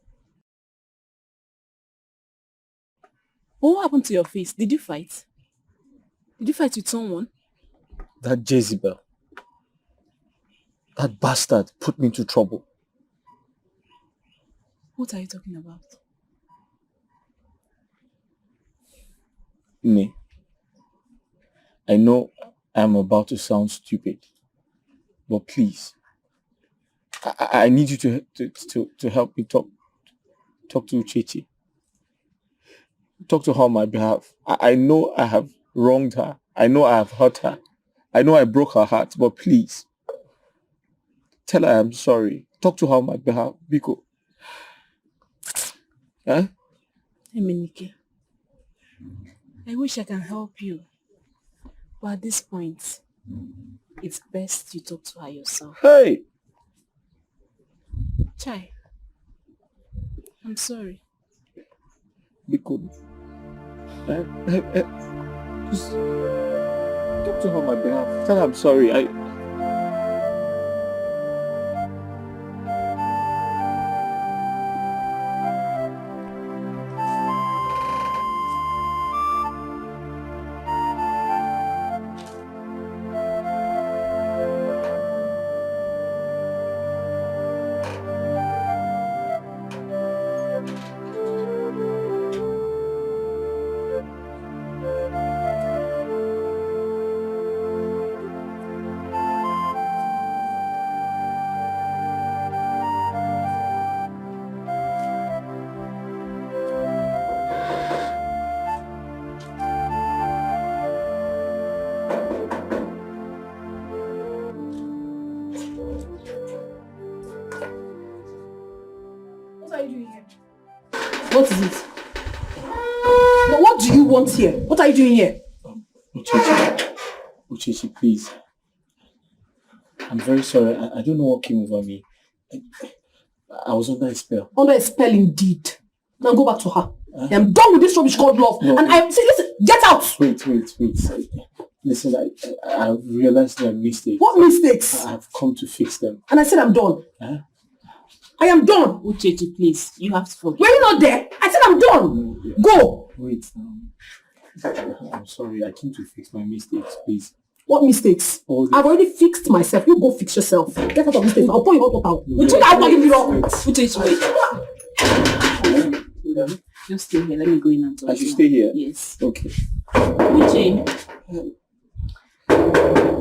What happened to your face? Did you fight? Did you fight with someone? That Jezebel, that bastard put me into trouble. What are you talking about? Me. I know I'm about to sound stupid, but please, I need you to help me talk to Uchechi. Talk to her on my behalf. I know I have wronged her. I know I have hurt her. I know I broke her heart, but please, tell her I'm sorry. Talk to her on my behalf, Biko. Huh? Emenike, I wish I can help you. But at this point, it's best you talk to her yourself. Hey! Chai, I'm sorry. Biko, just talk to her on my behalf. Tell her I'm sorry. are you doing here? What is it? No, what do you want here? What are you doing here? Uchechi, please. I'm very sorry. I don't know what came over me. I was under a spell. Under a spell indeed. Now go back to her. I'm done with this rubbish called love. No, and I see, listen, get out! Wait. Listen, I realized my mistakes. What mistakes? I have come to fix them. And I said I'm done. I am done. Uchechi, please. You have to forgive. Were you not there? I said I'm done. No, go. Wait. I'm sorry. I came to fix my mistakes, please. What mistakes? I've already fixed myself. You go fix yourself. Get out of this place. I'll pour you hot water. You think I'm talking wrong? Uchechi, wait. Just stay here. Let me go in and talk. I should stay here? Yes. Okay.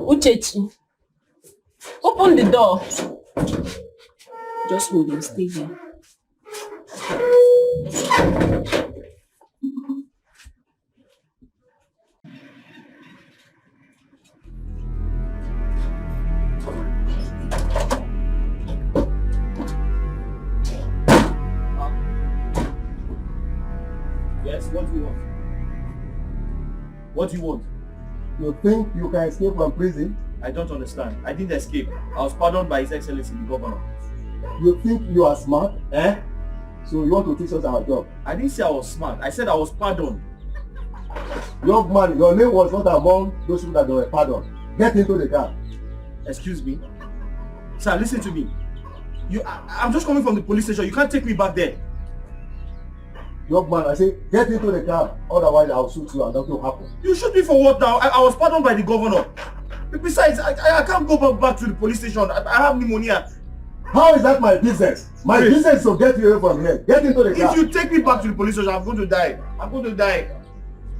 Uchechi. Open the door. Just hold on. Stay here. Yes, what do you want? What do you want? You think you can escape from prison? I don't understand. I didn't escape. I was pardoned by His Excellency the Governor. You think you are smart? So you want to teach us our job? I didn't say I was smart. I said I was pardoned. Young man, your name was not among those people that were pardoned. Get into the car. Excuse me? Sir, listen to me. I'm just coming from the police station. You can't take me back there. Young man, I say, get into the car. Otherwise, I'll shoot you and nothing will happen. You shoot me for what now? I was pardoned by the governor. Besides, I can't go back to the police station. I have pneumonia. How is that my business? My business is to get you away from here. Get into the car. If you take me back to the police station, I'm going to die. I'm going to die.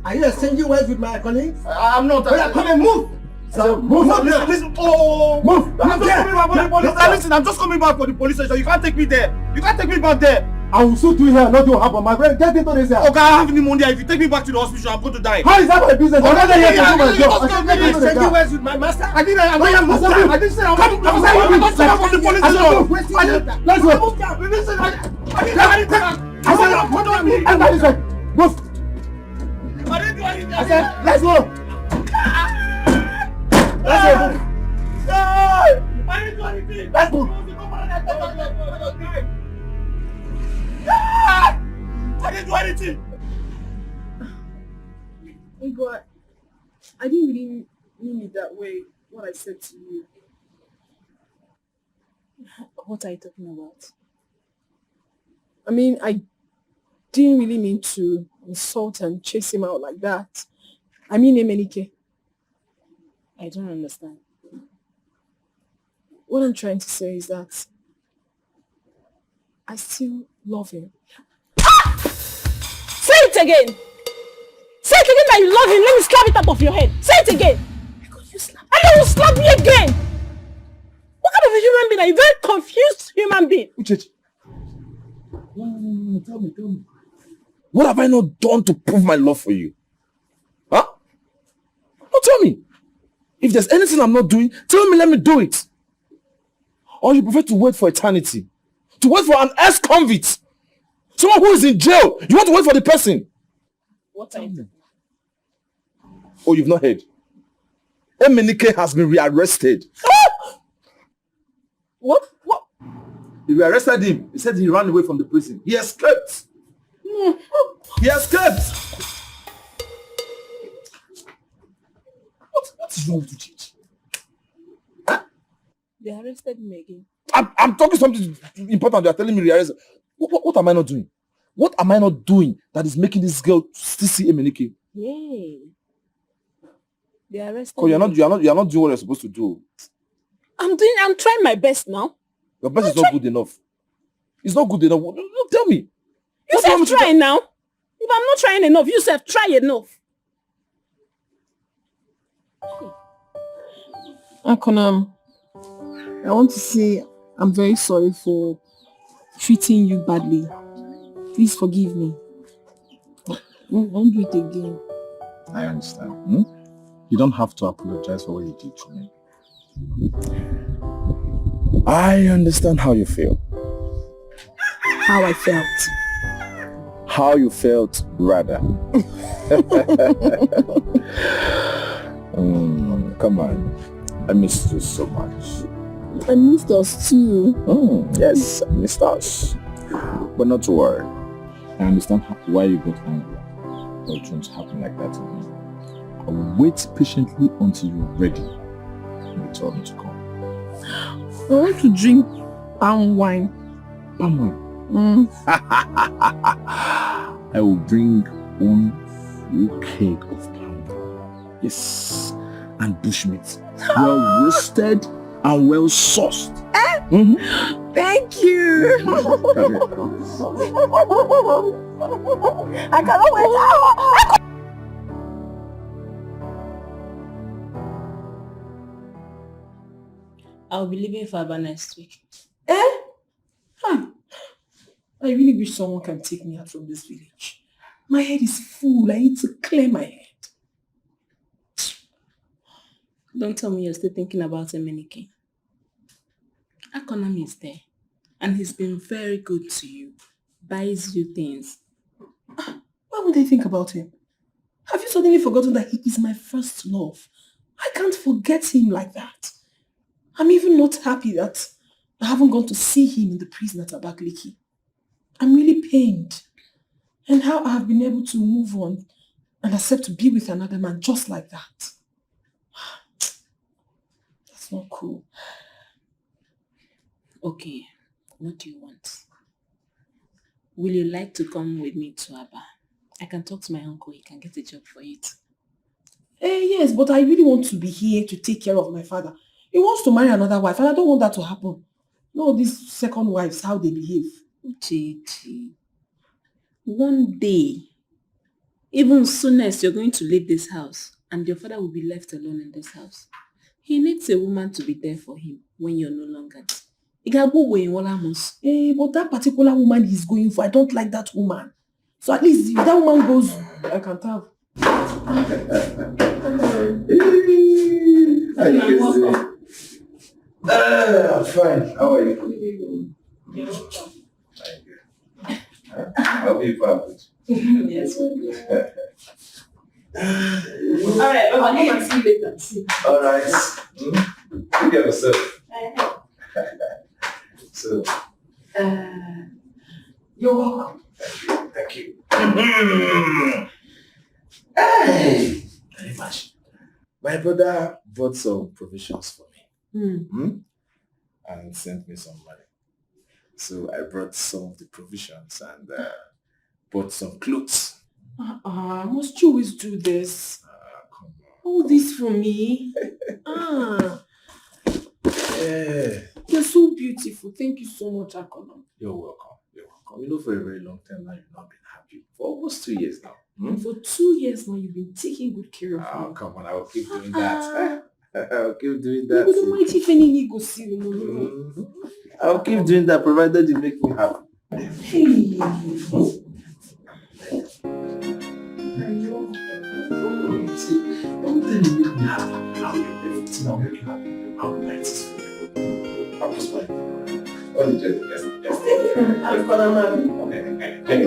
Are you exchanging words with my colleagues? I'm not. Come and move! Sir, move! Listen. Oh! Move! Listen, I'm just coming back for the police station. You can't take me there. You can't take me back there. I will shoot you here. Nothing will happen. My friend, get into this here. Okay, I have pneumonia. If you take me back to the hospital, I'm going to die. How is that my business? I'm not here to do my job. Are you exchanging words with my master? I didn't say I'm from the police station. Let's go. Listen, I said, move. I didn't do anything. I said, let's go. Let's go. I didn't do anything. Let's move. I didn't do anything. Igor, I didn't really mean it that way, what I said to you. What are you talking about? I mean, I didn't really mean to insult and chase him out like that. I mean, Emenike. I don't understand. What I'm trying to say is that I still love him. Say it again! Say it again that you love him. Let me slap it out of your head. Say it again! Because you slap me. And then you slap me again! What kind of a human being are you? Very confused human being. Uchechi. No, tell me. What have I not done to prove my love for you? Huh? No, tell me. If there's anything I'm not doing, tell me, let me do it. Or you prefer to wait for eternity? To wait for an ex-convict? Someone who is in jail. You want to wait for the person? What are you doing? Oh, you've not heard. Emenike has been rearrested. What? They rearrested him. He said he ran away from the prison. He escaped. He escaped. What is wrong with you, Chichi? Huh? They arrested me again. I'm talking something important. You are telling me rearrested. What am I not doing? What am I not doing that is making this girl still see Emenike? Yay. They arrested me. You're not doing what you're supposed to do. I'm trying my best now. Your best is not good enough. It's not good enough. Tell me. You said try now. If I'm not trying enough, you said try enough. Akonam, I want to say I'm very sorry for treating you badly. Please forgive me. I won't do it again. I understand. You don't have to apologize for what you did to me. I understand how you feel. how I felt. How you felt, rather. Come on. I missed you so much. I missed us too. Yes, I missed us. But not to worry. I understand why you got angry. But don't happen like that to me. I will wait patiently until you're ready. And you tell me to come. I want to drink palm wine. Palm wine? I will bring one full keg of palm wine. Yes. And bushmeat. Well roasted and well sauced. Thank you. I cannot wait. I'll be leaving for Aba next week. I really wish someone can take me out from this village. My head is full. I need to clear my head. Don't tell me you're still thinking about Emenike. Akonami is there. And he's been very good to you. Buys you things. Why would I think about him? Have you suddenly forgotten that he is my first love? I can't forget him like that. I'm even not happy that I haven't gone to see him in the prison at Abakaliki. I'm really pained. And how I have been able to move on and accept to be with another man just like that. That's not cool. Okay, what do you want? Will you like to come with me to Aba? I can talk to my uncle, he can get a job for it. Yes, but I really want to be here to take care of my father. He wants to marry another wife and I don't want that to happen. No, these second wives, how they behave. Uchechi, one day, even soonest you're going to leave this house and your father will be left alone in this house. He needs a woman to be there for him when you're no longer there. But that particular woman he's going for, I don't like that woman. So at least if that woman goes, I can tell. I'm fine. How are you? I'll be fine. Yes, we're good. Alright, I'll come and see you later. Alright. Look at yourself. So, you're welcome. Thank you. Hey! Very much. My brother bought some provisions for me. And sent me some money. So I brought some of the provisions and bought some clothes. Must you always do this? Come on. All this for me? Yeah. You're so beautiful. Thank you so much, Akono. You're welcome. You're welcome. You know, for a very long time now, you've not been happy. For almost 2 years now. For 2 years now, you've been taking good care of me. Oh, come on. I will keep doing that. I'll keep doing that. You don't mind if any go see you. I'll keep doing that provided you make me happy. Hey. Don't tell me you make me happy. I'll do everything. I'll make you happy. I'll do it for you. I'll just like what did you do? Yes. I've got a man. Okay.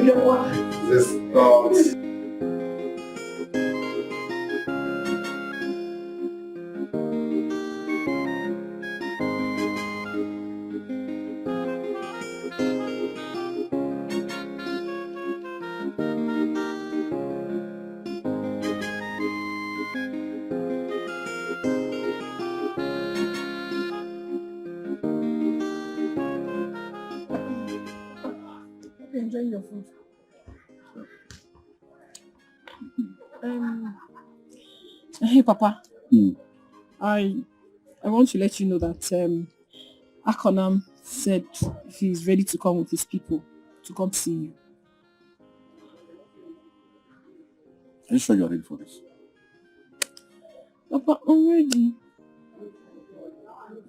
This God. Enjoying your food. Hey, Papa. I want to let you know that Akonam said he's ready to come with his people to come see you. Are you sure you're ready for this? Papa, I'm ready.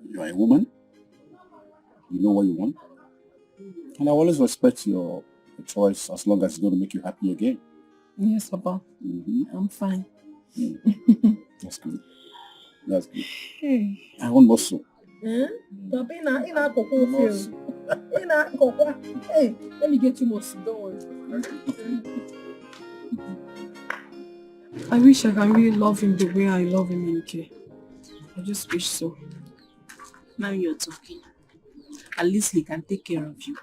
You are a woman. You know what you want. And I always respect your choice as long as it's going to make you happy again. Yes, Papa. I'm fine. That's good. That's good. Hey. I want also. Papa, hey, let me get you more. Don't worry. I wish I can really love him the way I love him in UK. I just wish so. Now you're talking. At least he can take care of you.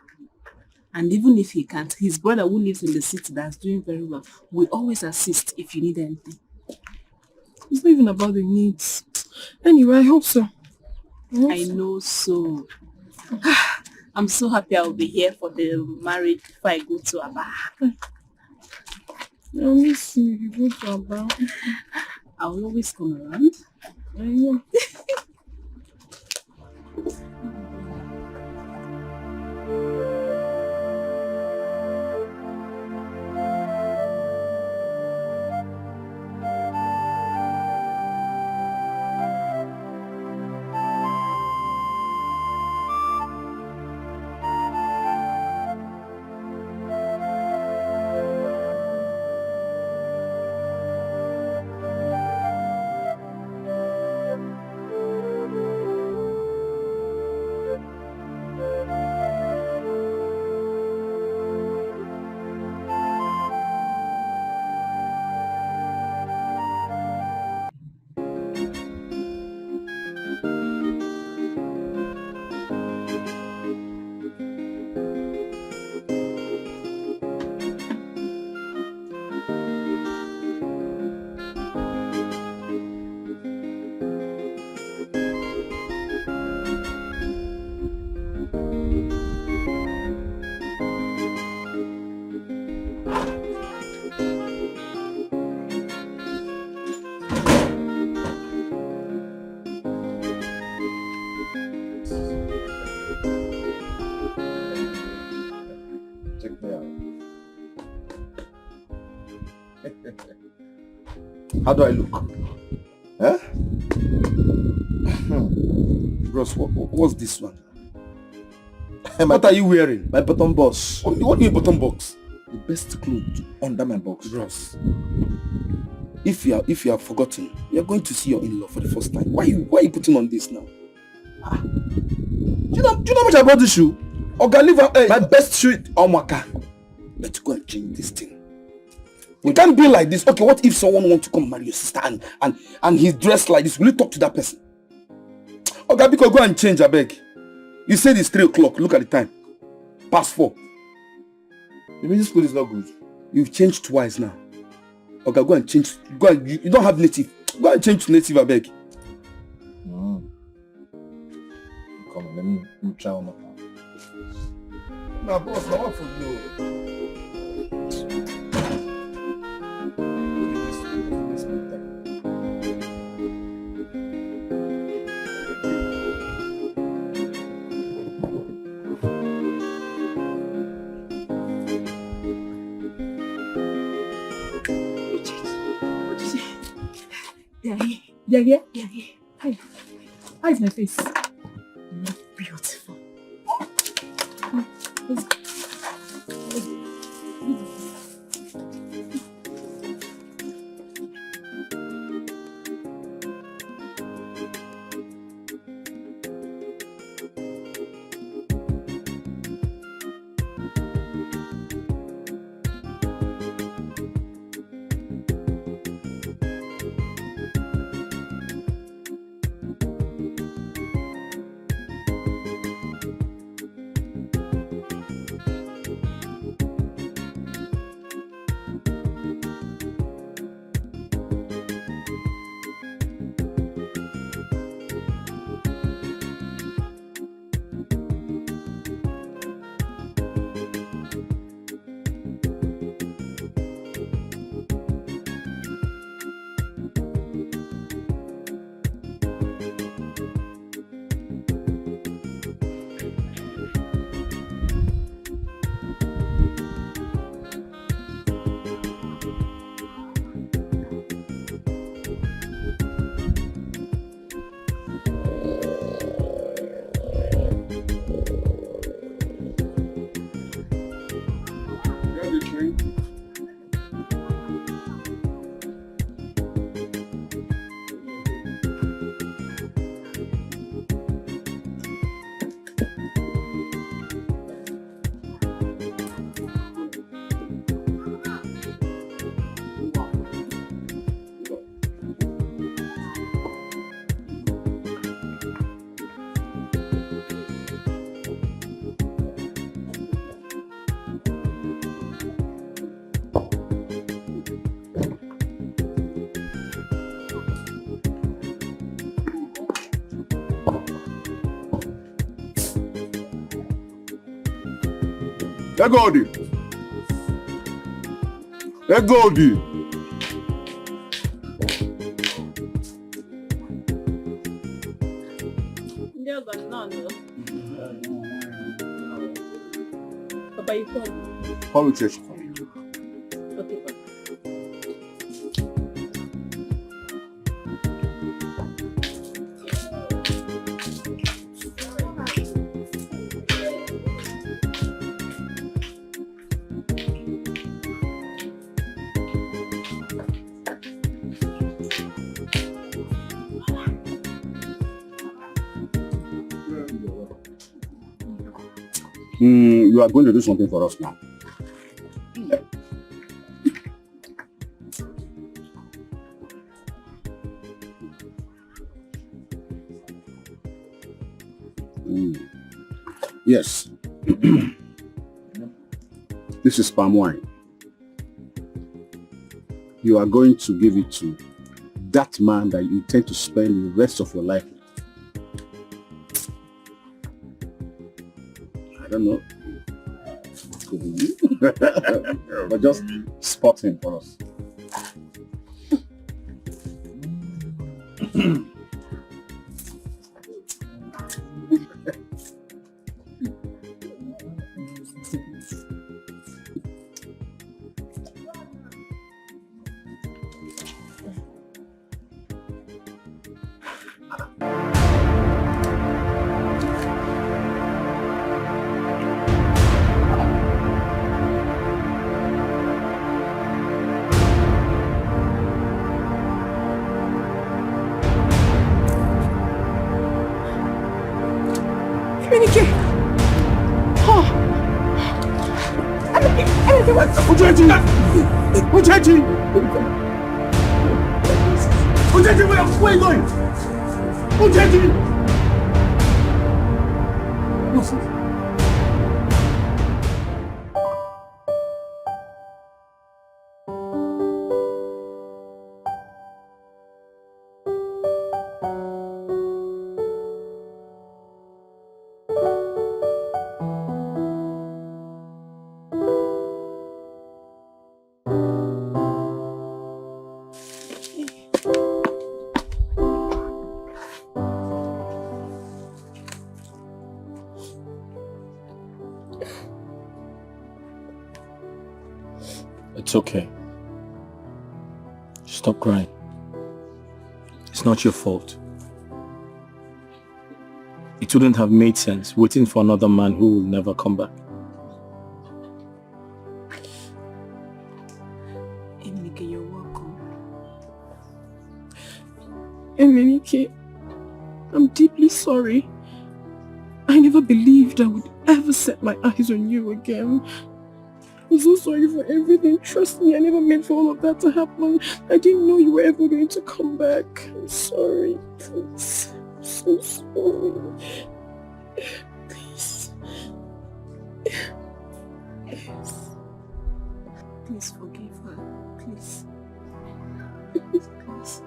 And even if he can't, his brother who lives in the city that's doing very well will always assist if you need anything. It's not even about the needs. Anyway, I hope so. I know so. I'm so happy I'll be here for the marriage before I go to Aba. I miss you. You go to Aba. I'll always come around. I know. How do I look? Huh? Bros, what's this one? What are you wearing? My bottom box. What do you mean bottom box? The best clothes under my box. Bros, if you have forgotten, you're going to see your in-law for the first time. Why are you putting on this now? Do you know how much I bought this shoe? My best shoe on Waka. Let's go and change this thing. We can't be like this. Okay, what if someone wants to come marry your sister and he's dressed like this? Will you talk to that person? Okay, because go and change, I beg. You said it's 3 o'clock. Look at the time. Past 4. You mean this school is not good? You've changed twice now. Okay, go and change. You don't have native. Go and change to native, I beg. Come on, let me try one more time. Nah, boss, now what for you? Yeah. Hi. How is my face? You're beautiful. Egodi. Egodi. Papa, you come. How will church come? Okay, Papa. You are going to do something for us now. Yes. This is palm wine. You are going to give it to that man that you intend to spend the rest of your life with. I don't know. But just spot him for us. Uchechi, where are you going? Uchechi! No, sir. It's okay. Stop crying. It's not your fault. It wouldn't have made sense waiting for another man who will never come back. Emenike, you're welcome. Emenike, I'm deeply sorry. I never believed I would ever set my eyes on you again. I'm so sorry for everything. Trust me, I never meant for all of that to happen. I didn't know you were ever going to come back. I'm sorry. Please. I'm so sorry. Please. Yes. Please forgive her. Please. Please.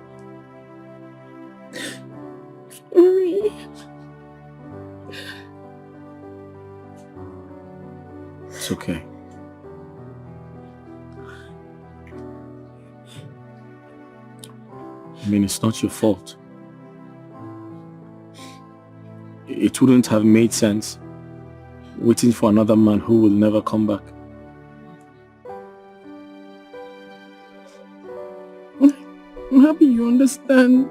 Sorry. It's okay. I mean, it's not your fault. It wouldn't have made sense waiting for another man who will never come back. I'm happy you understand.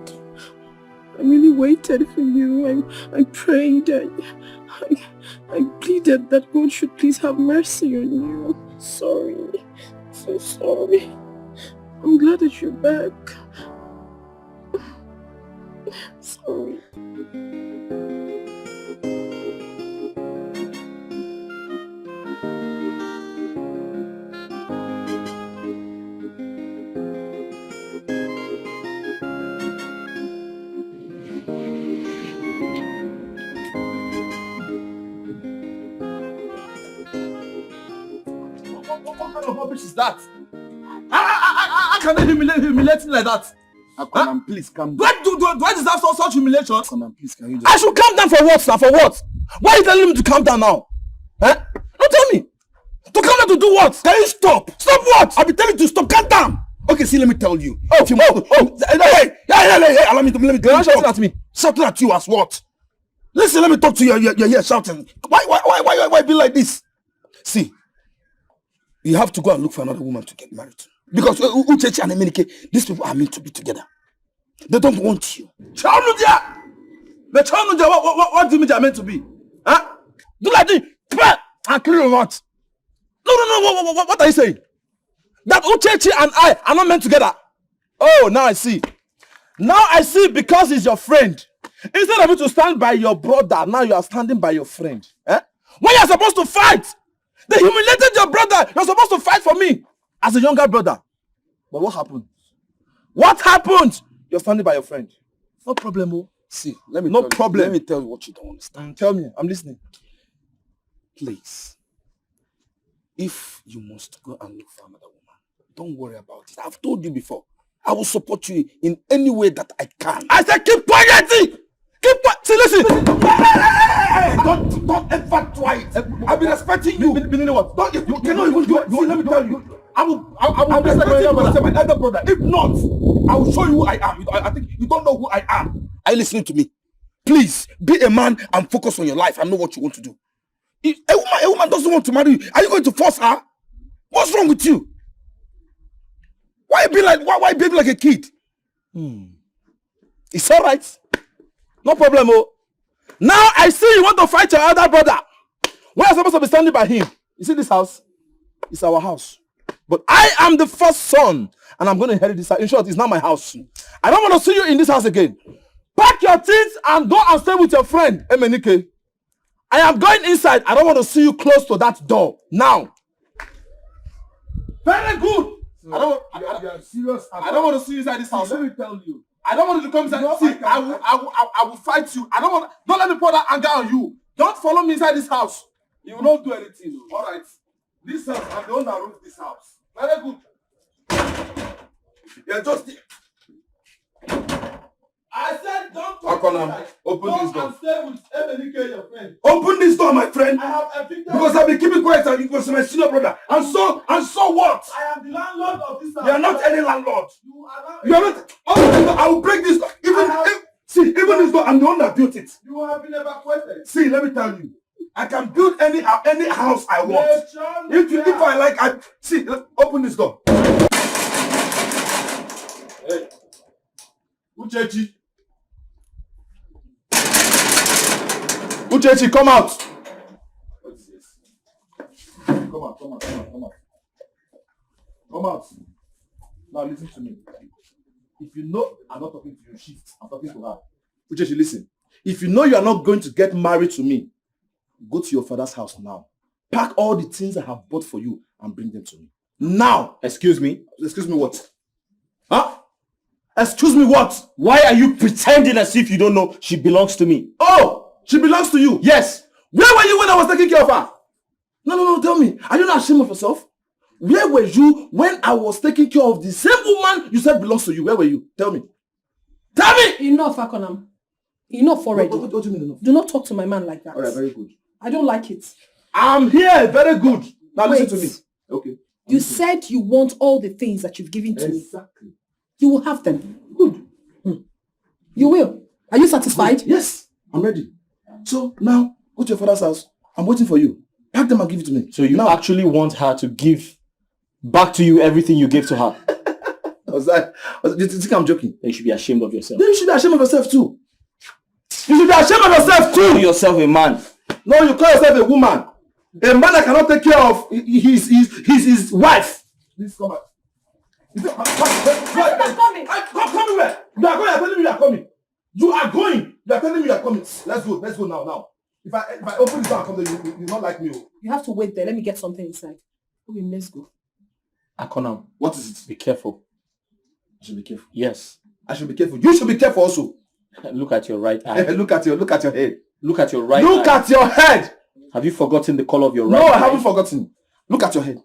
I really waited for you. I prayed. I pleaded that God should please have mercy on you. Sorry. So sorry. I'm glad that you're back. Sorry. What kind of rubbish is that? How can they humiliate me like that? Akonan, please calm down. Do I deserve such humiliation? Akonan, please, can you just... I should calm down for what, sir? For what? Why are you telling me to calm down now? Don't tell me. To come here to do what? Can you stop? Stop what? I'll be telling you to stop. Calm down. Okay, see, let me tell you. Hey, allow me to You're not shouting at me. Shouting at you as what? Listen, let me talk to you. You're here shouting. Why be like this? See, you have to go and look for another woman to get married to. Because Uchechi and Emenike, these people are meant to be together. They don't want you. What do you mean they are meant to be? Huh? Do like this. And kill your what? No. What are you saying? That Uchechi and I are not meant together. Oh, now I see. Now I see because he's your friend. Instead of you to stand by your brother, now you are standing by your friend. Eh? When you're supposed to fight, they humiliated your brother. You're supposed to fight for me as a younger brother. But what happened? What happened? You're standing by your friend. No problem, oh. See, let me tell you what you don't understand. Tell me, I'm listening. Please, if you must go and look for another woman, don't worry about it. I've told you before. I will support you in any way that I can. I said keep quiet! Keep quiet! See, listen! Hey, don't ever try it. I've been expecting you. Meaning what? You cannot even do it. See, let me tell you. I will be expecting you to say my elder brother. If not, I will show you who I am. I think you don't know who I am. Are you listening to me? Please, be a man and focus on your life and know what you want to do. A woman doesn't want to marry you. Are you going to force her? What's wrong with you? Why be like a kid? It's all right. No problem, oh. Now I see you want to fight your elder brother. We are supposed to be standing by him. You see this house? It's our house. But I am the first son, and I'm going to inherit this house. In short, it's not my house. I don't want to see you in this house again. Pack your things and go and stay with your friend, Emenike. I am going inside. I don't want to see you close to that door. Now. Very good. You are serious. I don't want to see you inside this house. Let me tell you. I don't want you to come inside. No, see, I will fight you. Don't let me pour that anger on you. Don't follow me inside this house. You will not do anything. All right. This house, I'm the one that runs this house. Very good. You're just there. I said don't open this door. And stay with Emenike, your friend. Open this door, my friend. I have evicted because I've been keeping quiet and you was my senior brother. And so what? I am the landlord of this house. You are not any landlord. You are not. Open this door. I will break this door. Even this door, I'm the one that built it. You have been evacuated. See, let me tell you. I can build any house I want. If I like, open this door. Hey, Uchechi. Uchechi, come out. What is this? Come out. Come out. Now listen to me. If you know I'm not talking to you, shift. I'm talking to her. Uchechi, listen. If you know you are not going to get married to me, go to your father's house now. Pack all the things I have bought for you and bring them to me. Now! Excuse me? Excuse me what? Huh? Excuse me what? Why are you pretending as if you don't know she belongs to me? Oh! She belongs to you? Yes! Where were you when I was taking care of her? No, tell me. Are you not ashamed of yourself? Where were you when I was taking care of the same woman you said belongs to you? Where were you? Tell me. Tell me! Enough, Akonam. Enough already. What do you mean enough? Do not talk to my man like that. Alright, very good. I don't like it. I'm here, very good. Now Wait. listen to me. Okay. You said you want all the things that you've given to me. Exactly. You will have them. Good. You will. Are you satisfied? Good. Yes, I'm ready. So now, go to your father's house. I'm waiting for you. Pack them and give it to me. So you actually want her to give back to you everything you gave to her? Do you think I'm joking? Then you should be ashamed of yourself. Then you should be ashamed of yourself too. You should be ashamed of yourself too. Call yourself a man. No, you call yourself a woman. A man that cannot take care of his wife. Please come back. I'm coming. Come where? You are going. I'm telling me you are coming. You are going. You are telling me you are coming. Let's go now. If I open the door and come there, you not like me. You have to wait there. Let me get something inside. Okay, let's go. Akonam, what is it? Be careful. I should be careful. Yes. I should be careful. You should be careful also. Look at your right eye. Look at your head. Look at your right eye. Look at your head. Have you forgotten the color of your right eye? No, I haven't forgotten. Look at your head.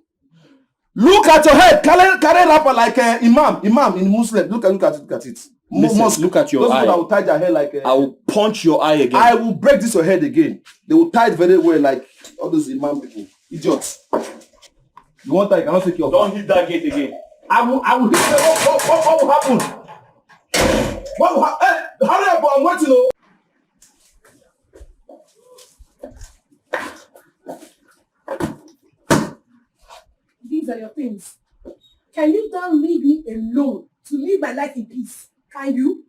Look at your head. Carry wrapper like imam in Muslim. Look at it. Listen, look at your those eye. Those people that will tie their hair like I will punch your eye again. I will break this your head again. They will tie it very well like all those imam people. Idiots. You want that? You cannot take your. Don't hit that gate again. I will hit it. What will happen? What will happen? Hey, hurry up, I'm waiting. Oh. These are your things. Can you now leave me alone to live my life in peace? Can you?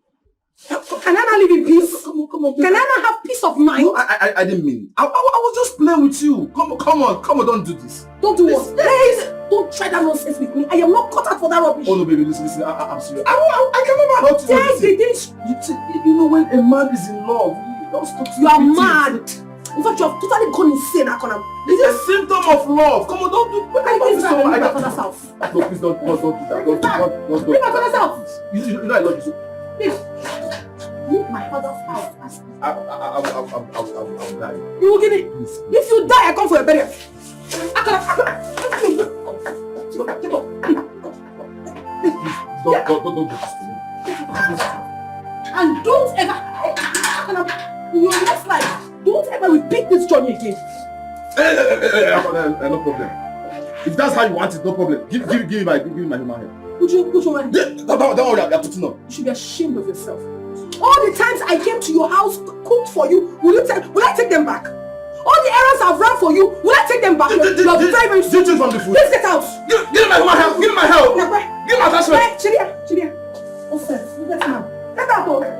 Can I not live in peace? Come on. Can I not have peace of mind? No, I didn't mean it. I was just playing with you. Come on, don't do this. Don't do what? Please, don't try that nonsense with me. I am not cut out for that rubbish. Oh no, baby, listen, I'm serious. I can never help you. You know when a man is in love, don't stop. You are mad. In fact, you have totally gone insane, Akona. It's a symptom of love. Come on, don't do. Please don't leave my father's house. No, please don't do that. Don't. Leave my father's house. You know I love you so. Please. Leave my father's house. I'll die. You will give me. If you die, I come for your burial. Don't do this to me. And don't ever. In your next life, don't ever repeat this journey again. No problem. If that's how you want it, no problem. Give me my human hair. Would you mind? Don't worry, I'm putting up. You should be ashamed of yourself. All the times I came to your house, cooked for you, will I take them back? All the errands I've run for you, will I take them back? You're very, very stupid. Did you from the food? Let's get out. Give me my human hair. Give me my help. Give me my attachment. Chidia. Nonsense. Get out. Get out.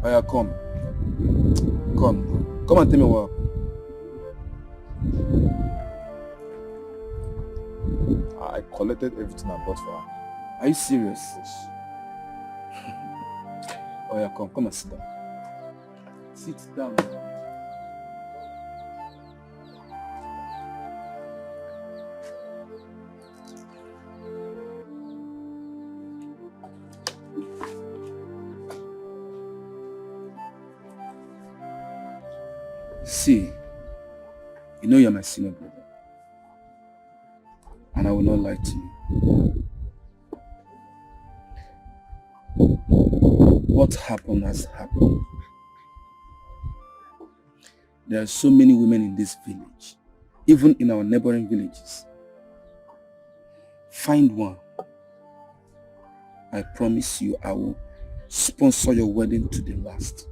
Aya, come and tell me what. I collected everything I bought for her. Are you serious? Yes. Oh yeah, come and sit down. Sit down. See, you know you're my senior brother. And I will not lie to you. What happened has happened. There are so many women in this village, even in our neighboring villages. Find one. I promise you I will sponsor your wedding to the last.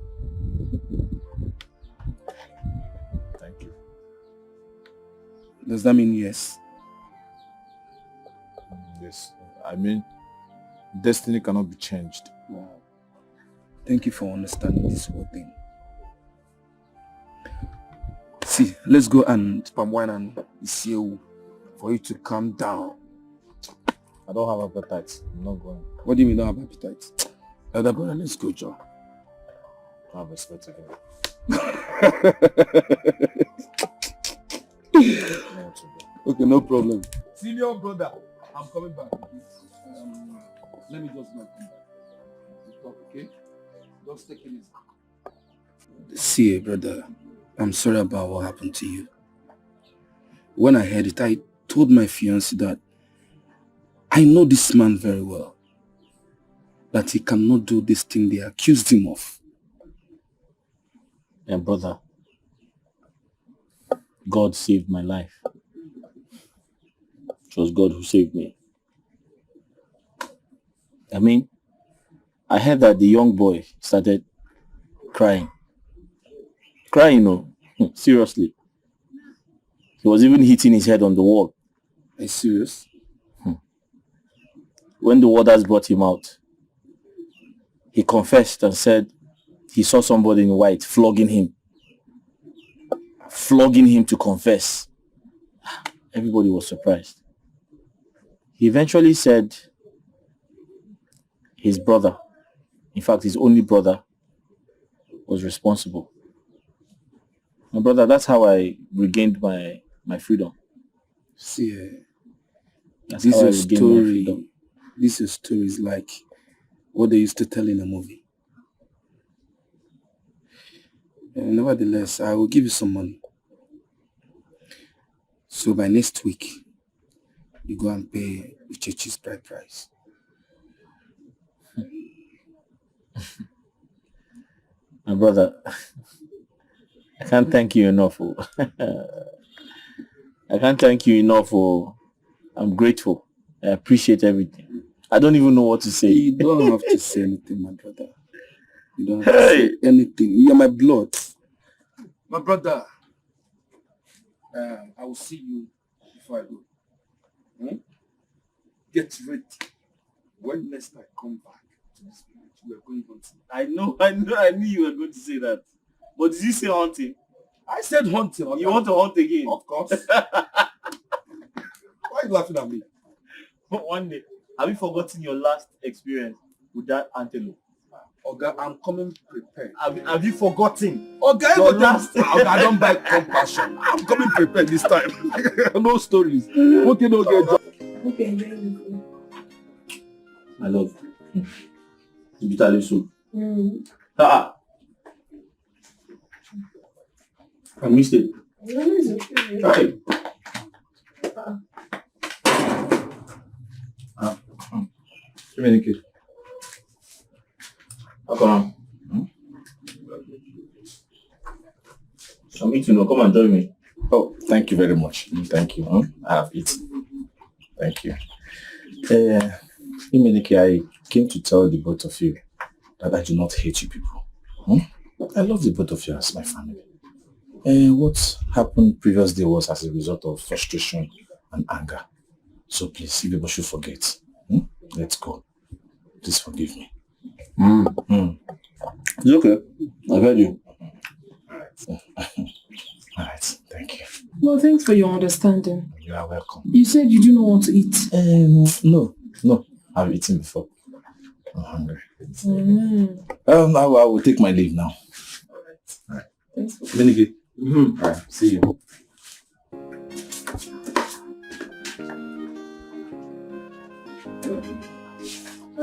Thank you. Does that mean yes? Yes. I mean, destiny cannot be changed. Wow. Thank you for understanding this whole thing. See, let's go and palm wine and isieu for you to calm down. I don't have appetite. I'm not going. What do you mean you don't have appetite? Elder brother, let's go, Joe. I have respect again. Okay, no problem. Senior brother, I'm coming back. Let me just not come back. Talk, okay? Just take it easy. See, brother, I'm sorry about what happened to you. When I heard it, I told my fiancé that I know this man very well. That he cannot do this thing they accused him of. Yeah, brother. God saved my life. It was God who saved me. I mean, I heard that the young boy started crying. Crying, no. Seriously. He was even hitting his head on the wall. Are you serious? When the warders brought him out, he confessed and said he saw somebody in white flogging him. Flogging him to confess. Everybody was surprised. He eventually said his brother, in fact his only brother, was responsible. My brother, that's how I regained my freedom. See, That's This how I is regain my story. freedom. This is story is like what they used to tell in a movie. Nevertheless, I will give you some money. So by next week, you go and pay Uchechi's bride price. My brother, I can't thank you enough. Oh. I can't thank you enough. Oh. I'm grateful. I appreciate everything. I don't even know what to say. You don't have to say anything, my brother. You don't have to say anything. You are my blood. My brother, I will see you before I go. Get ready. When next I come back to this village, we are going hunting. I knew you were going to say that. But did you say hunting? I said hunting. You want to hunt again? Of course. Why are you laughing at me? One day, have you forgotten your last experience with that antelope? Oga, I'm coming prepared. Have you forgotten? Oga, your last... Oga, I don't buy compassion. I'm coming prepared this time. No stories. Okay, no get job. Okay, I love you. Bitter leaf soup. I missed it. Try. Communicate. Come on. I'm eating. Come and join me. Oh, thank you very much. Thank you. I have eaten. Thank you. Imenike, I came to tell the both of you that I do not hate you people. I love the both of you as my family. What happened previous day was as a result of frustration and anger. So please, if people should forget. Let's go. Please forgive me. It's okay. I heard you. All right. Thank you. Well, thanks for your understanding. You are welcome. You said you do not want to eat. No. I've eaten before. I'm hungry. I will take my leave now. All right. Thanks for Benigate. All right. See you.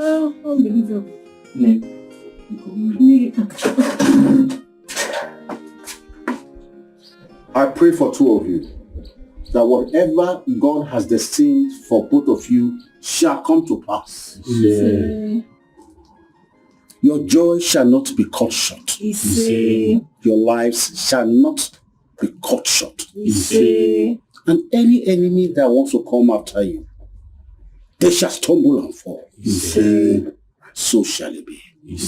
Oh, unbelievable. I pray for two of you that whatever God has destined for both of you shall come to pass. Your joy shall not be cut short. Your lives shall not be cut short. And any enemy that wants to come after you, they shall stumble and fall. So shall it be. You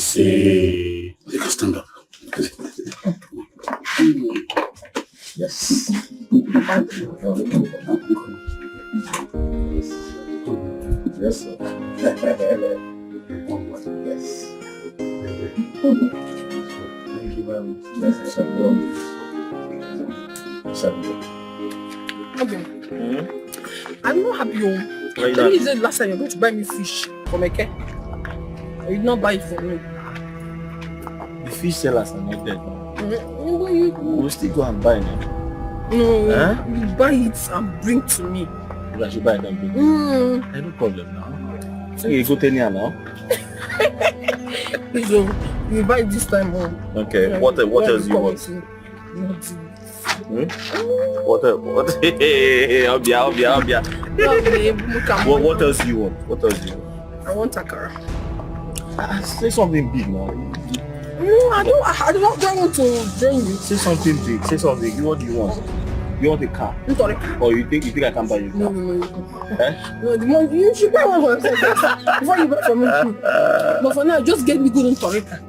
can stand up. Yes. Yes, sir. Yes. Thank you very much. Yes, sir. I'm not happy. Tell me the last time you're going to buy me fish from Eke. Or you did not buy it for me. The fish sellers are not dead now. We'll still go and buy now. No, you buy it and bring to me. You should buy it and bring it. No problem now. So you go tell me now. Please, you buy it this time. Okay, yeah, what else you want? What? Obia. What else do you want? I want akara. Say something big now. No, I don't want to join you. Say something big. Say something. What do you want? You want a car? Or you think I can buy you a car? No. No, the money, you should buy one for yourself before you buy for me too. But for now, just get me good on Torika.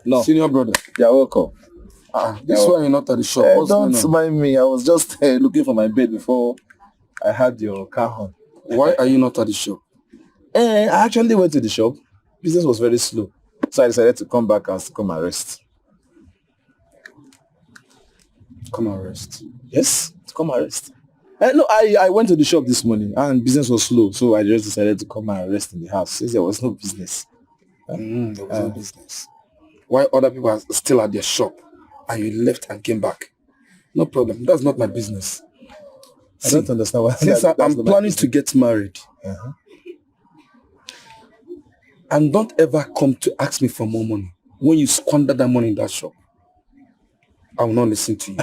No. Senior brother. You're welcome. This one you're not at the shop. Don't mind me. I was just looking for my bed before I had your car on. Why are you not at the shop? I actually went to the shop. Business was very slow. So I decided to come back and come and rest. Come and rest? Yes, to come and rest. No, I went to the shop this morning and business was slow. So I just decided to come and rest in the house since there was no business. There was no business. while other people are still at their shop and you left and came back. No problem. That's not my business. I don't understand why. Since I'm planning to get married, and don't ever come to ask me for more money. When you squander that money in that shop, I will not listen to you.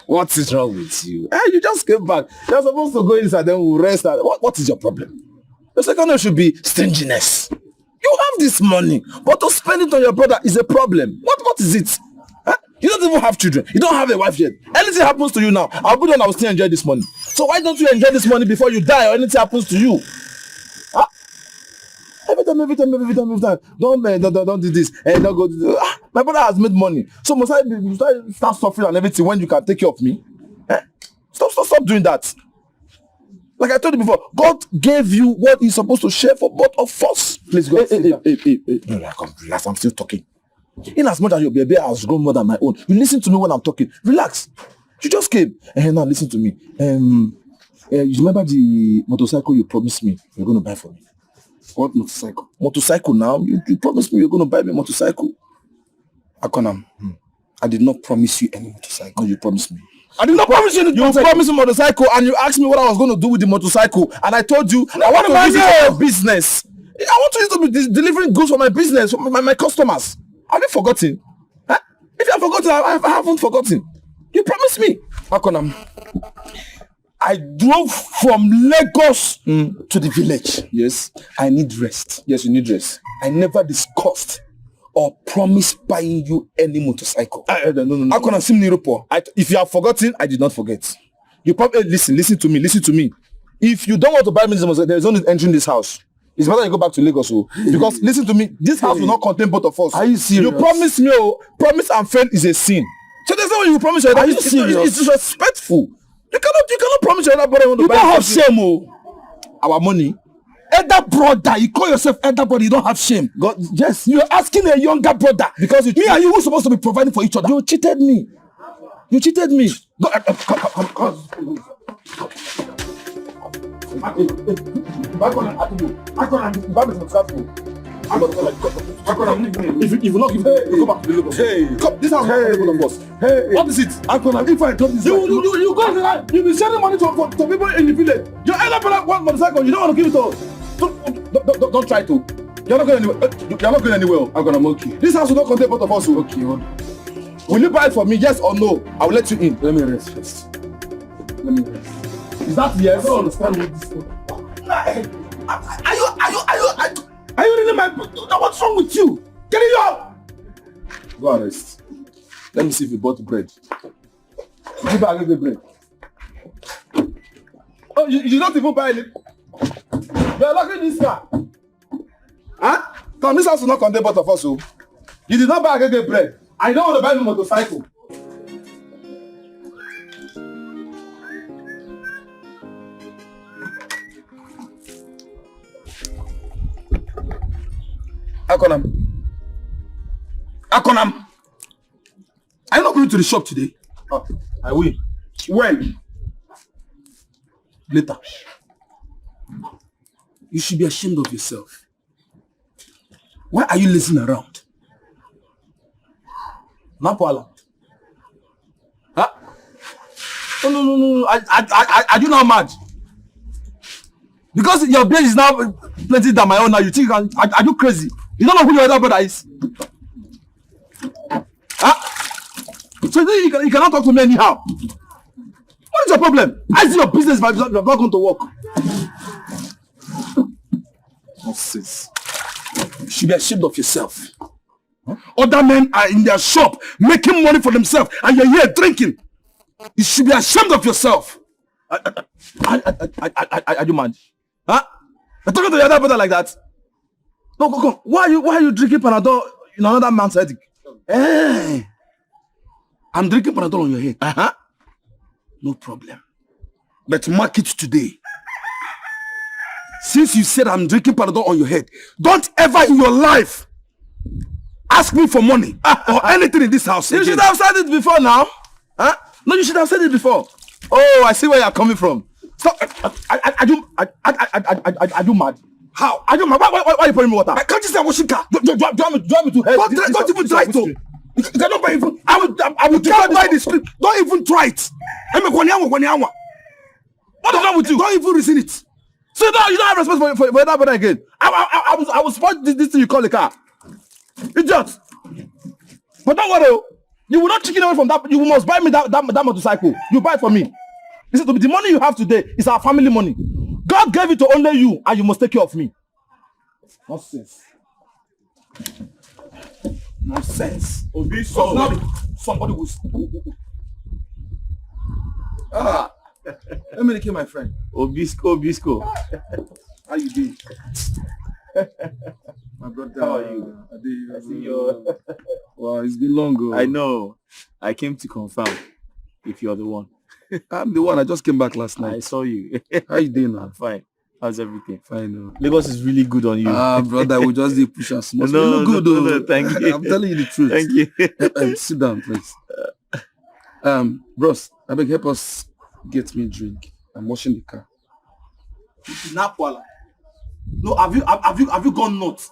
What is wrong with you? You just came back. You're supposed to go inside, then we'll rest. What is your problem? The second one should be stinginess. You have this money, but to spend it on your brother is a problem. What is it? You don't even have children. You don't have a wife yet. Anything happens to you now, I'll be done. I will still enjoy this money. So why don't you enjoy this money before you die or anything happens to you? Every time. Don't do this. Don't go. My brother has made money. So must I start suffering and everything when you can take care of me? Stop doing that. Like I told you before, God gave you what He's supposed to share for both of us. Please go. No, come, relax. I'm still talking. In as much as your baby has grown more than my own, you listen to me when I'm talking. Relax. You just came. Now listen to me. You remember the motorcycle you promised me you're going to buy for me? What motorcycle? Motorcycle now. You promised me you're going to buy me a motorcycle. Akonam, I did not promise you any motorcycle. No, you promised me. I did not promise you any motorcycle. You promised me a motorcycle and you asked me what I was going to do with the motorcycle. And I told you, I want to use it for your business. I want to use it to be delivering goods for my business, for my customers. Have you forgotten? If you have forgotten, I haven't forgotten. You promised me. Akonam, I drove from Lagos to the village. Yes. I need rest. Yes, you need rest. I never discussed or promised buying you any motorcycle. No. Akonam, if you have forgotten, I did not forget. You probably listen to me. If you don't want to buy me this motorcycle, there is only entering this house. It's better you go back to Lagos, because listen to me, this house will not contain both of us. Are you serious? You promised me, promise and fail is a sin. So there's no way you promise your other. Are you serious? It's disrespectful. You cannot promise your other brother. You don't have shame, Our money. Elder brother, you call yourself elder brother, you don't have shame. God, yes. You're asking a younger brother because me and you were supposed to be providing for each other. You cheated me. Go, come. If you not give me, go back to the Lagos. Hey, come, this house is boss. Hey, what is it? If I drop this, you go. You be sending money to people in the village. Your elder brother want motorcycle. You don't want to give it to us. Don't try to. You're not going anywhere. You're not going anywhere. I'm gonna monkey. This house will not contain both of us. Okay, hold on. Will you buy it for me? Yes or no? I will let you in. Let me rest first. Is that yes? I don't understand what this is. Are you really my? What's wrong with you? Get it up. Go and rest. Let me see if you bought bread. Give back the bread. Oh, you don't even buy it. You're lucky this car. Come, this house will not contain both of us. So you did not buy a bread. I don't want to buy a motorcycle. Akonam. Are you not going to the shop today? Oh, I will. When? Later. You should be ashamed of yourself. Why are you listening around? Napala. Huh? No. Are you not mad? Because your brain is now plenty than my own now. You think are you crazy? You don't know who your other brother is? So you cannot talk to me anyhow. What is your problem? I see your business, but you're not going to work. Nonsense. You should be ashamed of yourself. Other men are in their shop making money for themselves and you're here drinking. You should be ashamed of yourself. Are you mad? Huh? You're talking to your other brother like that? No, come. Why are you drinking Panadol in another man's headache? Hey, I'm drinking Panadol on your head. No problem. But mark it today. Since you said I'm drinking Panadol on your head, don't ever in your life ask me for money or anything in this house. You should have said it before now. No, you should have said it before. Oh, I see where you're coming from. Stop. Are you mad? How? I don't. Why are you pouring me water? Can't you say I'm washing car? Do you want me to help? Don't even try to. You cannot buy even. I will try to buy the script. Don't even try it. What is wrong with you? Don't even reason it. So now you don't have respect for that brother again. I will support this thing you call a car. Idiot. But don't worry. You will not chicken away from that. You must buy me that motorcycle. You buy it for me. Listen to me. The money you have today is our family money. God gave it to only you, and you must take care of me. Nonsense. Nonsense. Somebody will. Let me kill my friend. Obisco. How you doing? My brother. How are you? I see you. Wow, it's been long ago. I know. I came to confirm if you're the one. I'm the one. I just came back last night. I saw you. How you doing now? I'm fine. How's everything? Fine. Lagos is really good on you. Brother, we just did push us. No, good though. No, thank you. I'm telling you the truth. Thank you. Sit down, please. Bros, I beg help us get me a drink. I'm washing the car. Napwala. No, have you gone nuts?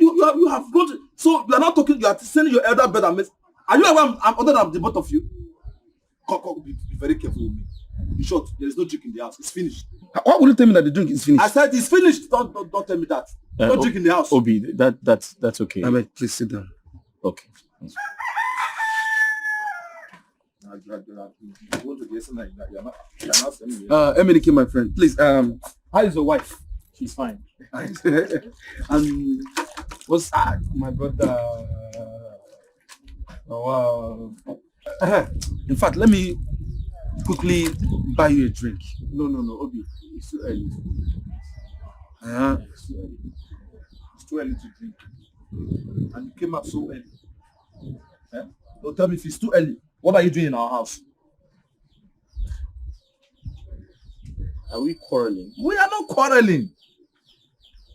You have gone to, so you are not talking, you are sending your elder brother mess. Are you aware I'm other than the both of you? Come, be very careful with me. In short, there is no drink in the house. It's finished. Why would you tell me that the drink is finished? I said it's finished. Don't tell me that. No drink in the house. Obi, that's okay. I mean, please sit down. Okay. Emily, my friend, please. How is your wife? She's fine. And what's my brother? Wow. In fact, let me quickly buy you a drink. No, Obi, it's too early. It's too early to drink. And you came up so early. Don't tell me if it's too early. What are you doing in our house? Are we quarreling? We are not quarreling.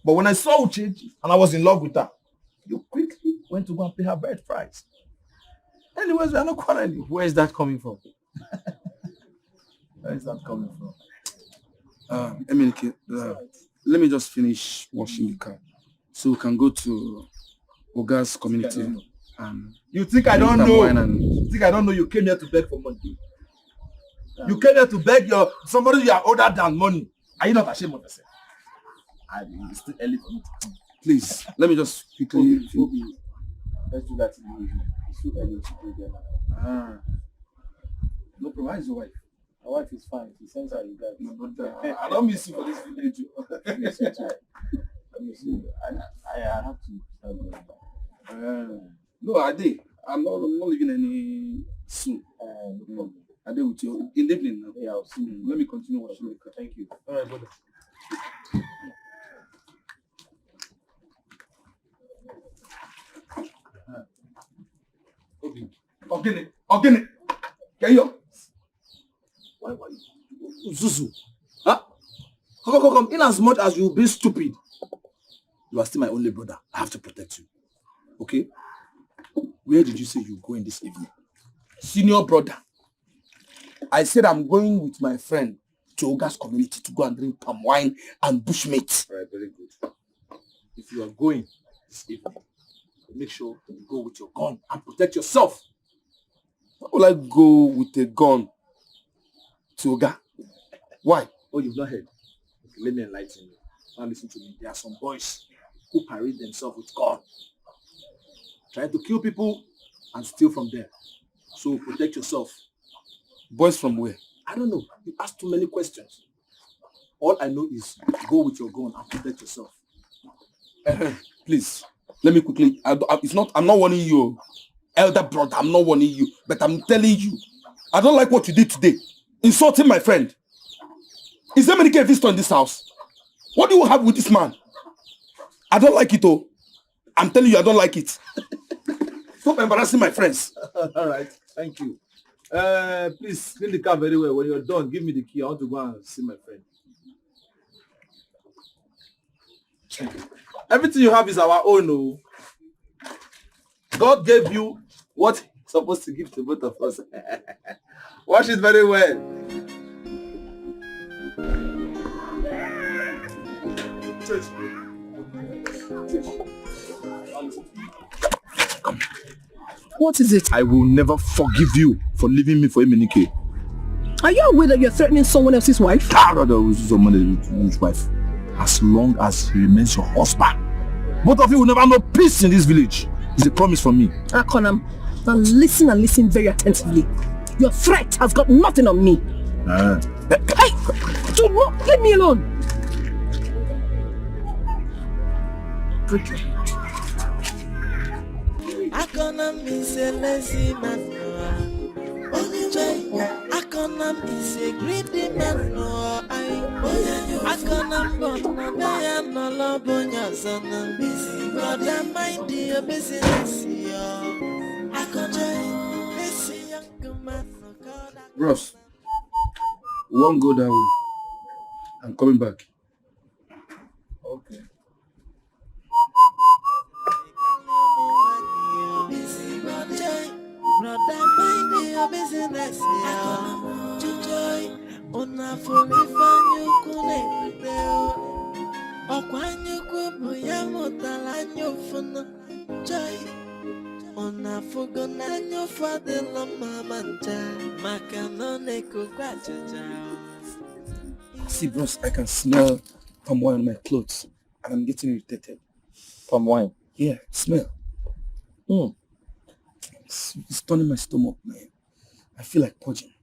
But when I saw Uche and I was in love with her, you quickly went to go and pay her birth price. Anyways, we are not quarreling. Where is that coming from? Where is that coming from? Emily, let me just finish washing the car so we can go to Oga's community. You think I don't know? You think I don't know you came here to beg for money? You came here to beg somebody you are older than money. Are you not ashamed of yourself? It's still early for me to come. Please, let me just quickly. Let's do that in the evening. It's too early to do that. No problem. How is your wife? My wife is fine. She sends her you guys. No, but I don't miss you for this village. Let me see. I have to start going back. No, I did. I'm not leaving any soon. No problem. I did with you in the evening now. Yeah, I'll see you. Let me continue washing the car. Thank you. All right, brother. Ogene. Get you. Why you? Zuzu. Huh? Come. In as much as you be stupid, you are still my only brother. I have to protect you. Okay? Where did you say you go in this evening? Senior brother. I said I'm going with my friend to Oga's community to go and drink palm wine and bushmeat. Right, very good. If you are going this evening, make sure you go with your gun and protect yourself. Why will I go with a gun to Oga? Why? Oh, you've not heard. Okay, let me enlighten you. Now listen to me. There are some boys who parade themselves with gun, trying to kill people and steal from them. So protect yourself. Boys from where? I don't know. You ask too many questions. All I know is go with your gun and protect yourself. Please, let me quickly. I'm not warning you, elder brother. I'm not warning you, but I'm telling you, I don't like what you did today, insulting my friend. Is there many visitor in this house? What do you have with this man? I don't like it, oh. I'm telling you, I don't like it. Stop embarrassing my friends. All right, thank you. Please clean the car very well. When you're done, give me the key. I want to go and see my friend. Everything you have is our own. Oh. God gave you what He's supposed to give to both of us. Wash it very well. What is it? I will never forgive you for leaving me for Emenike. Are you aware that you're threatening someone else's wife? Someone's wife. As long as he remains your husband, both of you will never know peace in this village. It's a promise from me. Akonam, now listen and listen very attentively. Your threat has got nothing on me. Hey, dude, leave me alone. Akonam is a lazy man. Akonam is a greedy man. Akonam no love on your son. But I mind your business. Akonam is a young man. Ross, we won't go that way. I'm coming back. Okay. Brother, mind your business. Joy, on a fully fan you couldn't or when you could be a motalanyo fun. Joy, on a fogon and your father, Mamanta, Macanone Kukacha. See, bros, I can smell palm wine on my clothes and I'm getting irritated. Palm wine? Yeah, smell. It's turning my stomach, man. I feel like purging.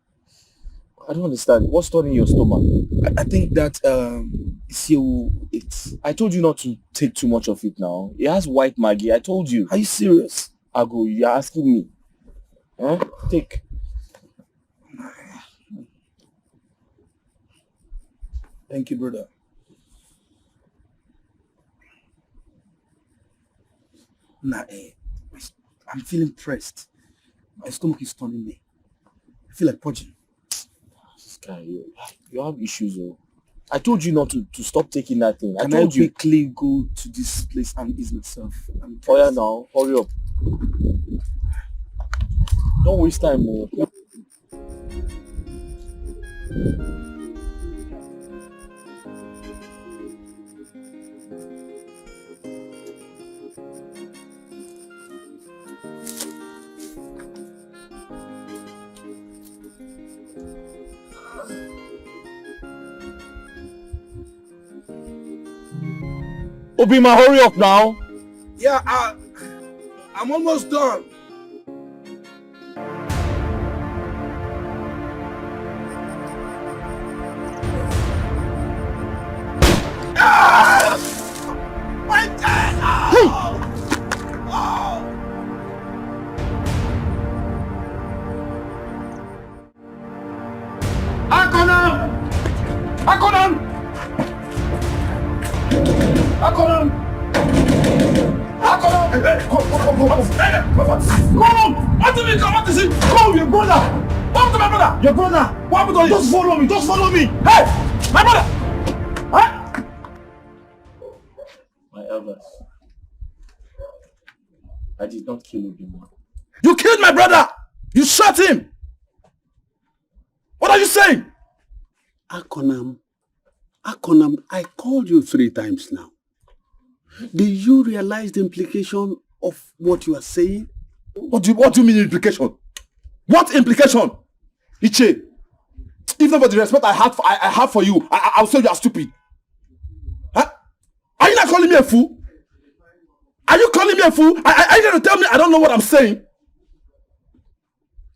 I don't understand. What's turning your stomach? I think that I told you not to take too much of it now. It has white Maggie. I told you. Are you serious? Ago, you're asking me. Huh? Take. Thank you, brother. I'm feeling pressed. My stomach is turning me. I feel like purging. This guy, you have issues, though. I told you not to stop taking that thing. Can I quickly go to this place and ease myself? Oh yeah, now hurry up. Don't waste time, man. Obima, hurry up now. Yeah, I'm almost done. My dad! Akonam! Come! What do you come? What is it? Come, your brother! What happened to my brother? Your brother! What happened to you? Just follow me! Just follow me! Hey! My brother! Huh? My elders. I did not kill Obima. You killed my brother! You shot him! What are you saying? Akonam, I called you 3 times now. Do you realize the implication of what you are saying? What do you mean implication? What implication? Iche, if not for the respect I have for you, I'll say you are stupid. Huh? Are you not calling me a fool? Are you calling me a fool? Are you going to tell me I don't know what I'm saying?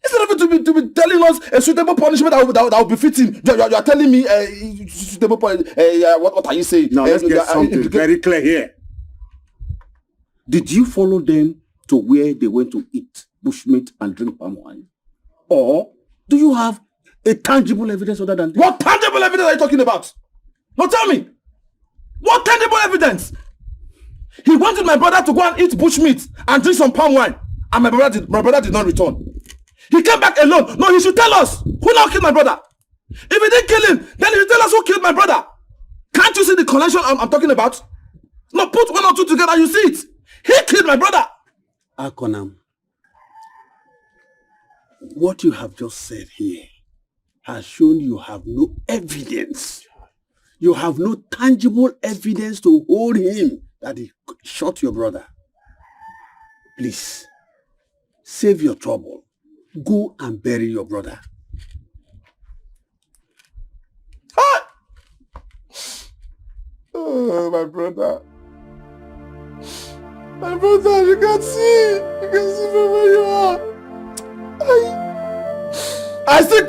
Instead of you to be telling us a suitable punishment that will be fitting, you are telling me suitable punishment. What are you saying? Now let's get something very clear here. Did you follow them to where they went to eat bushmeat and drink palm wine? Or do you have a tangible evidence other than this? What tangible evidence are you talking about? Now tell me. What tangible evidence? He wanted my brother to go and eat bushmeat and drink some palm wine, and my brother did not return. He came back alone. No, he should tell us who now killed my brother. If he didn't kill him, then he should tell us who killed my brother. Can't you see the connection I'm talking about? No, put 1 or 2 together, you see it. He killed my brother. Akonam, what you have just said here has shown you have no evidence. You have no tangible evidence to hold him that he shot your brother. Please, save your trouble. Go and bury your brother. Oh, my brother. My brother, you can see from where you are. I see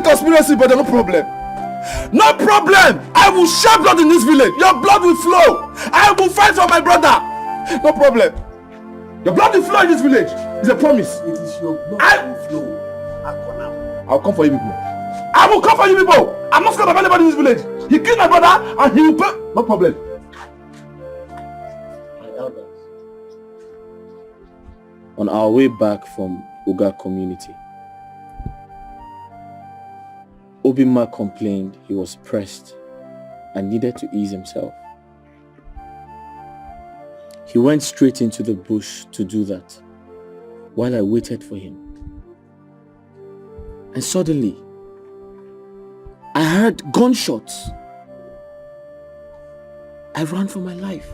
conspiracy, but no problem. No problem. I will shed blood in this village. Your blood will flow. I will fight for my brother. No problem. Your blood will flow in this village. It's a promise. It is your blood that will flow. I'll come for you people. I will come for you people. I'm not scared of anybody in this village. He killed my brother and he will pay. No problem. My elders. On our way back from Uga community, Obima complained he was pressed and needed to ease himself. He went straight into the bush to do that while I waited for him. And suddenly, I heard gunshots. I ran for my life.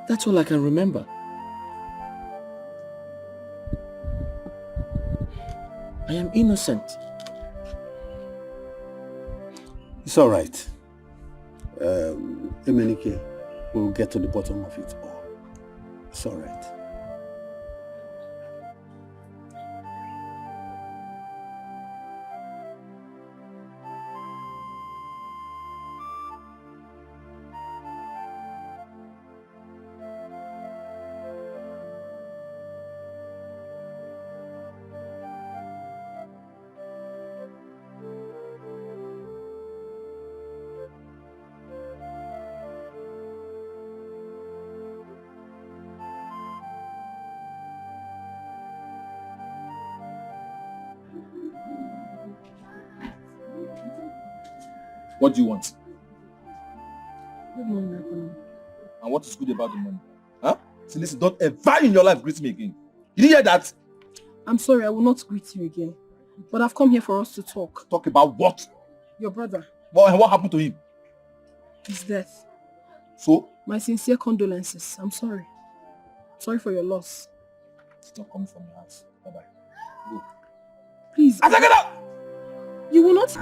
That's all I can remember. I am innocent. It's all right. Emenike, we'll get to the bottom of it all. It's all right. What do you want? Good morning, Uncle. And what is good about the money? Huh? See, listen, don't ever in your life greet me again. You didn't hear that? I'm sorry, I will not greet you again. But I've come here for us to talk. Talk about what? Your brother. What happened to him? His death. So? My sincere condolences. I'm sorry. Sorry for your loss. It's not coming from your house. Bye-bye. Go. Please. I take it out! You will not...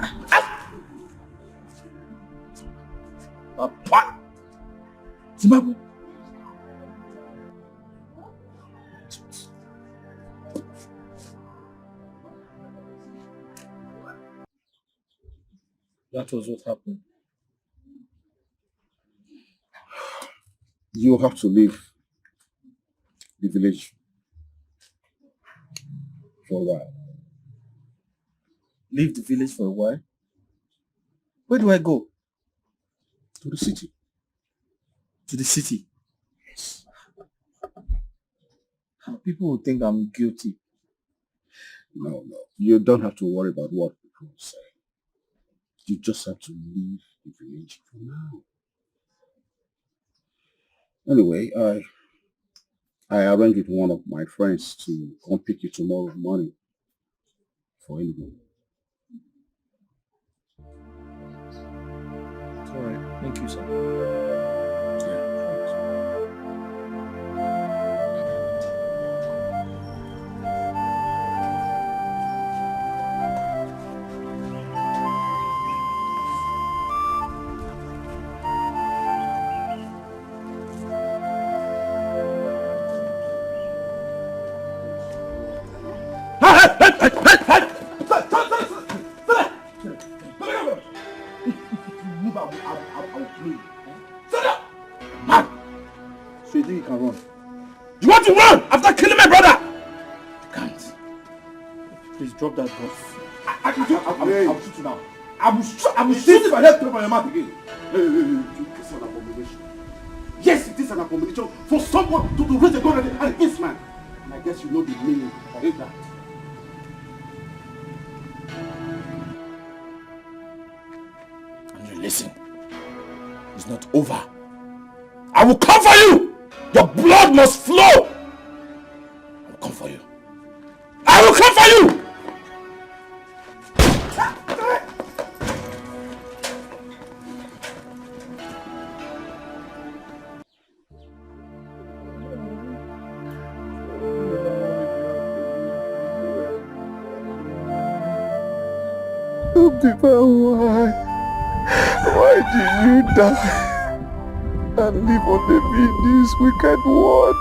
What? Zimbabwe. That was what happened. You have to leave the village for a while. Leave the village for a while? Where do I go? To the city. To the city? Yes. People will think I'm guilty. No. You don't have to worry about what people will say. You just have to leave the village for now. Anyway, I arranged with one of my friends to come pick you tomorrow morning for anything. It's all right. Thank you, sir. So you think you can run? You want to run after killing my brother? You can't. Please drop that gun. I will shoot you now. I will shoot if I hear throw from your mouth again. It is an abomination. Yes, it is an abomination for someone to raise a gun against man. And I guess you know the meaning of that. And you listen. It's not over. I will come for you. Your blood must flow. I will come for you. I will come for you. Why? Why did you die and leave only me this wicked one?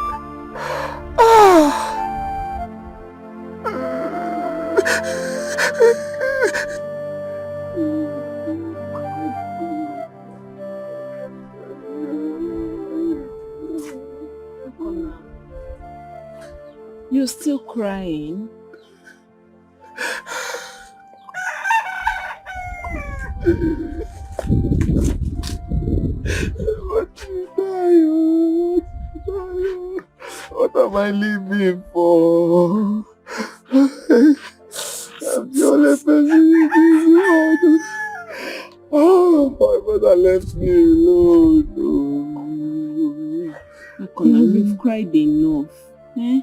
You're still crying? What am I living for? I'm the only person in this world. Oh, my mother left me alone. Akona, you've cried enough. Eh?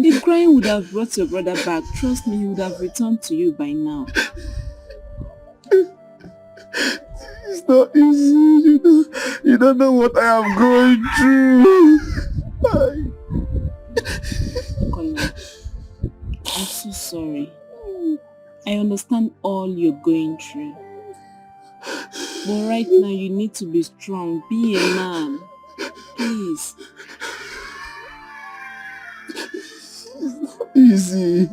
If crying would have brought your brother back, trust me, he would have returned to you by now. It's not easy. You don't know what I am going through. Akona, I'm so sorry. I understand all you're going through. But right now you need to be strong. Be a man. Please. Easy.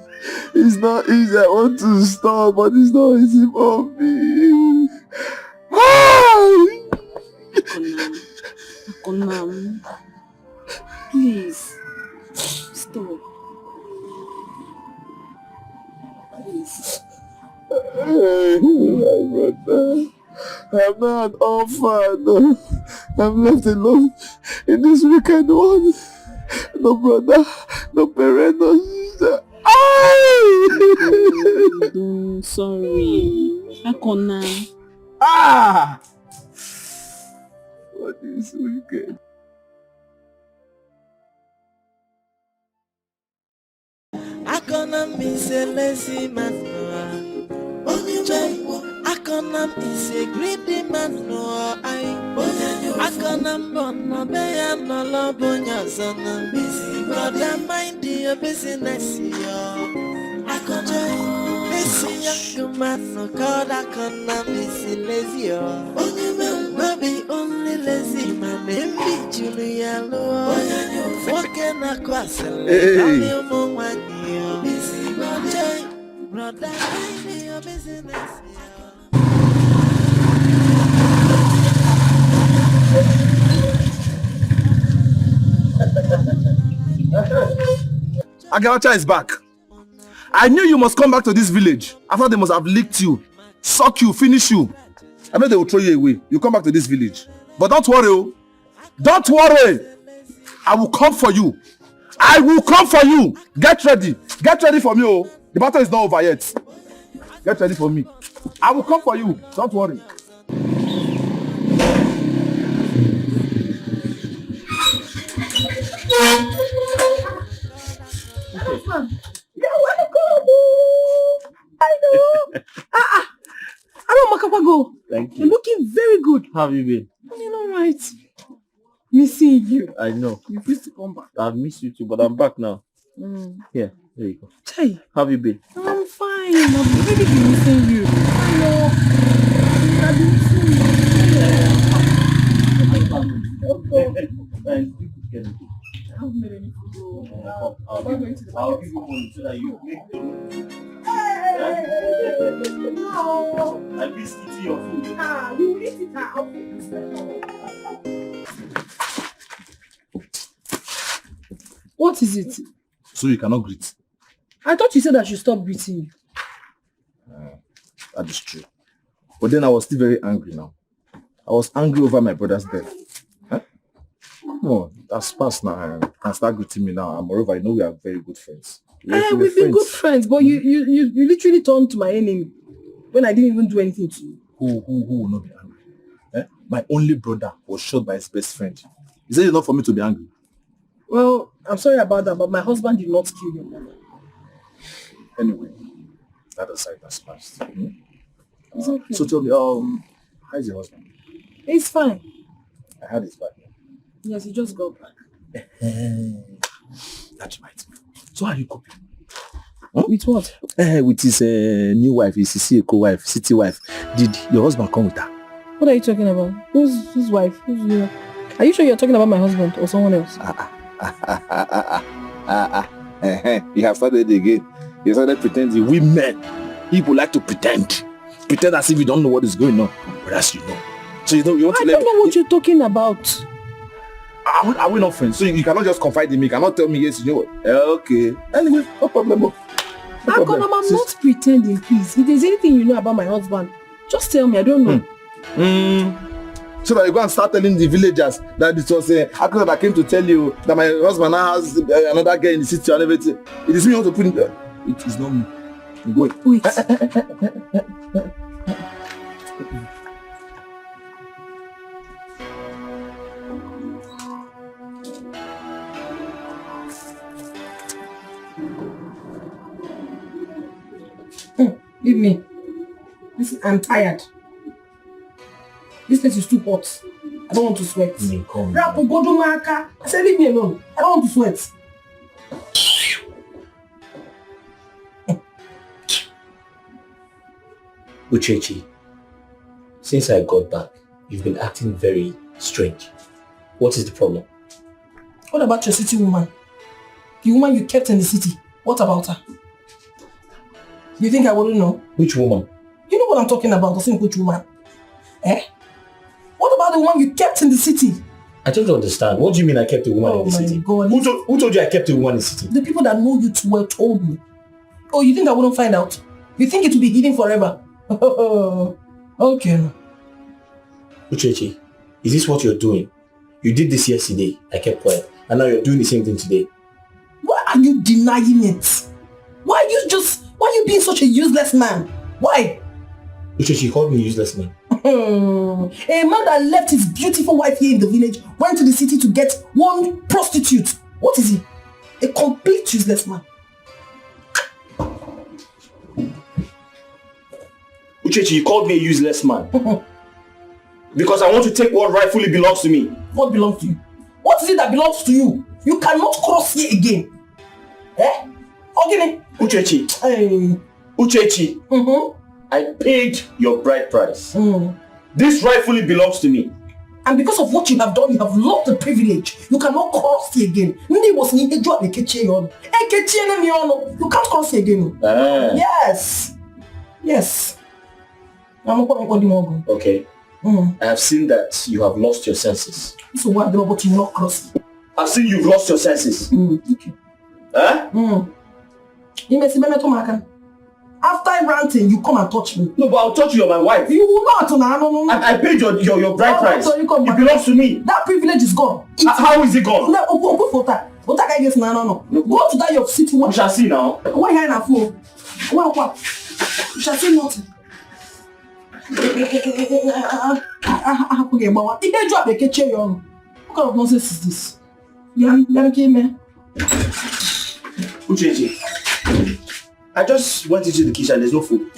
It's not easy. I want to stop, but it's not easy for me. Akona, please. Stop. Please. Hey, my brother. I'm not an orphan. I'm left alone in this wicked one. No brother, no parent, no sister. I'm sorry. Akona. What is wicked? Akona is a lazy man. Akona is a greedy man. Akona no beya no lobonya sana. Brother, mind your business, yo. Akona is a young man. No called Akona is lazy, yo. No be only lazy man. Be Julia, lo. Walking across the lane. Brother, mind your business. Agawacha is back. I knew you must come back to this village. After they must have licked you, suck you, finish you. I know they will throw you away. You come back to this village. But don't worry, oh. Don't worry. I will come for you. I will come for you. Get ready. Get ready for me, oh. The battle is not over yet. Get ready for me. I will come for you. Don't worry. You're welcome. I know. I don't Makapago. Thank you. You're looking very good. How have you been? You're all right. Missing you. I know. You used to come back. I've missed you too, but I'm back now. Here, there you go. Hey. How have you been? I'm fine. I've really been missing you. I know. I've been missing you. I haven't made any food. I'll give you money so that you make them. No. I missed eating your food. You eat it out. What is it? So you cannot greet. I thought you said I should stop greeting you. That is true. But then I was still very angry now. I was angry over my brother's death. Huh? Come on, that's past now. You can start greeting me now. And moreover, I know we are very good friends. We've been good friends, but you literally turned to my enemy when I didn't even do anything to you. Who will not be angry? My only brother was shot by his best friend. Is it enough for me to be angry? Well, I'm sorry about that, but my husband did not kill your mother. Anyway, that aside, that's past. It's okay. So tell me, how's your husband? It's fine. I had his back. Yes, he just got back. That reminds me. So how are you coping? Huh? With what? With his new wife, his co-wife, city wife. Did your husband come with her? What are you talking about? Whose wife? Are you sure you're talking about my husband or someone else? You have started again. You started pretending. We men, people like to pretend as if you don't know what is going on, but as you know. So you want to I don't know what you're talking about. Are we not friends? So you cannot just confide in me. You cannot tell me yes, you know what? Okay. Anyway, no problem. I'm not pretending, please. If there's anything you know about my husband, just tell me. I don't know. So that you go and start telling the villagers that it was Accusations that came to tell you that my husband now has another girl in the city and everything. It is me you want to put in there. It is not me. Wait. Leave me. Listen, I'm tired. This place is too hot. I don't want to sweat. I said leave me alone. I don't want to sweat. Uchechi, since I got back, you've been acting very strange. What is the problem? What about your city woman? The woman you kept in the city. What about her? You think I wouldn't know? Which woman? You know what I'm talking about, the which woman? What about the one you kept in the city? I don't understand. What do you mean I kept a woman in the city? God. Who told you I kept a woman in the city? The people that know you too well told me. Oh, you think I wouldn't find out? You think it will be hidden forever? Okay. Uchechi, is this what you're doing? You did this yesterday. I kept quiet. And now you're doing the same thing today. Why are you denying it? Why are you being such a useless man? Why? Uchechi, you called me a useless man. A man that left his beautiful wife here in the village went to the city to get one prostitute. What is he? A complete useless man. Uchechi, you called me a useless man. Because I want to take what rightfully belongs to me. What belongs to you? What is it that belongs to you? You cannot cross here again. Okay. Uchechi. Hey. Uchechi. I paid your bride price. This rightfully belongs to me. And because of what you have done, you have lost the privilege. You cannot cross here again. You can't cross here again. Yes. Okay. I have seen that you have lost your senses. So what about you not cross? I've seen you've lost your senses. After ranting, you come and touch me. No, but I'll touch you, you're my wife. You will not. No. I paid your bride price. It belongs to me. That privilege is gone. How is it gone? No. Go to that your city. We shall see now. Why are you in a fool? What? You shall see nothing. What kind of nonsense is this? Uchechi, I just went into the kitchen. There's no food.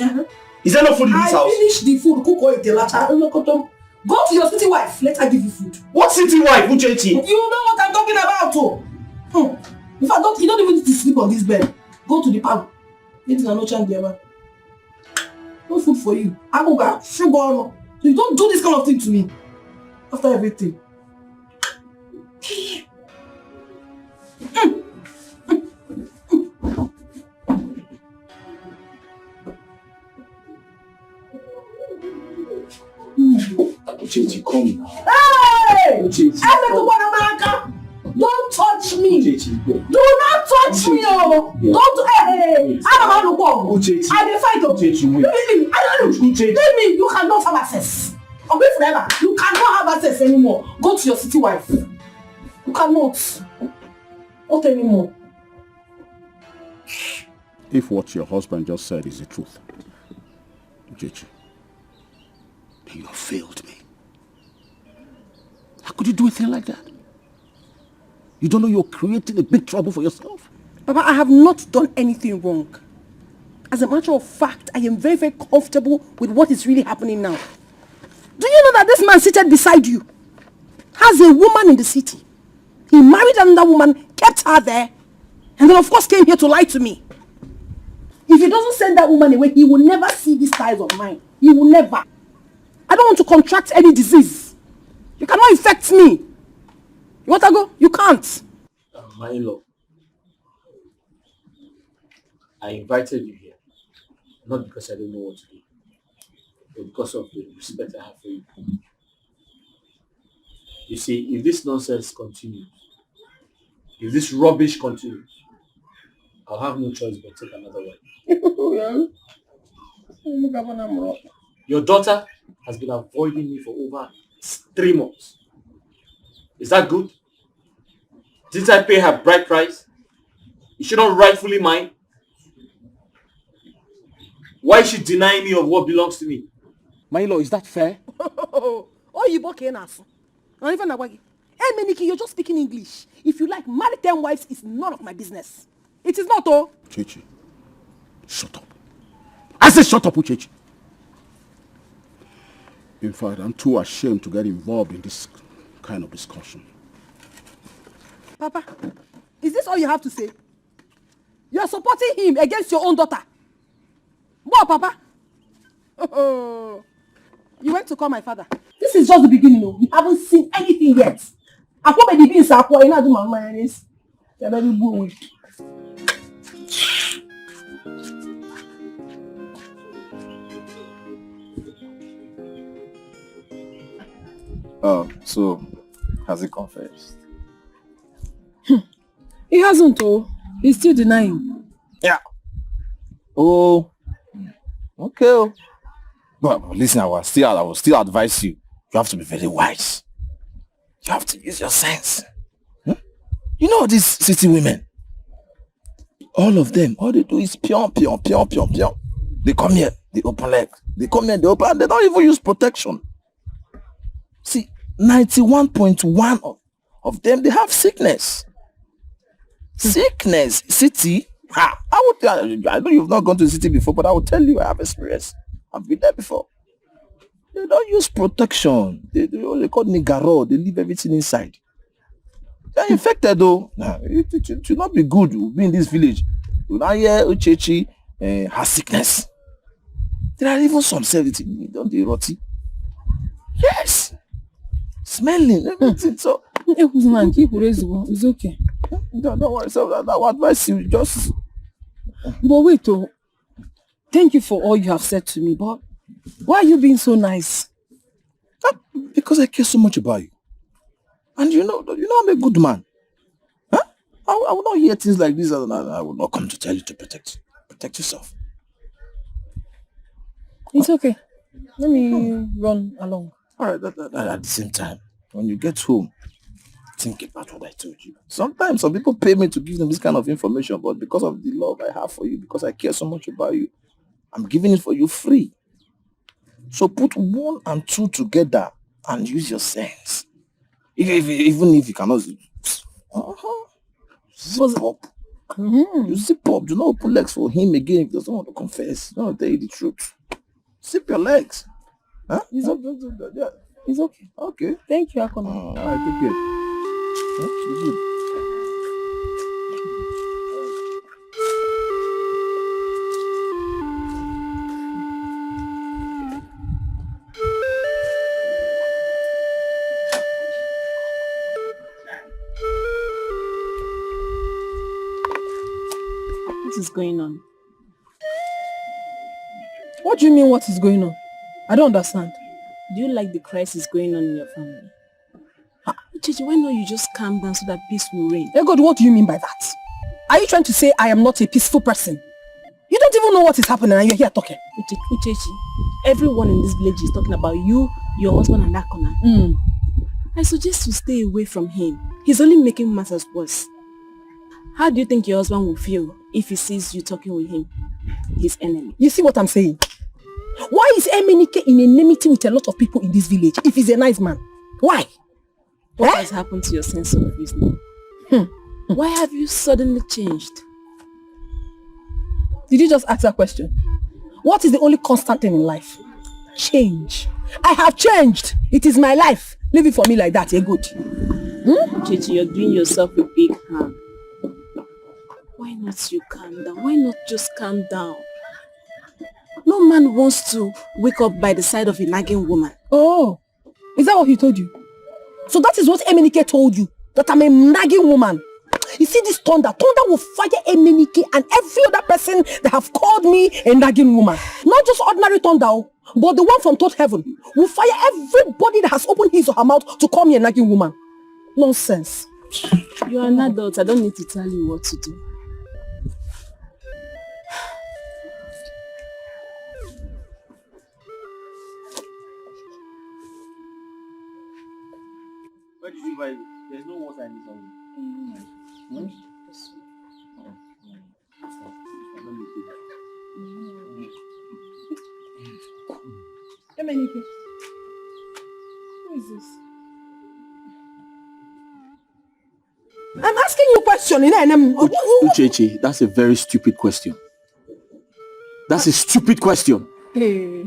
Is there no food in this house? I finished the food. Cook or eat. Go to your city wife. Let her give you food. What city wife, Uchechi? You know what I'm talking about, If I don't, you don't even need to sleep on this bed. Go to the park. It is no chance there. No food for you. I go get sugar. So you don't do this kind of thing to me. After everything. Uchechi, come now. Hey! Uchechi, don't touch me. Uchechi, do not touch me. Don't. Hey! I'm a Uchechi, I will fight. Uchechi, wait. Leave me. I don't know. Leave me. You cannot have access. I'll be forever. You cannot have access anymore. Go to your city wife. You cannot. Not anymore. If what your husband just said is the truth, Uchechi, then you have failed me. How could you do a thing like that? You don't know you're creating a big trouble for yourself? Papa, I have not done anything wrong. As a matter of fact, I am very, very comfortable with what is really happening now. Do you know that this man seated beside you has a woman in the city? He married another woman, kept her there, and then of course came here to lie to me. If he doesn't send that woman away, he will never see these ties of mine. He will never. I don't want to contract any disease. You cannot infect me. You want to go? You can't. My in-law, I invited you here, not because I don't know what to do, but because of the respect I have for you. You see, if this nonsense continues, if this rubbish continues, I'll have no choice but take another wife. Your daughter has been avoiding me for over 3 months. Is that good? Didn't I pay her bride price? Is she not rightfully mine? Why is she denying me of what belongs to me? My in-law, is that fair? Oh, you bought us. Not even a wagi. Hey, Meniki, you're just speaking English. If you like, marry 10 wives is none of my business. It is not, oh. Chechi, shut up. I said shut up, Chechi. In fact, I'm too ashamed to get involved in this kind of discussion. Papa, is this all you have to say? You are supporting him against your own daughter. What, Papa? Oh, you went to call my father. This is just the beginning. No? You haven't seen anything yet. Oh, so has he confessed? He hasn't, oh. He's still denying. Yeah. Oh. Okay. But listen, I will still advise you. You have to be very wise. You have to use your sense. You know these city women? All of them, all they do is pion. They come here, they open legs. They come here, they open, and they don't even use protection. See, 91.1 of them, they have sickness. Sickness. City. I know you've not gone to the city before, but I will tell you I have experience. I've been there before. They don't use protection. They only call nigaro. They leave everything inside. They're infected though. Nah, it should not be good to be in this village. You now hear Uchechi has sickness. There are even some servitude. Don't they rotty? Yes. Smelling everything. So it's okay. Don't worry. So that will advise you just. But wait, oh. Thank you for all you have said to me, but why are you being so nice? Because I care so much about you. And you know I'm a good man. Huh? I will not hear things like this and I will not come to tell you to protect yourself. It's okay. Let me run along. Alright, at the same time, when you get home, think about what I told you. Sometimes some people pay me to give them this kind of information, but because of the love I have for you, because I care so much about you, I'm giving it for you free. So put 1 and 2 together and use your sense. Even if you cannot zip up. You zip up. Do not open legs for him again if he doesn't want to confess. No, I'll tell you the truth. Zip your legs. Huh? It's okay. Okay. Thank you, Akona. All right, take care. Huh? Good. What is going on? What do you mean what is going on? I don't understand. Do you like the crisis going on in your family? Chichi, why not you just calm down so that peace will reign? Hey God, what do you mean by that? Are you trying to say I am not a peaceful person? You don't even know what is happening and you're here talking. Uchechi, everyone in this village is talking about you, your husband and Akona. I suggest you stay away from him. He's only making matters worse. How do you think your husband will feel if he sees you talking with him, his enemy? You see what I'm saying? Why is Emenike in enmity with a lot of people in this village if he's a nice man? Why? What has happened to your sense of reasoning? Why have you suddenly changed? Did you just ask that question? What is the only constant thing in life? Change. I have changed. It is my life. Leave it for me like that, good. Chichi, you're doing yourself a big harm. Why not not you calm down? Why not just calm down? No man wants to wake up by the side of a nagging woman. Oh, is that what he told you? So that is what Emenike told you, that I'm a nagging woman. You see this thunder will fire Emenike and every other person that have called me a nagging woman. Not just ordinary thunder, but the one from third heaven will fire everybody that has opened his or her mouth to call me a nagging woman. Nonsense. You are an adult. I don't need to tell you what to do. Where did you buy it? There's no water in this one. Emenike, who is this? I'm asking you a question. Uchechi, that's a very stupid question. That's a stupid question. Hey.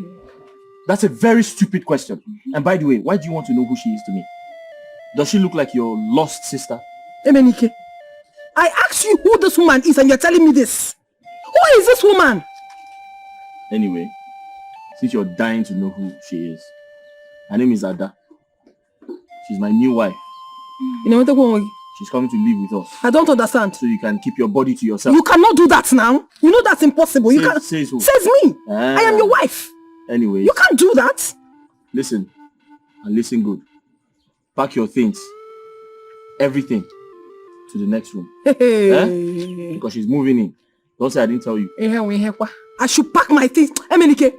That's a very stupid question. And by the way, why do you want to know who she is to me? Does she look like your lost sister? Emenike, I asked you who this woman is and you're telling me this. Who is this woman? Anyway, since you're dying to know who she is, her name is Ada. She's my new wife. You know what? She's coming to live with us. I don't understand. So you can keep your body to yourself. You cannot do that now. You know that's impossible. You can't. Says who? Says me. I am your wife. Anyway. You can't do that. Listen. And listen good. Pack your things. Everything. To the next room. Hey. Because she's moving in. Don't say I didn't tell you. I should pack my things. Emenike.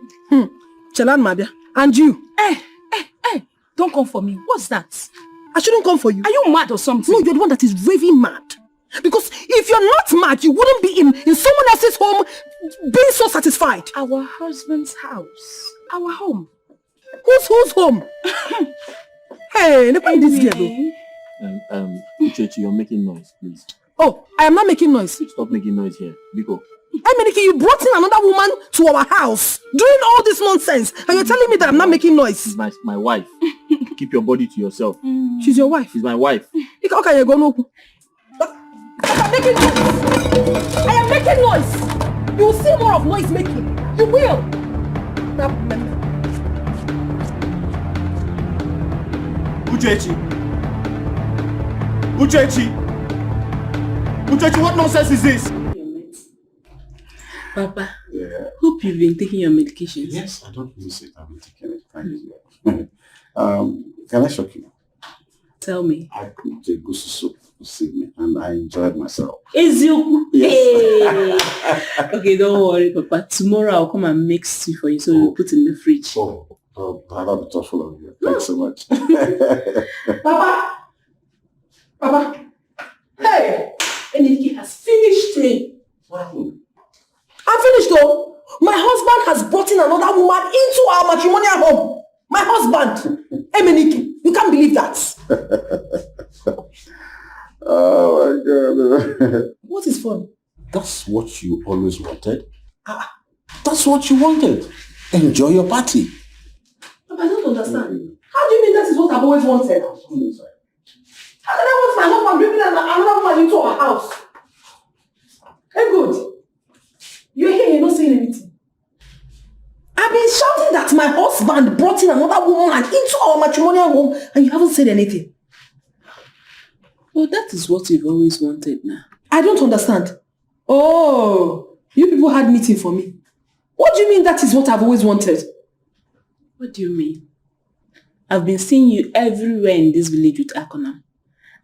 Chelan Madia. And you. Hey. Don't come for me. What's that? I shouldn't come for you. Are you mad or something? No, you're the one that is raving mad. Because if you're not mad, you wouldn't be in someone else's home being so satisfied. Our husband's house. Our home. Whose home? Hey, look at this girl. Uchechi, you're making noise, please. Oh, I am not making noise. Stop making noise here. Biko. Emenike, you brought in another woman to our house doing all this nonsense. And you're telling me that I'm not making noise. She's my wife. Keep your body to yourself. She's your wife? She's my wife. Okay, you're going to... I'm making noise. I am making noise. You will see more of noise making. You will. Uchechi, what nonsense is this? Papa, hope you've been taking your medications. Yes, I don't miss it. I've been taking it. Thank you. Can I shock you? Tell me. I cooked a goose soup to see me and I enjoyed myself. Eziokwu? Yes. Hey. Okay, don't worry, Papa. Tomorrow I'll come and make stew for you so you'll put in the fridge. That'll be thoughtful of you. Thanks so much. Papa. Hey! Eniki has finished me. I'm finished though. My husband has brought in another woman into our matrimonial home. My husband. Emenike, you can't believe that. Oh my God. What is fun? That's what you always wanted. That's what you wanted. Enjoy your party. Papa, I don't understand. How do you mean that is what I've always wanted? How can I want my husband bringing another woman into our house? Hey, good. You're here, you're not saying anything. I've been shouting that my husband brought in another woman into our matrimonial home and you haven't said anything. Well, that is what you've always wanted now. I don't understand. Oh, you people had meeting for me. What do you mean that is what I've always wanted? What do you mean? I've been seeing you everywhere in this village with Akonam.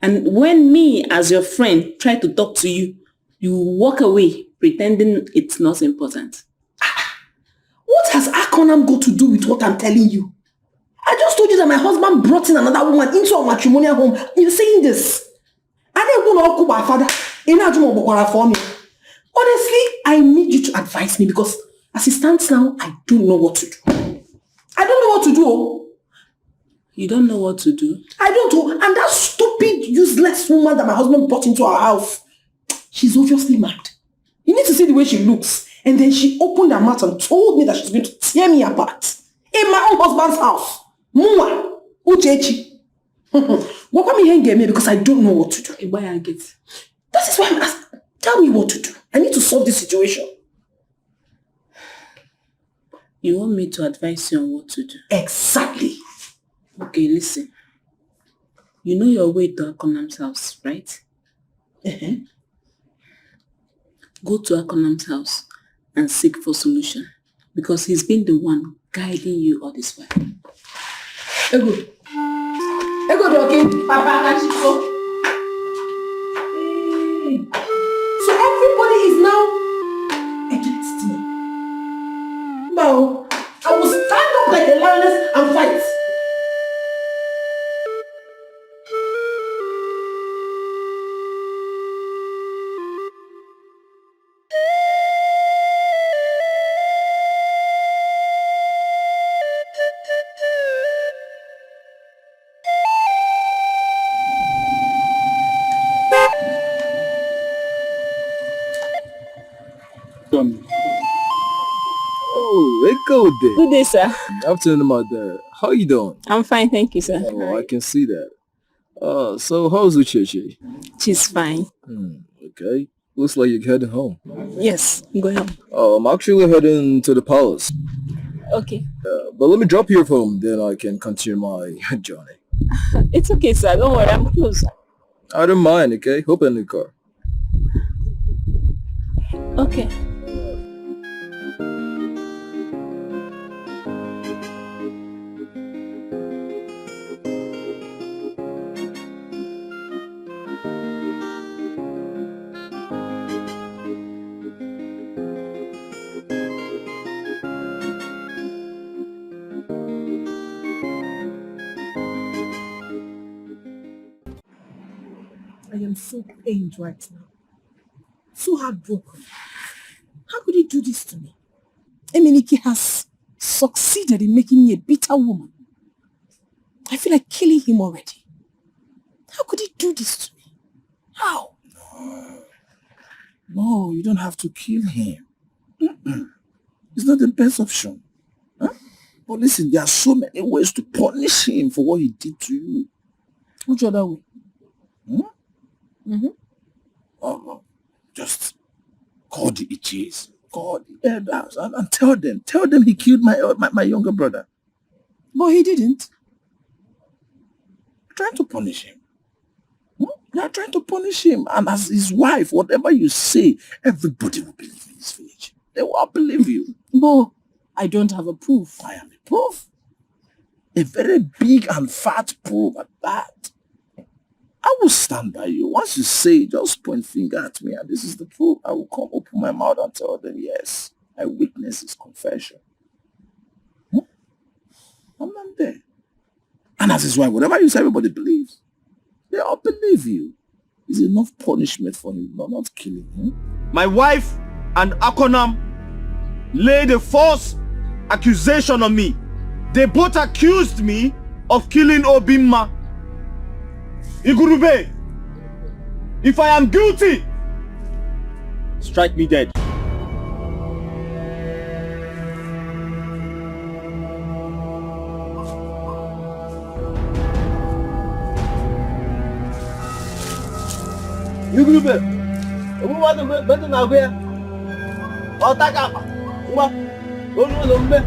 And when me, as your friend, try to talk to you, you walk away pretending it's not important. What has Akonam got to do with what I'm telling you? I just told you that my husband brought in another woman into our matrimonial home. You're saying this. I didn't want to call my father. Honestly, I need you to advise me because as it stands now, I don't know what to do. I don't know what to do. You don't know what to do? I don't know. And that stupid, useless woman that my husband brought into our house, she's obviously mad. You need to see the way she looks. And then she opened her mouth and told me that she's going to tear me apart. In my own husband's house. Mwa, Uchechi. What me hang me because I don't know what to do. That is why I'm asking. Tell me what to do. I need to solve this situation. You want me to advise you on what to do? Exactly. Okay, listen. You know your way to Akonam's house, right? Go to Akonam's house and seek for solution because he's been the one guiding you all this while. Ego. Ego talking. Papa Kachiko. So everybody is now against me. Now, I will stand up like a lioness and fight. Oh, Echo there. Good day, sir. Afternoon, mother. How you doing? I'm fine, thank you, sir. Oh, I can see that. So how's Uchechi? She's fine. Okay. Looks like you're heading home. Yes, I'm going home. I'm actually heading to the palace. Okay. But let me drop you home, then I can continue my journey. It's okay, sir. Don't worry, I'm close. I don't mind, okay? Hop in the car. Okay. I am so pained right now. So heartbroken. How could he do this to me? Emenike has succeeded in making me a bitter woman. I feel like killing him already. How could he do this to me? How? No, you don't have to kill him. It's not the best option. Huh? But listen, there are so many ways to punish him for what he did to you. Which other way? Just call the Ichis, call the elders, and tell them he killed my younger brother. But he didn't. You're trying to punish him. You're trying to punish him, and as his wife, whatever you say, everybody will believe in this village. They will believe you. But I don't have a proof. I am a proof. A very big and fat proof at that. I will stand by you. Once you say, just point finger at me, and this is the proof, I will come open my mouth and tell them, yes, I witness his confession. I'm not there. And as his wife, whatever you say, everybody believes. They all believe you. It's enough punishment for him, not killing him. My wife and Akonam laid a false accusation on me. They both accused me of killing Obimma. Igurube, if I am guilty, strike me dead. Igurube, obu wa do beto na gbe. O taka pa. Nwa, olu lo mbe.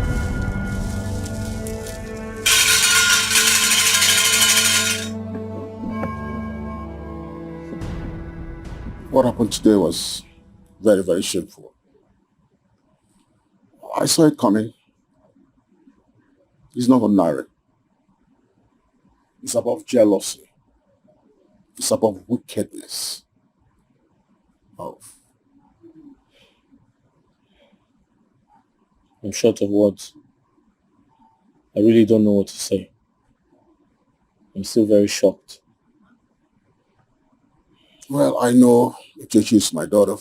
What happened today was very, very shameful. I saw it coming. It's not ordinary. It's about jealousy. It's about wickedness. I'm short of words. I really don't know what to say. I'm still very shocked. Well, I know Uchechi is my daughter.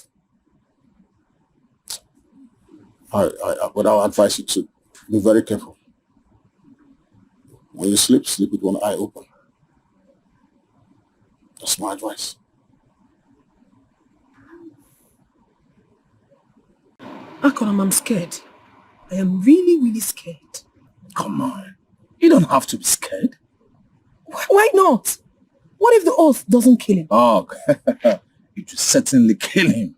But I'll advise you to be very careful. When you sleep with one eye open. That's my advice. Akonam, I'm scared. I am really, really scared. Come on. You don't have to be scared. Why not? What if the oath doesn't kill him? Oh, it will certainly kill him.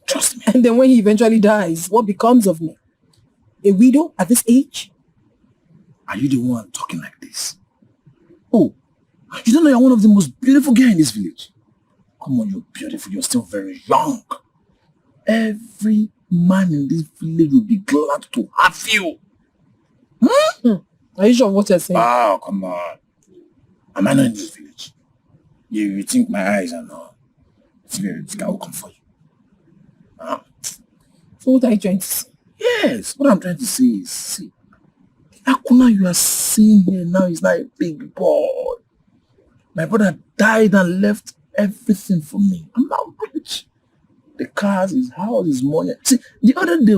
Trust me. And then when he eventually dies, what becomes of me? A widow at this age? Are you the one talking like this? Oh, you don't know you're one of the most beautiful girls in this village. Come on, you're beautiful. You're still very young. Every man in this village will be glad to have you. Are you sure of what you're saying? Oh, come on. Am I not in this village? You think my eyes are not? I will come for you. So what are you trying to say? Yes, what I'm trying to say is, see, Akuna you are seeing here now is not a big boy. My brother died and left everything for me. I'm now rich. The cars, his house, his money. See, the other day,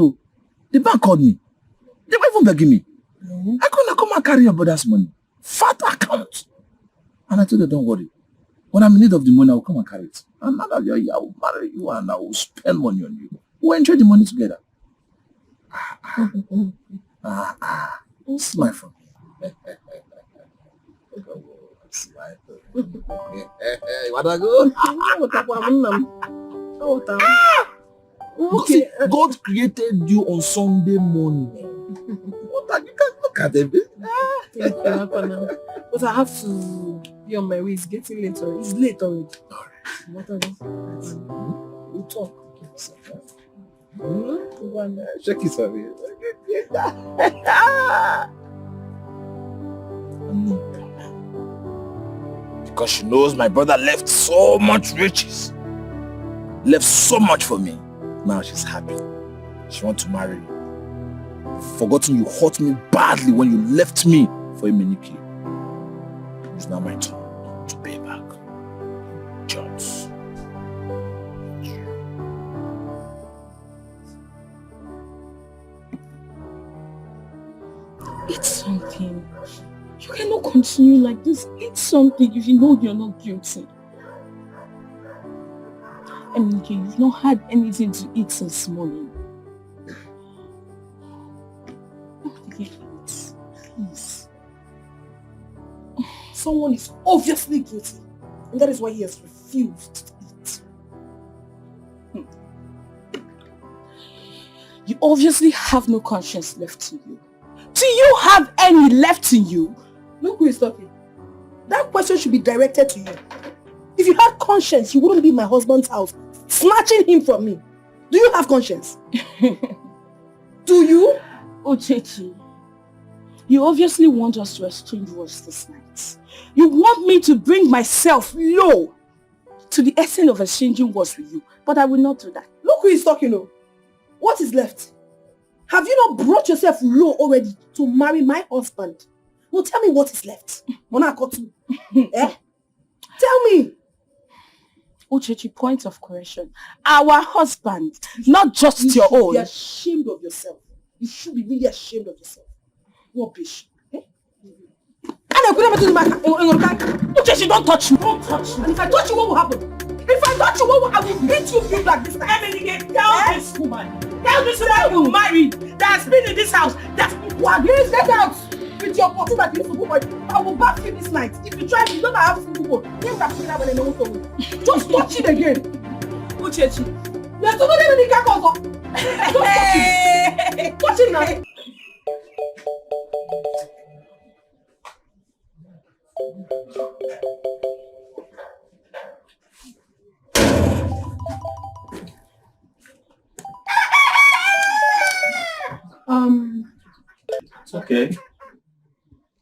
the bank called me. They were even begging me. I couldn't come and carry your brother's money. Fat account. And I told her, don't worry. When I'm in need of the money, I will come and carry it. And now that you're here, I will marry you and I will spend money on you. We'll enjoy the money together. Smile for me. Smile for me. Wanna go? Okay. God created you on Sunday morning. What you can look at them. But I have to be on my way. It's getting late already. It's late already. What are you? We'll talk. Check it out. Because she knows my brother left so much riches. Left so much for me. Now she's happy. She wants to marry me. Forgotten you hurt me badly when you left me for a Menike. It's now my turn to pay back. Jones. Eat something. You cannot continue like this. Eat something if you know you're not guilty. I mean, you've not had anything to eat since morning. Eat, please. Someone is obviously guilty, and that is why he has refused to eat. You obviously have no conscience left in you. Do you have any left in you? Look who is talking. That question should be directed to you. If you had conscience, you wouldn't be in my husband's house, snatching him from me. Do you have conscience? Do you? Ochechi, you obviously want us to exchange words this night. You want me to bring myself low to the extent of exchanging words with you, but I will not do that. Look who is talking now. What is left? Have you not brought yourself low already to marry my husband? No, tell me what is left. Monakotu. Eh? Tell me. Ochechi, point of correction. Our husband, not just your own. You should be ashamed of yourself. You should be really ashamed of yourself. Rubbish. Eh? Ochechi, don't touch me. Don't touch me. And if I touch you, what will happen? If I touch you, what will happen? I will beat you big like this. Tell this woman. Tell this woman you married that has been in this house. That please get out with your body that you support. I will bath you this night. If you try, you don't have single one. Just touch it again. Ochechi. There's somebody in the car also. Just touch it. Touch it now. It's okay.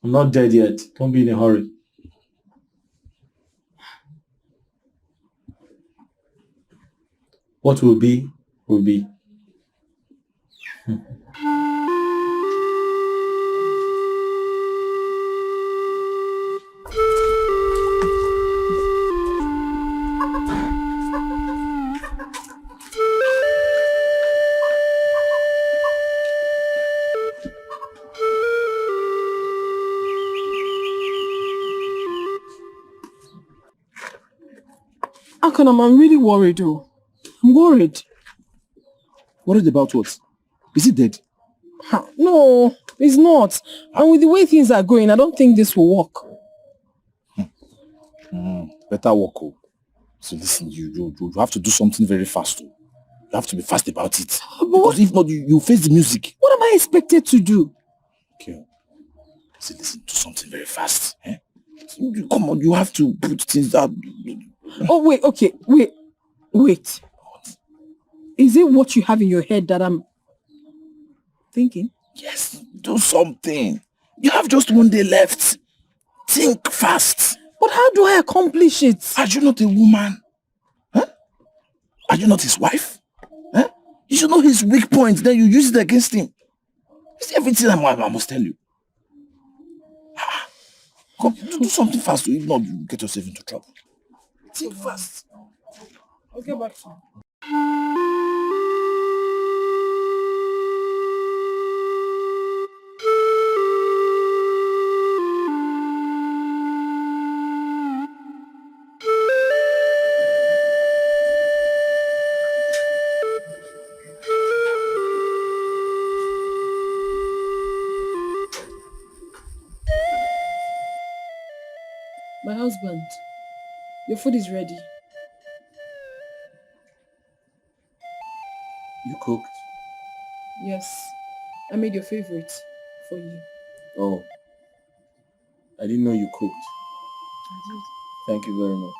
I'm not dead yet. Don't be in a hurry. What will be, will be. Akanam, I'm really worried though. I'm worried. Worried about what? Is he dead? No, it's not. And with the way things are going, I don't think this will work. Better work. Oh. So listen, you have to do something very fast. You have to be fast about it. Because if not, you face the music. What am I expected to do? Okay. So listen, do something very fast. Eh? Come on, you have to put things out. Oh, wait, okay, wait. Is it what you have in your head that I'm thinking? Yes, do something. You have just one day left. Think fast. But how do I accomplish it? Are you not a woman? Huh? Are you not his wife? Huh? You should know his weak points, then you use it against him. It's everything I must tell you. Come, do something fast, if not, you get yourself into trouble. Think fast. I'll get back to you. My husband, your food is ready. You cooked? Yes, I made your favorite for you. Oh, I didn't know you cooked. I did. Thank you very much.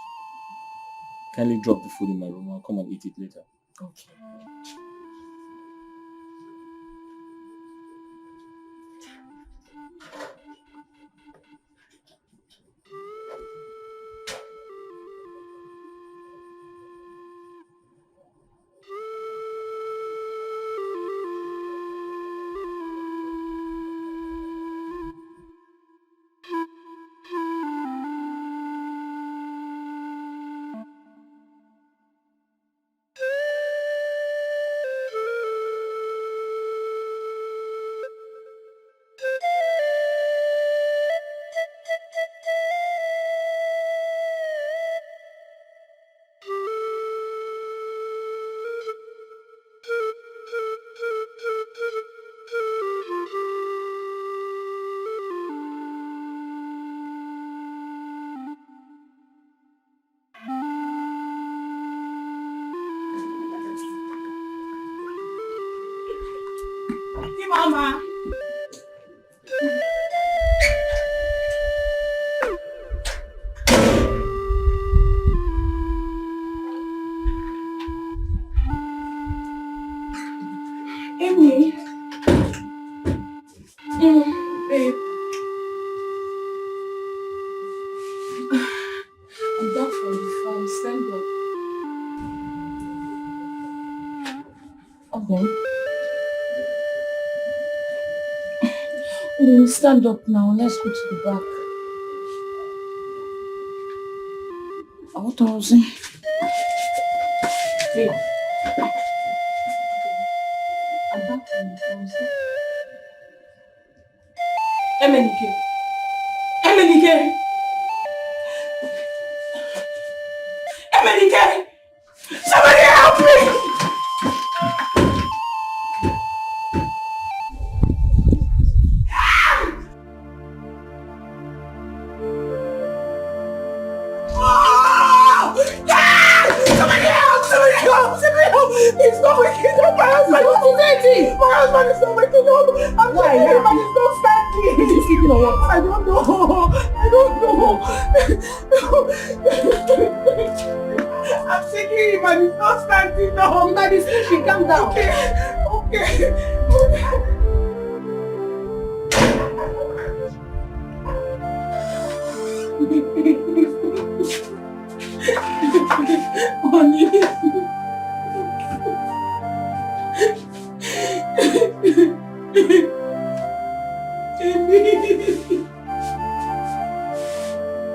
Kindly drop the food in my room. I'll come and eat it later. Okay. Mama. Amy. Babe. I'm back from the farm. Stand up. Okay. We'll stand up now. Let's go to the back. What was it? Babe. I'm back from the farm. Emenike. Emenike. Emenike. Somebody help me! It's not waking up. My husband is not waking. My husband is not waking up. I'm why? My husband is not standing. Is he sleeping or what? I don't know. I don't know. I'm shaking him and he's not standing now. He might be sleeping. Calm down. Okay. Honey.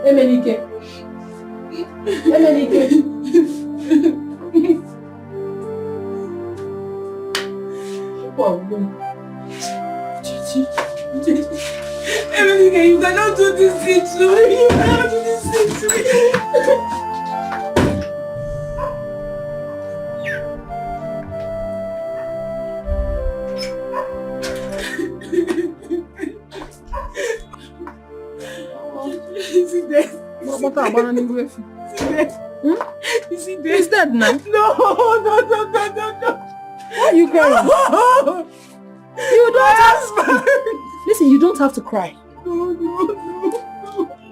Emenike. Emenike. Emenike, you cannot do this thing to me. You cannot do this thing to me. He's dead now. No. Why are you crying? You don't have... Listen, you don't have to cry. No.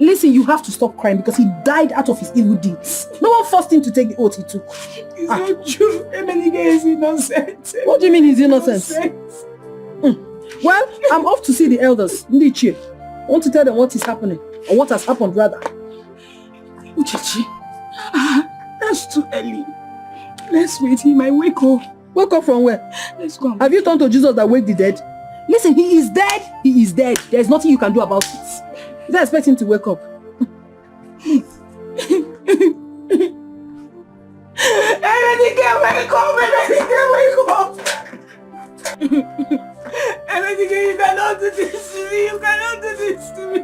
Listen, you have to stop crying because he died out of his evil deeds. No one forced him to take the oath he took. It's not true. Emenike is innocent. What do you mean he's innocent? Well, I'm off to see the elders. Ndichie. I want to tell them what is happening. Or what has happened rather. Uchechi, that's too early. Let's wait, he might wake up. Wake up from where? Let's go. Have you turned to Jesus that wake the dead? Listen, he is dead. He is dead. There is nothing you can do about it. You don't expect him to wake up. Emenike, wake up! Emenike, wake up! Emenike, you cannot do this to me. You cannot do this to me.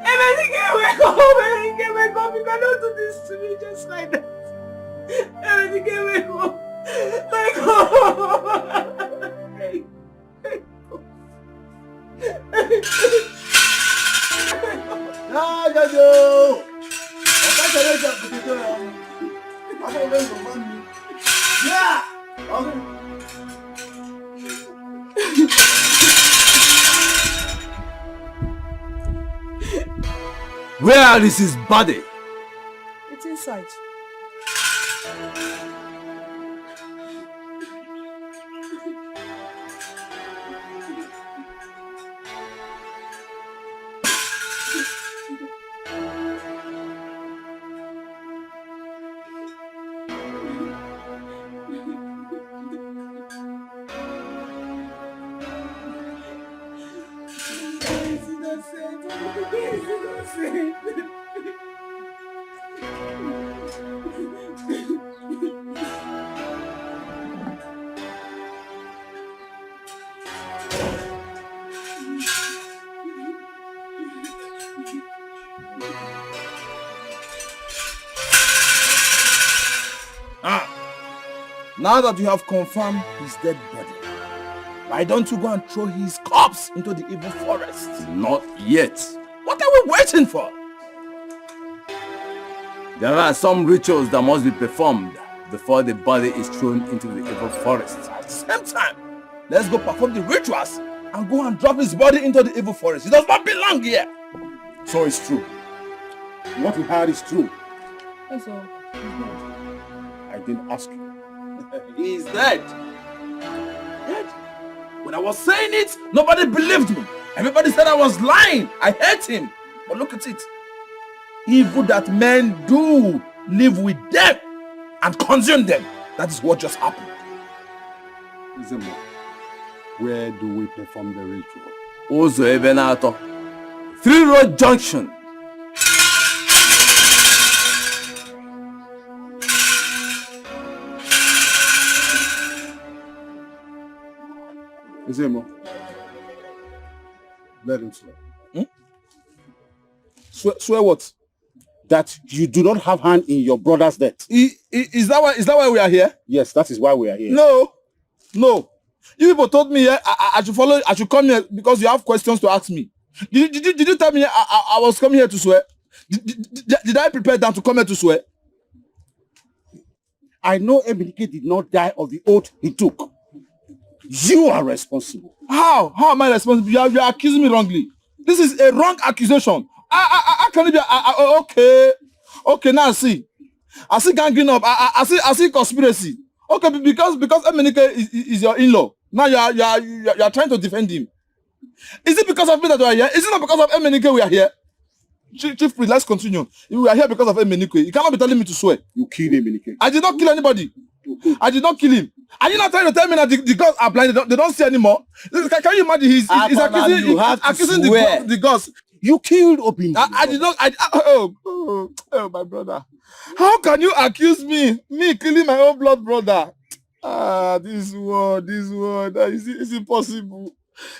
Emenike, wake up! Emenike, wake up! You cannot do this to me just like that. Emenike, wake up! Wake up! Ah, Jojo! Yeah! Where is his body? It's inside. Now that you have confirmed his dead body, why don't you go and throw his corpse into the evil forest? Not yet. What are we waiting for? There are some rituals that must be performed before the body is thrown into the evil forest. At the same time, let's go perform the rituals and go and drop his body into the evil forest. He does not belong here. So it's true. What we heard is true. That's all. I didn't ask you. He is dead. Dead? When I was saying it, nobody believed me. Everybody said I was lying. I hate him. But look at it. Evil that men do live with them and consume them. That is what just happened. Zemo, where do we perform the ritual? Ozo Ebenato. 3 Road Junction. Zemo, let him swear. Swear what? That you do not have hand in your brother's death. Is that why we are here? Yes, that is why we are here. No. You people told me I should come here because you have questions to ask me. Did you tell me I was coming here to swear? Did I prepare them to come here to swear? I know Emenike did not die of the oath he took. You are responsible. How am I responsible? You are accusing me wrongly. This is a wrong accusation. I can be okay. Now I see ganging up. I see conspiracy. Okay, because Emenike is your in-law. Now you are trying to defend him. Is it because of me that we are here? Is it not because of Emenike we are here? Chief Priest, let's continue. We are here because of Emenike. You cannot be telling me to swear. You killed Emenike. I did not kill anybody. I did not kill him. Are you not trying to tell me that the gods are blind? They don't see anymore? Can you imagine? He's accusing the gods. You killed Obin. I did not. Oh, my brother. How can you accuse me killing my own blood brother? This word. It's impossible.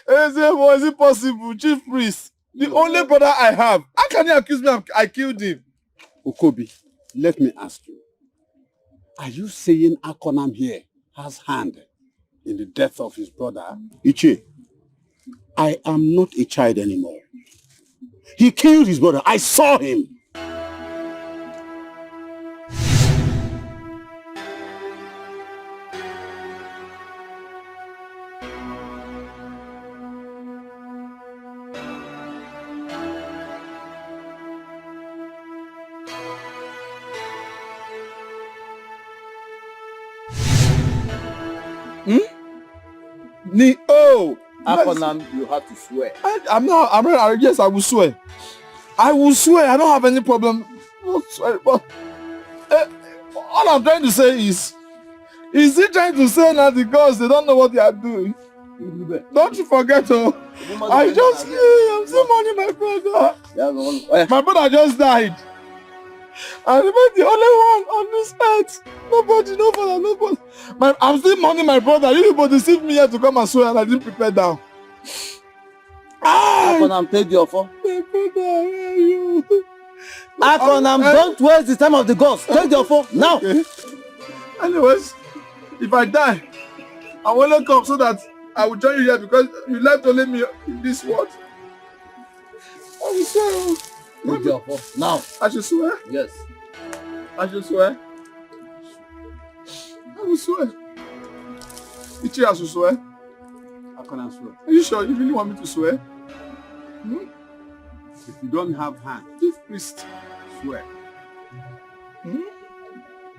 It's impossible. Chief Priest, the only brother I have. How can you accuse me I killed him? Okobi, let me ask you. Are you saying Akonam here has hand in the death of his brother? Ichi, I am not a child anymore. He killed his brother. I saw him. Akonam, you have to swear. Yes, I will swear. I will swear. I don't have any problem. I'll swear, but all I'm trying to say is he trying to say now because they don't know what they are doing? Don't you forget, I'm still mourning my brother. My brother just died. I remain the only one on this earth. Nobody. I'm still mourning my brother. You people deceived me here to come and swear and I didn't prepare down. Akonam, take your phone. My brother, where are you? Akonam, don't waste the time of the gods. Take your phone now. Okay. Anyways, if I die, I will not come so that I will join you here because you left only me in this world. I will swear. Take your phone now. I should swear? Yes. I should swear? I will swear. Ichi, I should swear? How can I swear? Are you sure you really want me to swear? If you don't have hand, Chief priest. swear.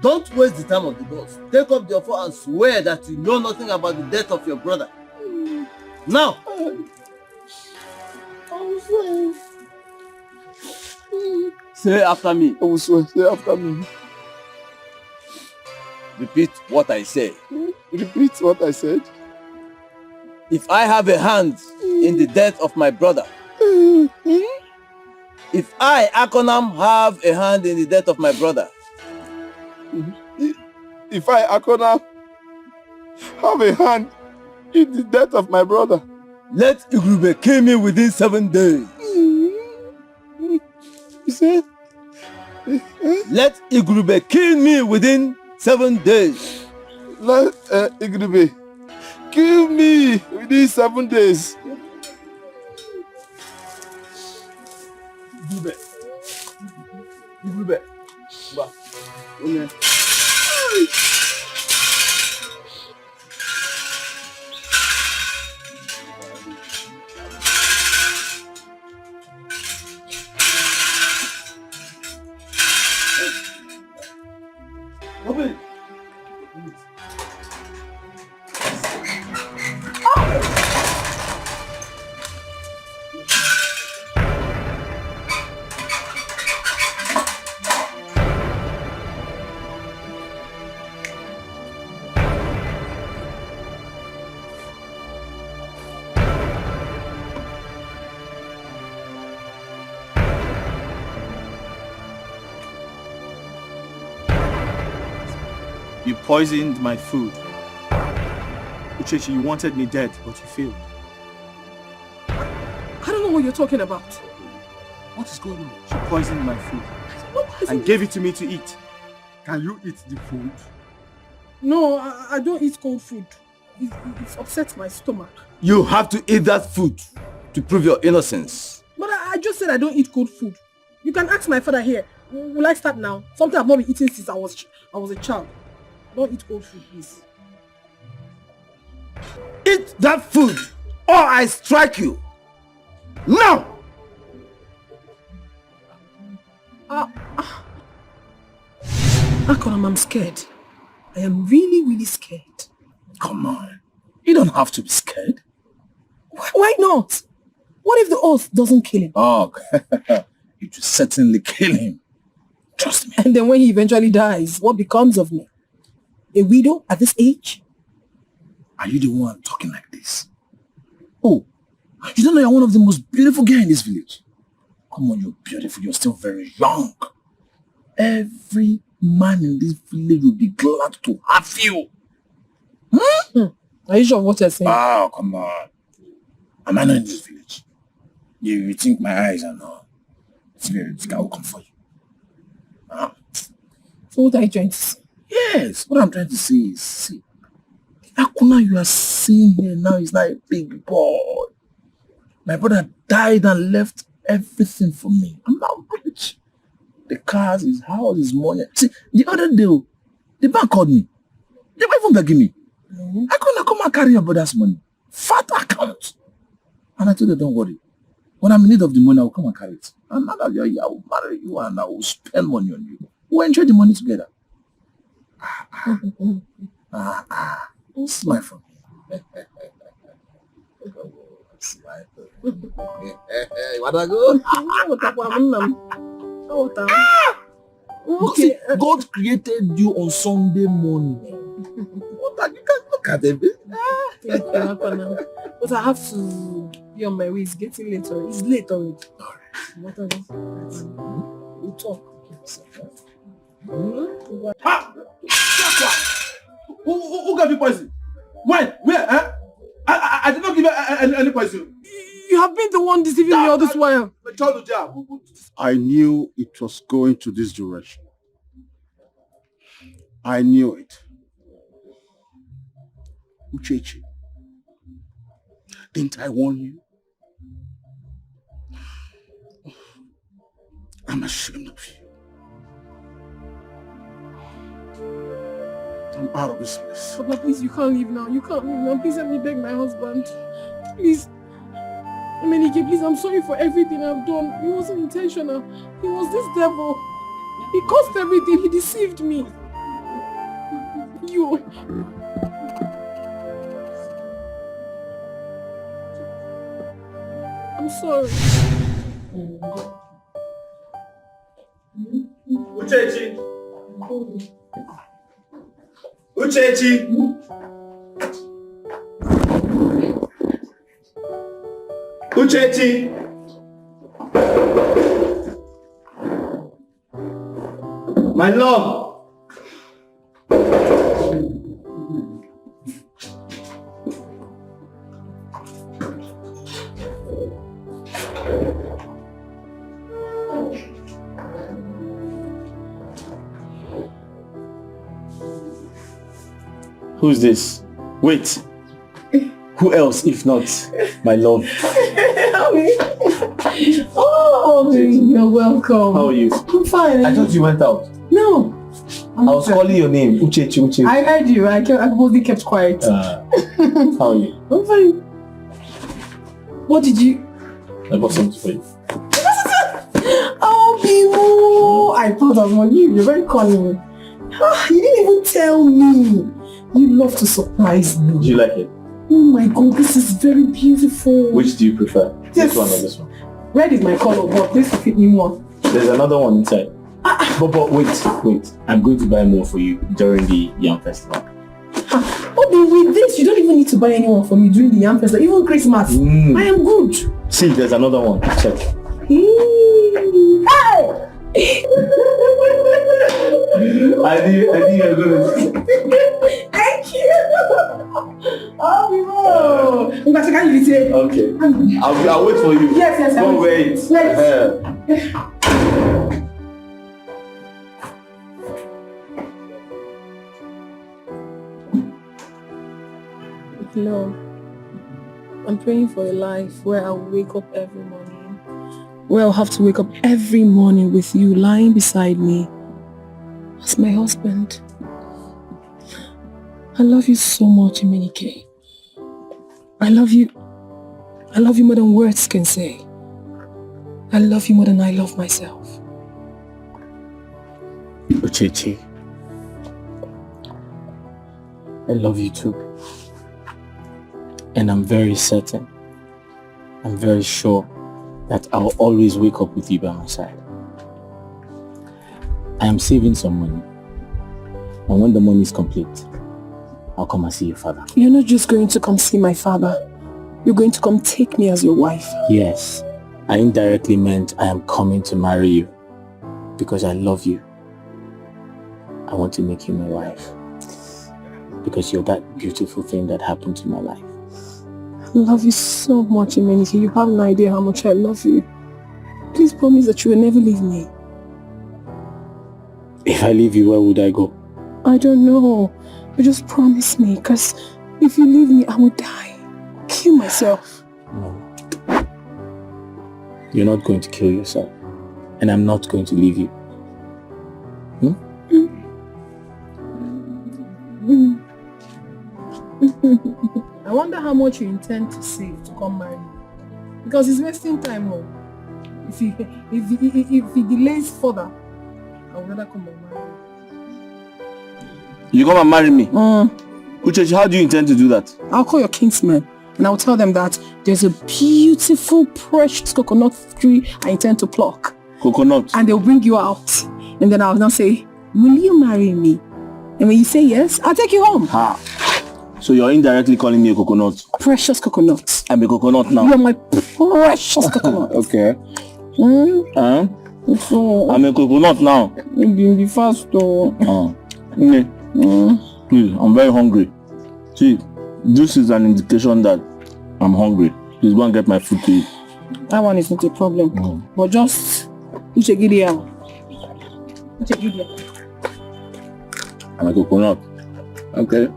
Don't waste the time of the gods. Take up your phone and swear that you know nothing about the death of your brother. Now. I will swear. Say after me. I will swear. Say after me. Repeat what I say. Repeat what I said. If I have a hand in the death of my brother, if I, Akonam, have a hand in the death of my brother, if I, Akona, have a hand in the death of my brother, let Igurube kill me within 7 days. You said? Let Igurube kill me within 7 days. Let Igurube kill me within 7 days. Igurube. Okay. You poisoned my food. Uchechi, you wanted me dead, but you failed. I don't know what you're talking about. What is going on? She poisoned my food and gave it to me to eat. Can you eat the food? No, I don't eat cold food. It upsets my stomach. You have to eat that food to prove your innocence. But I just said I don't eat cold food. You can ask my father here. Will I start now? Something I've not been eating since I was a child. Don't eat cold food, please. Eat that food or I strike you. Now! Akonam, I'm scared. I am really, really scared. Come on. You don't have to be scared. Why not? What if the oath doesn't kill him? Oh, it will certainly kill him. Trust me. And then when he eventually dies, what becomes of me? A widow at this age? Are you the one talking like this? Oh, you don't know you're one of the most beautiful girls in this village. Come on, you're beautiful. You're still very young. Every man in this village will be glad to have you. Are you sure of what you're saying? Oh, come on. Am I not in this village? You think my eyes are not? I will come for you. So what are you trying to say? Yes, what I'm trying to say is, see, Akuna you are seeing here now is not a big boy. My brother died and left everything for me. I'm not rich. The cars, his house, his money. See, the other day, the bank called me. They were even begging me. I couldn't come and carry your brother's money. Fat account. And I told them, don't worry. When I'm in need of the money, I will come and carry it. And now that I will marry you and I will spend money on you. We'll enjoy the money together. Smile for me. Wanna go? Okay. God created you on Sunday morning. What you can look at it. Thank you, Akwana. But I have to be on my way. It's getting late already. It's late already. Whatever. We'll talk. Ha! Who gave you poison? When? Where? Huh? I did not give you any poison. You have been the one deceiving me all this while. I knew it was going to this direction. I knew it. Uchechi, didn't I warn you? I'm ashamed of you. I'm out of this place. Papa, please, you can't leave now. You can't leave now. Please let me beg my husband. Please. Emenike, please, I'm sorry for everything I've done. It wasn't intentional. He was this devil. He caused everything. He deceived me. You. I'm sorry. Uchechi. Uchechi. Uchechi. My love. Who's this? Wait. Who else if not my love? Oh, you're welcome. How are you? I'm fine. I thought you went out. No. I was calling your name. Uchechi. I heard you. I mostly kept quiet. How are you? I'm fine. What did you... I bought something for you. Oh, Bimo! I thought I was on you. You're very cunning. You didn't even tell me. You love to surprise me. Do you like it? Oh my god, this is very beautiful. Which do you prefer? Yes. This one or this one? Red is my color, but this will fit me more. There's another one inside. But wait. I'm going to buy more for you during the Yam Festival. Oh, with this, you don't even need to buy anyone for me during the Yam Festival, even Christmas. I am good. See, there's another one. Check. I knew you were going to... Thank you. Oh, no. Okay. I'll wait for you. Yes. Don't wait. Yes. No. I'm praying for a life where I'll wake up every morning. Where I'll have to wake up every morning with you lying beside me as my husband. I love you so much, Emenike. I love you more than words can say. I love you more than I love myself. Uchechi, I love you too. And I'm very certain, I'm very sure that I'll always wake up with you by my side. I am saving some money. And when the money is complete, I'll come and see your father. You're not just going to come see my father. You're going to come take me as your wife. Yes, I indirectly meant I am coming to marry you because I love you. I want to make you my wife because you're that beautiful thing that happened to my life. I love you so much, Emenike. You have no idea how much I love you. Please promise that you will never leave me. If I leave you, where would I go? I don't know. But just promise me, because if you leave me, I will die. Kill myself. No. You're not going to kill yourself. And I'm not going to leave you. I wonder how much you intend to save to come marry me. Because it's wasting time. If he delays further, I would rather come and marry you. You come and marry me? Uchechi, how do you intend to do that? I'll call your kinsmen and I'll tell them that There's a beautiful, precious coconut tree I intend to pluck. Coconut? And they'll bring you out. And then I'll now say, will you marry me? And when you say yes, I'll take you home. Ha. So you're indirectly calling me a coconut? Precious coconut. I'm a coconut now. You're my precious coconut. Okay. So, I'm a coconut now. Be fast though. Please, I'm very hungry. See, this is an indication that I'm hungry. Please go and get my food to eat. That one is not a problem. But just check it out. I'm a coconut. Okay.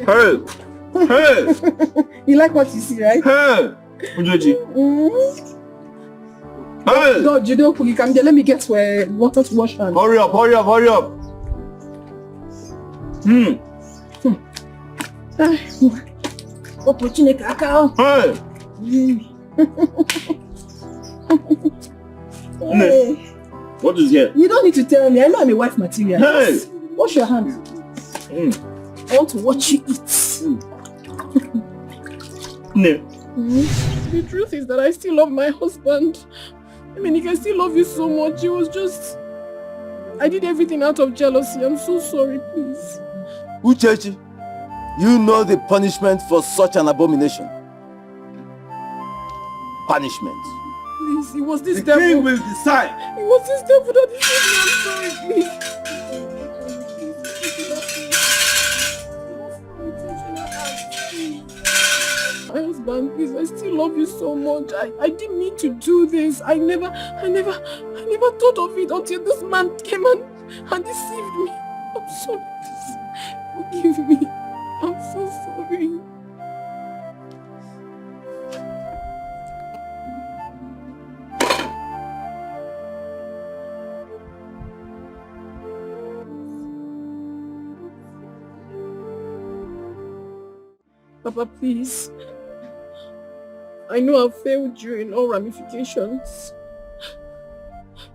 Hey! Hey! You like what you see, right? Hey! Ujoji. Hey! God, you don't cook. Come there. Let me get water to wash hands. Hurry up! Opportunity cacao. Hey! Hey. What is here? You don't need to tell me. I know I'm a wife material. Hey! Wash your hands. I want to watch you eat. The truth is that I still love my husband. I mean, he can still love you so much. It was just... I did everything out of jealousy. I'm so sorry, please. Uchechi, you know the punishment for such an abomination. Punishment. Please, it was this The devil. king will decide. It was this devil that deceived me. I'm sorry, please. My husband, please, I still love you so much. I didn't mean to do this. I never thought of it until this man came and deceived me. I'm sorry, please. Forgive me. I'm so sorry. Papa, please. I know I've failed you in all ramifications.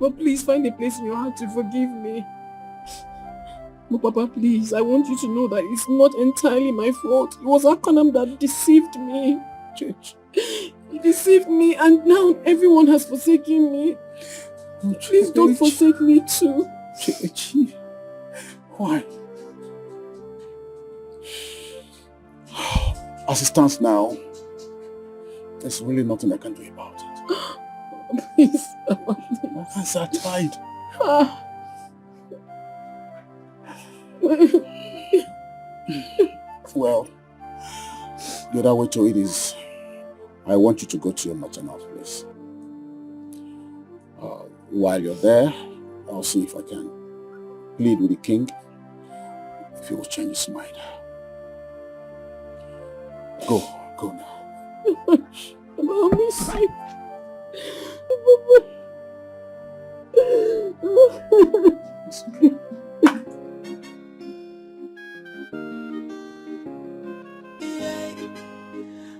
But please find a place in your heart to forgive me. But Papa, please, I want you to know that it's not entirely my fault. It was Akanam that deceived me. Church. He deceived me and now everyone has forsaken me. Please don't forsake me too. Why? As it stands now, there's really nothing I can do about it. Please, Papa, please. My hands are tied. Well, the other way to it is, I want you to go to your maternal place. While you're there, I'll see if I can plead with the king if he will change his mind. Go now. I'll miss you.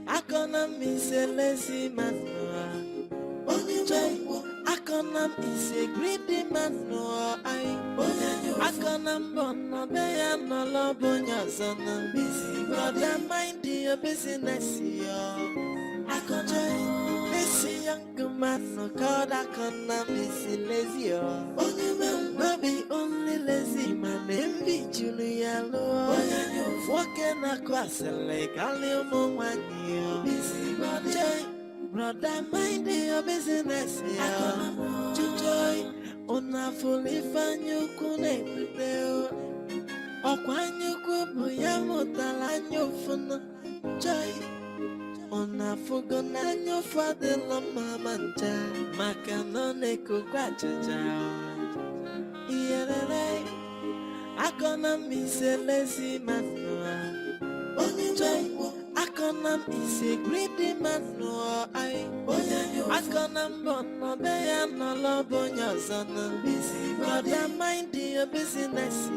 I gonna miss a lazy man. I gonna miss a greedy man. I gonna burn be and no love on your son. Brother, mind your business. I gonna miss a young man. No God, I gonna miss a lazy. No be only lazy man. Envy Julia. Walking across the lake, I'll live on one year. Brother, mind your business. Joy, on a fully fan you couldn't do. Or when you could be a motalanyo fun. Joy, on a fogon and your father, Lamamanta, Macanone Cucacha. Yeah, I gonna miss a lazy man. I gonna miss a greedy man. I gonna burn no be and no love on your son. Brother, mind your business.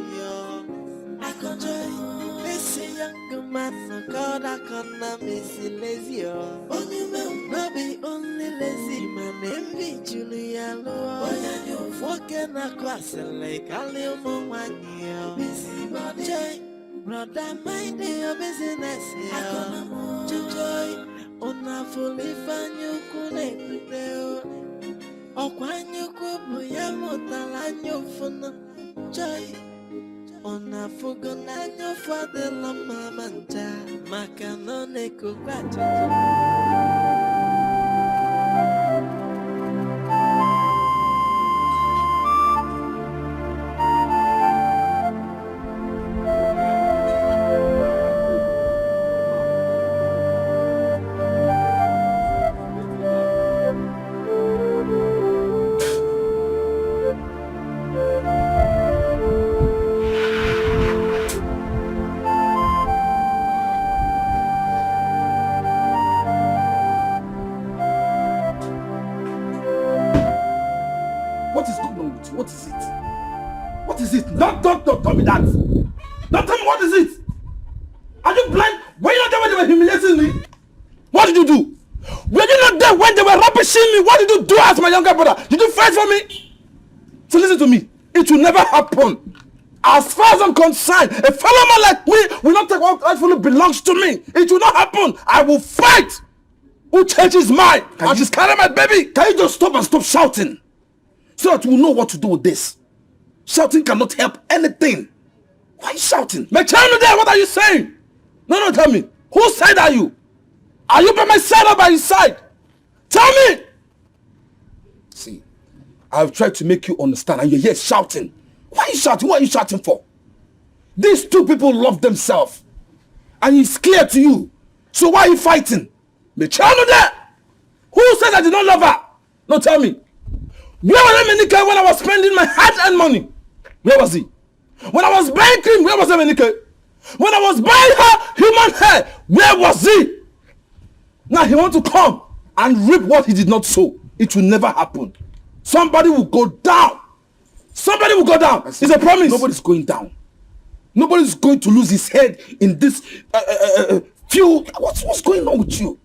I gonna miss a young man. God, I gonna miss a lazy. No be only lazy man. Envy Julia. nwoke na-akwasịrị karịa ụmụ nwanyị ya. Brother, mind your business. Joy, una fully fan you couldn't tell. O when you could be a motalanyo fun. Joy, una fugonanyo for the lama manta. Macanone kukwatu. Don't tell me that. Don't tell me what is it. Are you blind? Were you not there when they were humiliating me? What did you do? Were you not there when they were rubbishing me? What did you do as my younger brother? Did you fight for me? So listen to me. It will never happen. As far as I'm concerned, a fellow man like me will not take what rightfully belongs to me. It will not happen. I will fight. Uchechi is mine. And she's carrying my baby. Can you just stop and stop shouting? So that we'll know what to do with this. Shouting cannot help anything. Why are you shouting? But tell me there, what are you saying? No, tell me. Whose side are you? Are you by my side or by his side? Tell me! See, I've tried to make you understand and you're here shouting. Why are you shouting? What are you shouting for? These two people love themselves. And it's clear to you. So why are you fighting? But tell me there. Who said I did not love her? No, tell me. Where was Emenike when I was spending my hard-earned money? Where was he? When I was buying cream, where was Emenike? When I was buying her human hair, where was he? Now he wants to come and reap what he did not sow. It will never happen. Somebody will go down. Somebody will go down. It's a promise. Nobody's going down. Nobody's going to lose his head in this field. What's going on with you?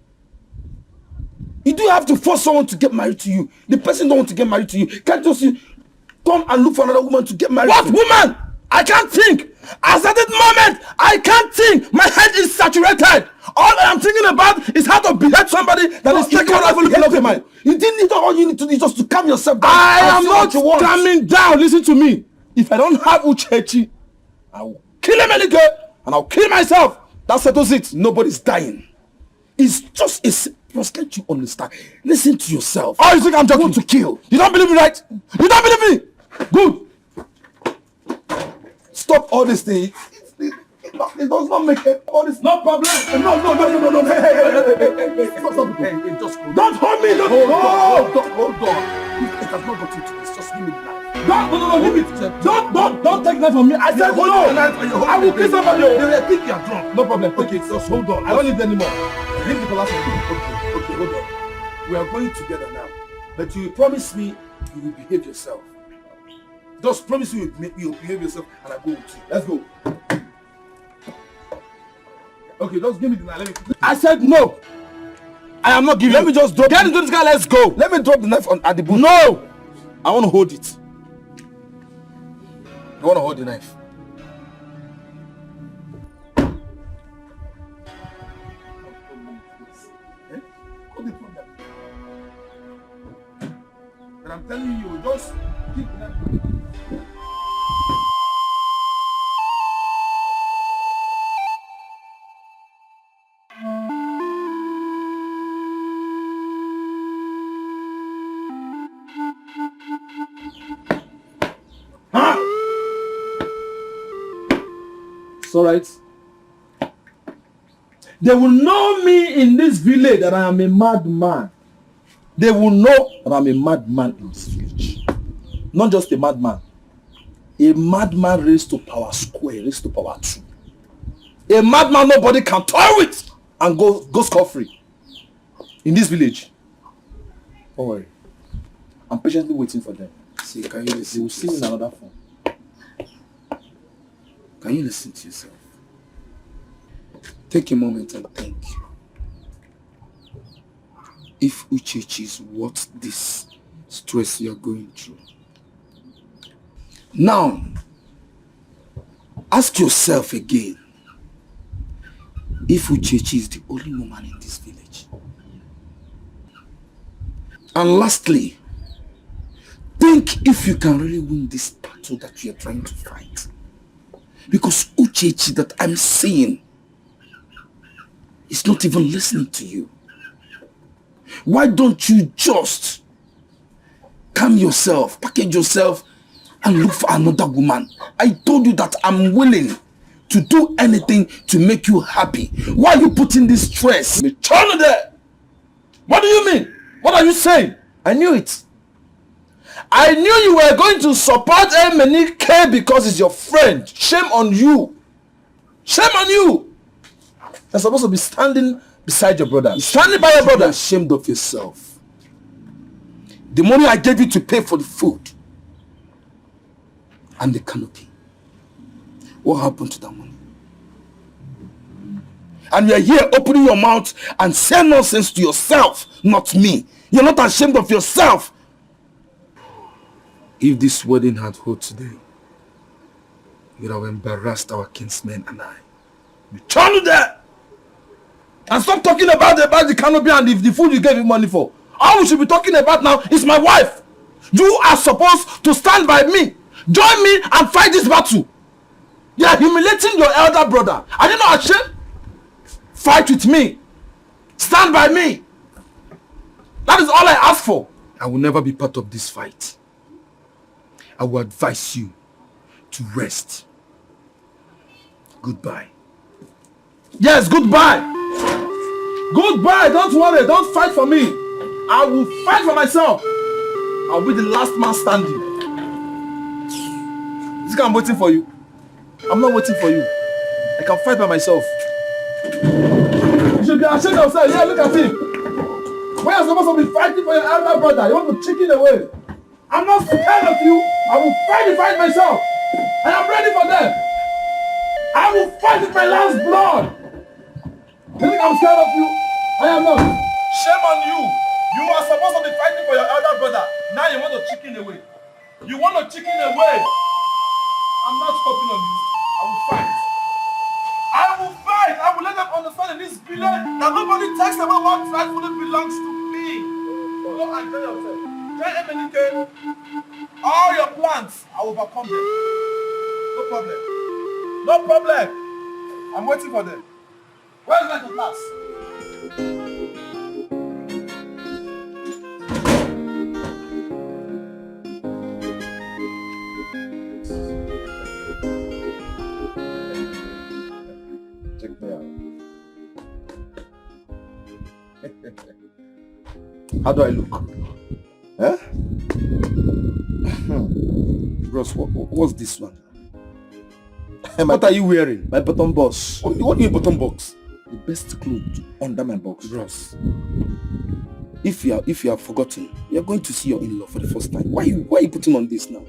You do have to force someone to get married to you. The person don't want to get married to you. Can't just turn and look for another woman to get married to. What woman? I can't think. As at this moment, I can't think. My head is saturated. All I am thinking about is how to behead somebody that is taking on every block of mine. You didn't need all you need to do just to calm yourself down. I am not calming down. Listen to me. If I don't have Uchechi, I will kill Emenike and I'll kill myself. That settles it. Nobody's dying. It's just a Ross, can't you understand? Listen to yourself. Oh, you think I'm joking? To kill. You don't believe me, right? You don't believe me? Good. Stop all this thing. It does not make it. All this. No problem. No. Hey. Stop. Hey, just hold. Don't hold me. Hold on. It has not got into this. Just give me the knife. No, leave it. Don't take that from me. I said no. I will kill somebody. They think you are drunk. No problem. Okay, just hold on. I don't need anymore. Leave the last one. Okay, hold on. We are going together now. But you promise me you will behave yourself. Just promise you will behave yourself and I go with you. Let's go. Okay, just give me the knife. I said no. I am not giving. Let me just drop. Get into this guy. Let's go. Let me drop the knife at the boot. No. I want to hold it. I want to hold the knife. But I'm telling you, just keep the knife. It's all right. They will know me in this village that I am a madman. They will know that I'm a madman in this village. Not just a madman. A madman raised to power square, raised to power 2. A madman nobody can toy with and go scot-free. In this village. Don't worry. I'm patiently waiting for them. See, can you listen? They will see me in another phone. Can you listen to yourself? Take a moment and think. If Uchechi is worth this stress you're going through, Now, ask yourself again, if Uchechi is the only woman in this village. And lastly, think if you can really win this battle that you are trying to fight. Because Uchechi that I'm seeing is not even listening to you. Why don't you just calm yourself, package yourself, and look for another woman? I told you that I'm willing to do anything to make you happy. Why are you putting this stress? Turn there! What do you mean? What are you saying? I knew it. I knew you were going to support Emenike because he's your friend. Shame on you. Shame on you. You're supposed to be standing beside your brother. Standing by your brother. You're ashamed of yourself. The money I gave you to pay for the food and the canopy. What happened to that money? And you're here opening your mouth and saying nonsense to yourself, not me. You're not ashamed of yourself. If this wedding had held today, you would have embarrassed our kinsmen and I. Return to there! And stop talking about the canopy and the food you gave him money for. All we should be talking about now is my wife. You are supposed to stand by me. Join me and fight this battle. You are humiliating your elder brother. Are you not ashamed? Fight with me. Stand by me. That is all I ask for. I will never be part of this fight. I will advise you to rest. Goodbye. Yes, goodbye. Goodbye. Don't worry. Don't fight for me. I will fight for myself. I'll be the last man standing. This guy, I'm waiting for you. I'm not waiting for you. I can fight by myself. You should be ashamed of yourself. Yeah, look at him. When you're supposed to be fighting for your elder brother, you want to chicken away. I'm not scared of you. I will fight the fight myself. And I'm ready for them. I will fight with my last blood. You think I'm scared of you? I am not. Shame on you. You are supposed to be fighting for your elder brother. Now you want to chicken away. You want to chicken away. I'm not stopping on you. I will fight. I will fight. I will let them understand in this village that nobody talks about what rightfully belongs to me. Go and tell yourself. Tell Emenike, all your plans, I will overcome them. No problem. No problem. I'm waiting for them. Where's my class? Check me out. How do I look? Huh? Bros, what's this one? What are you wearing? My bottom box. What do you mean bottom box? The best clothes under my box. Bros, if you have forgotten, you're going to see your in-law for the first time. Why are you putting on this now?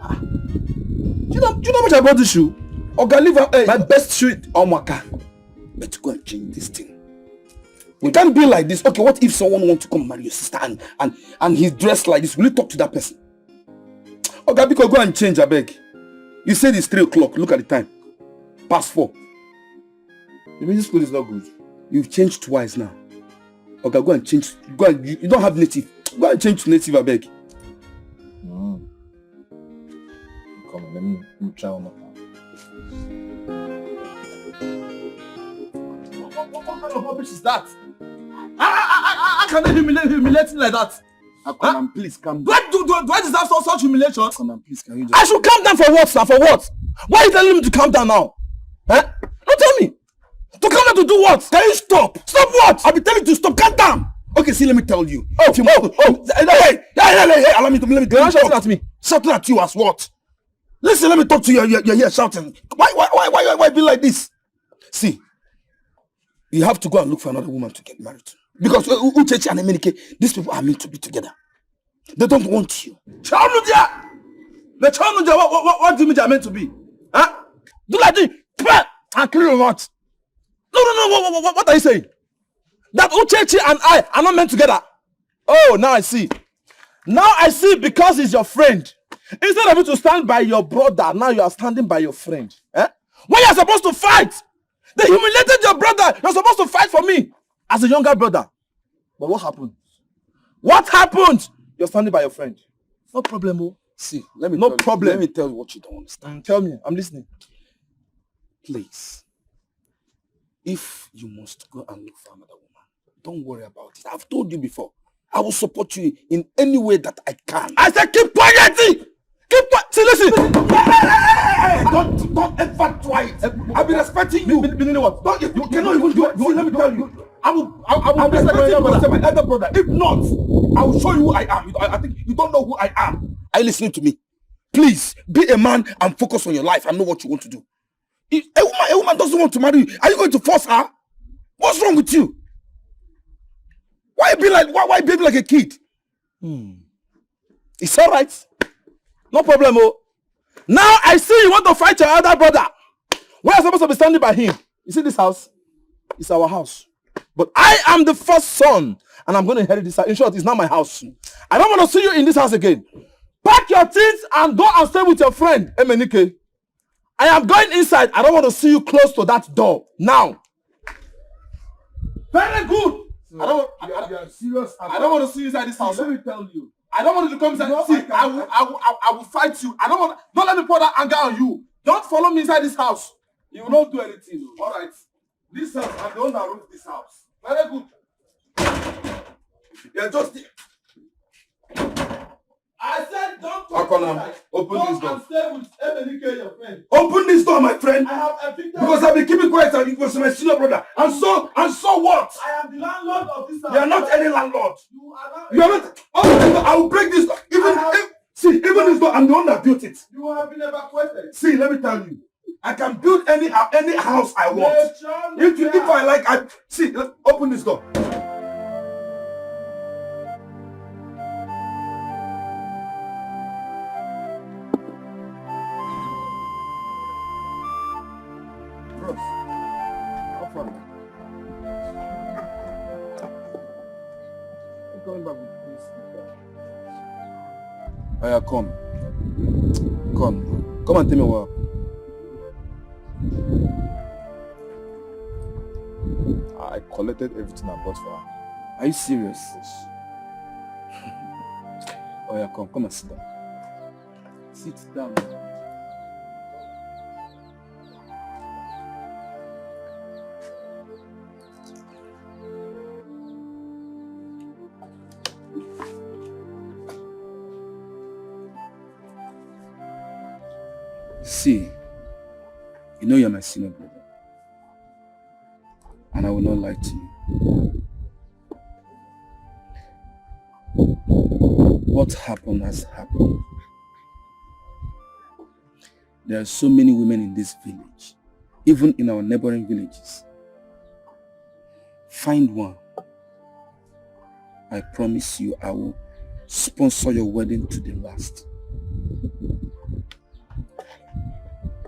Do you know how much I bought this shoe? My best shoe on Waka. But go and change this thing. We can't be like this. Okay, what if someone wants to come marry your sister and he's dressed like this? Will you talk to that person? Okay, because go and change, I beg. You said it's 3 o'clock. Look at the time. Past 4. You mean this school is not good? You've changed twice now. Okay, go and change. Go and, you don't have native. Go and change to native, I beg. Come on, let me try one more time. What kind of rubbish is that? How can they humiliate me like that? Akonan, please calm down. Do I deserve such humiliation? Akonan, please, can you just... I should calm down for what, sir? For what? Why are you telling me to calm down now? Huh? Don't tell me. To calm down to do what? Can you stop? Stop what? I'll be telling you to stop. Calm down. Okay, see, let me tell you. Hey, allow me to... You're shouting at me. Shouting at you as what? Listen, let me talk to you. You're here shouting. Why be like this? See, you have to go and look for another woman to get married to. Because Uchechi and Emenike, these people are meant to be together. They don't want you. What do you mean they are meant to be? Huh? Do like this and clear your mouth. No. What are you saying? That Uchechi and I are not meant together. Oh, now I see. Now I see because he's your friend. Instead of you to stand by your brother, now you are standing by your friend. Eh? When you're supposed to fight, they humiliated your brother. You're supposed to fight for me as a younger brother. But what happened? What happened? You're standing by your friend. No problem, oh. See, let me No tell problem. You, let me tell you what you don't understand. Tell me, I'm listening. Please, if you must go and look for another woman, don't worry about it. I've told you before. I will support you in any way that I can. I said keep quiet! Keep quiet! See, listen! Hey, don't ever try it. I've been respecting you. Meaning what? You cannot even do it. See, let me tell you. I will respect my elder brother. If not, I will show you who I am. I think you don't know who I am. Are you listening to me? Please, be a man and focus on your life and know what you want to do. If a woman doesn't want to marry you, are you going to force her? What's wrong with you? Why behave like a kid? It's all right. No problem, oh. Now I see you want to fight your elder brother. We are supposed to be standing by him. You see this house? It's our house. But I am the first son, and I'm going to inherit this house. In short, it's not my house. I don't want to see you in this house again. Pack your things and go and stay with your friend, Emenike. I am going inside. I don't want to see you close to that door. Now. Very good. You are serious. I don't want to see you inside this house. Let me tell you. I don't want you to come inside. No, see, I will fight you. Don't let me pour that anger on you. Don't follow me inside this house. You will not do anything. All right. This house, I'm the one that runs this house. Very good. You're just there. I said don't open this door. And stay with Emenike, your friend. Open this door, my friend. I have evicted because I've been keeping quiet and it was my senior brother. And so what? I am the landlord of this house. You are not any landlord. You are not. Open this door. I will break this door. Even this door, I'm the one that built it. You have been evacuated. See, let me tell you. I can build any house I want. If I like, open this door. Coming back with this. Oh yeah, come and tell me what. I collected everything I bought for her. Are you serious? Yes. Oh yeah, come and sit down. Sit down. See, you know you're my senior brother. And I will not lie to you. What happened has happened. There are so many women in this village, even in our neighboring villages. Find one. I promise you I will sponsor your wedding to the last.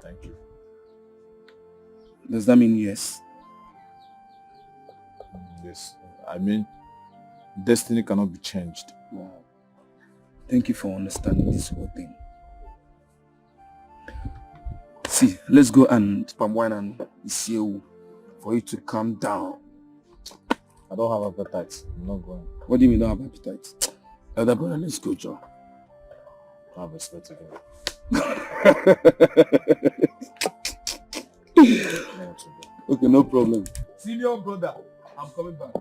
Thank you. Does that mean yes? Yes. I mean, destiny cannot be changed. Wow. Thank you for understanding this whole thing. See, let's go and palm wine and isieu for you to calm down. I don't have appetite. I'm not going. What do you mean you don't have appetite? Elder brother, let's go, Joe. I have respect again. Okay, no problem. Senior brother, I'm coming back.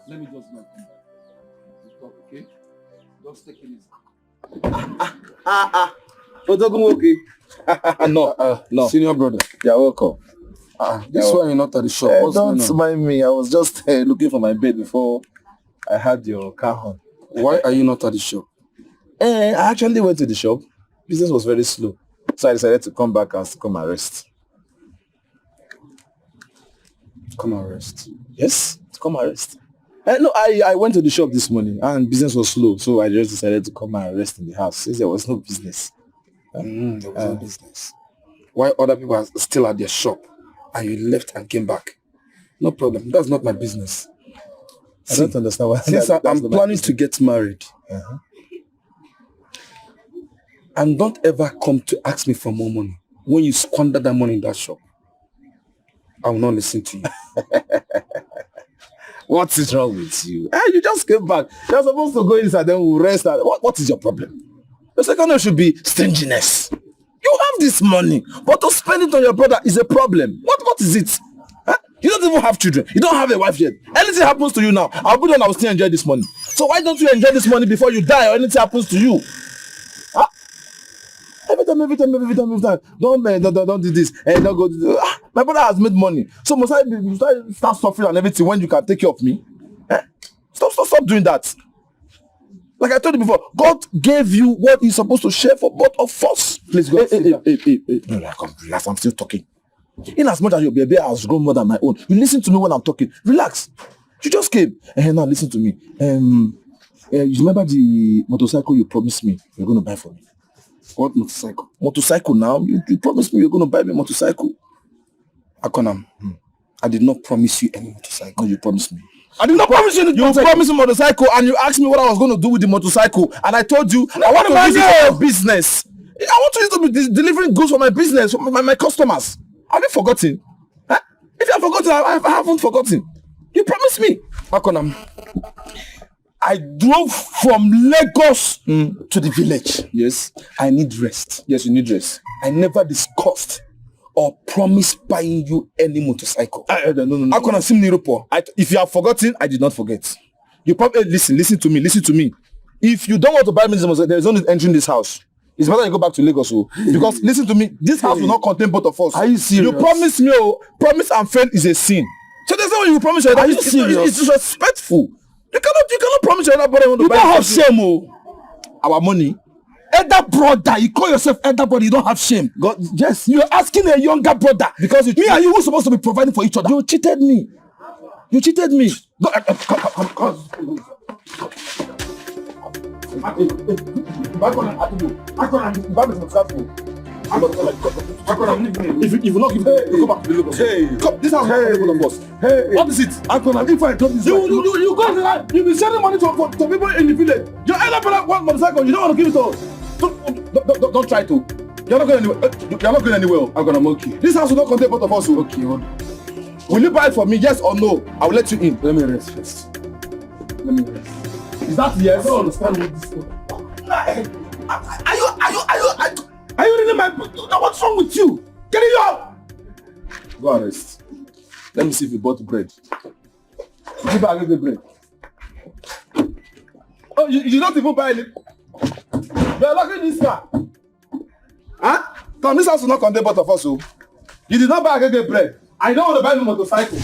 Let me just go and come back. Okay? Just take it easy. No. Senior brother. You're welcome. This one you're not at the shop. Don't mind me. I was just looking for my bed before I had your car on. Why are you not at the shop? I actually went to the shop. Business was very slow. So I decided to come back and come and rest. Come and rest? Yes, to come and rest. No, I went to the shop this morning and business was slow. So I just decided to come and rest in the house since there was no business. There was no business. Why other people are still at their shop and you left and came back? No problem. That's not my business. I don't understand why. Since I'm planning to get married, And don't ever come to ask me for more money. When you squander that money in that shop, I will not listen to you. What is wrong with you? You just came back. You're supposed to go inside, then we'll rest. What is your problem? The second one should be stinginess. You have this money, but to spend it on your brother is a problem. What is it? Huh? You don't even have children. You don't have a wife yet. Anything happens to you now, I'll be the one I will still enjoy this money. So why don't you enjoy this money before you die or anything happens to you? Huh? Every time. Don't do this. Don't go do this. My brother has made money. So must I start suffering and everything when you can take care of me? Eh? Stop doing that. Like I told you before, God gave you what He's supposed to share for both of us. Please go. Hey. No, come, relax. I'm still talking. In as much as your baby has grown more than my own, you listen to me when I'm talking. Relax. You just came. Now listen to me. You remember the motorcycle you promised me you're going to buy for me? What motorcycle? Motorcycle now. You promised me you're going to buy me a motorcycle. Akonam, I did not promise you any motorcycle. No, you promised me. I did not promise you anything. You promised me motorcycle and you asked me what I was going to do with the motorcycle. And I told you, I want to use it for your business. I want to use it to be delivering goods for my business, for my customers. Have you forgotten? Huh? If you have forgotten, I haven't forgotten. You promised me. Akonam, I drove from Lagos to the village. Yes. I need rest. Yes, you need rest. I never discussed or promised buying you any motorcycle. No. Akonam Simnirupo. If you have forgotten, I did not forget. You probably listen to me. If you don't want to buy me this motorcycle, there is only entering this house. It's better you go back to Lagos, because listen to me, this house will not contain both of us. Are you serious? You promised me, promise and fail is a sin. So there's no way you promise your other. Are you serious? It's disrespectful. You cannot promise your other brother. You don't have shame, Our money. Elder brother, you call yourself elder brother, you don't have shame. God, yes. You're asking a younger brother because me and you were supposed to be providing for each other. You cheated me. Go, come. If you not give me, you go back to the Lagos. Hey, come, this house is for boss. Hey, what is it? If I drop this, you go. You be sending money to people in the village. Your elder brother want motorcycle. You don't want to give it to us. Don't try to. You're not going anywhere. You're not going anywhere. I'm gonna monkey. This house will not contain both of us. Okay, hold. Will you buy it for me? Yes or no? I will let you in. Let me rest first. Is that yes? I don't understand what this is. Are you really my? What's wrong with you? Get it up. Go and rest. Let me see if you bought bread. Give her the bread. Oh, you don't even buy it. You're locking this car. Huh? Tom, this house will not contain both of us. So you did not buy a bread. I don't want to buy the motorcycle.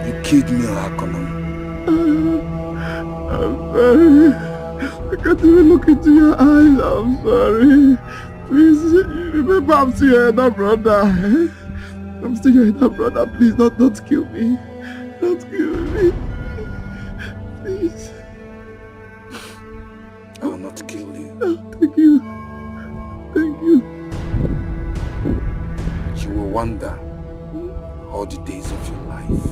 You killed me, Akonam. I'm sorry. I can't even look into your eyes. I'm sorry. Please, remember I'm still your elder brother. I'm still your elder brother. Please, don't kill me. Don't kill me. Please. I will not kill you. Thank you. Thank you. You will wonder all the days of your life.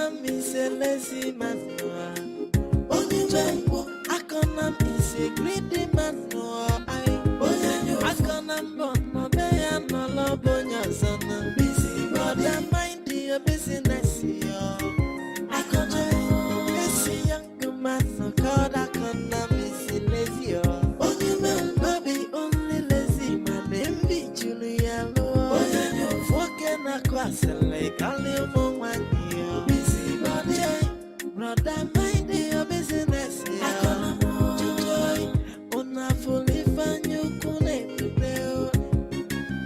Akona me say lazy man no. Akona me say greedy man no. Akona mbo be ya no lobo nya sana. Busy brother mind your business yo. Akona busy young man no called Akona me say lazy yo. Baby only lazy man envy Julia lo. Fucking across like all busy brother mind your business yeah. Joy una fully fan you kune prepare.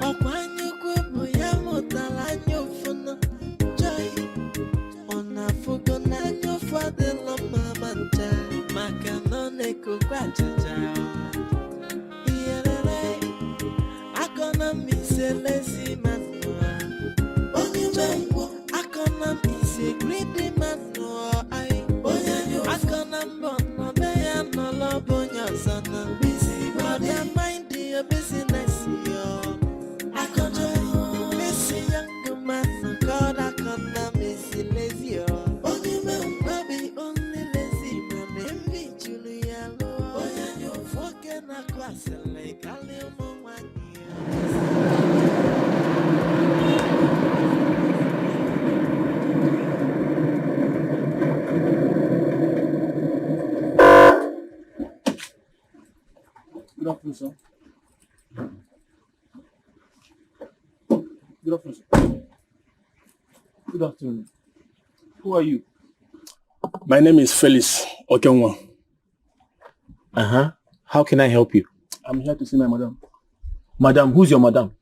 Okwanyu kubu ya motala nyofuna. Joy una fugo na nyofa de lo mamanta. Makanone kukwachacha. Iyerere akona mise lazy man. Akona me say greedy man no I. Akona mbo be ya no lobo nya sana. Busy brother mind your business yo. Akona busy young man called Akona me say lazy yo. Baby only lazy man envy Julia lo. Fucking across like all you Good afternoon, sir. Good afternoon, sir. Good afternoon. Who are you? My name is Felix Okenwa. How can I help you? I'm here to see my madam. Madam, who's your madam?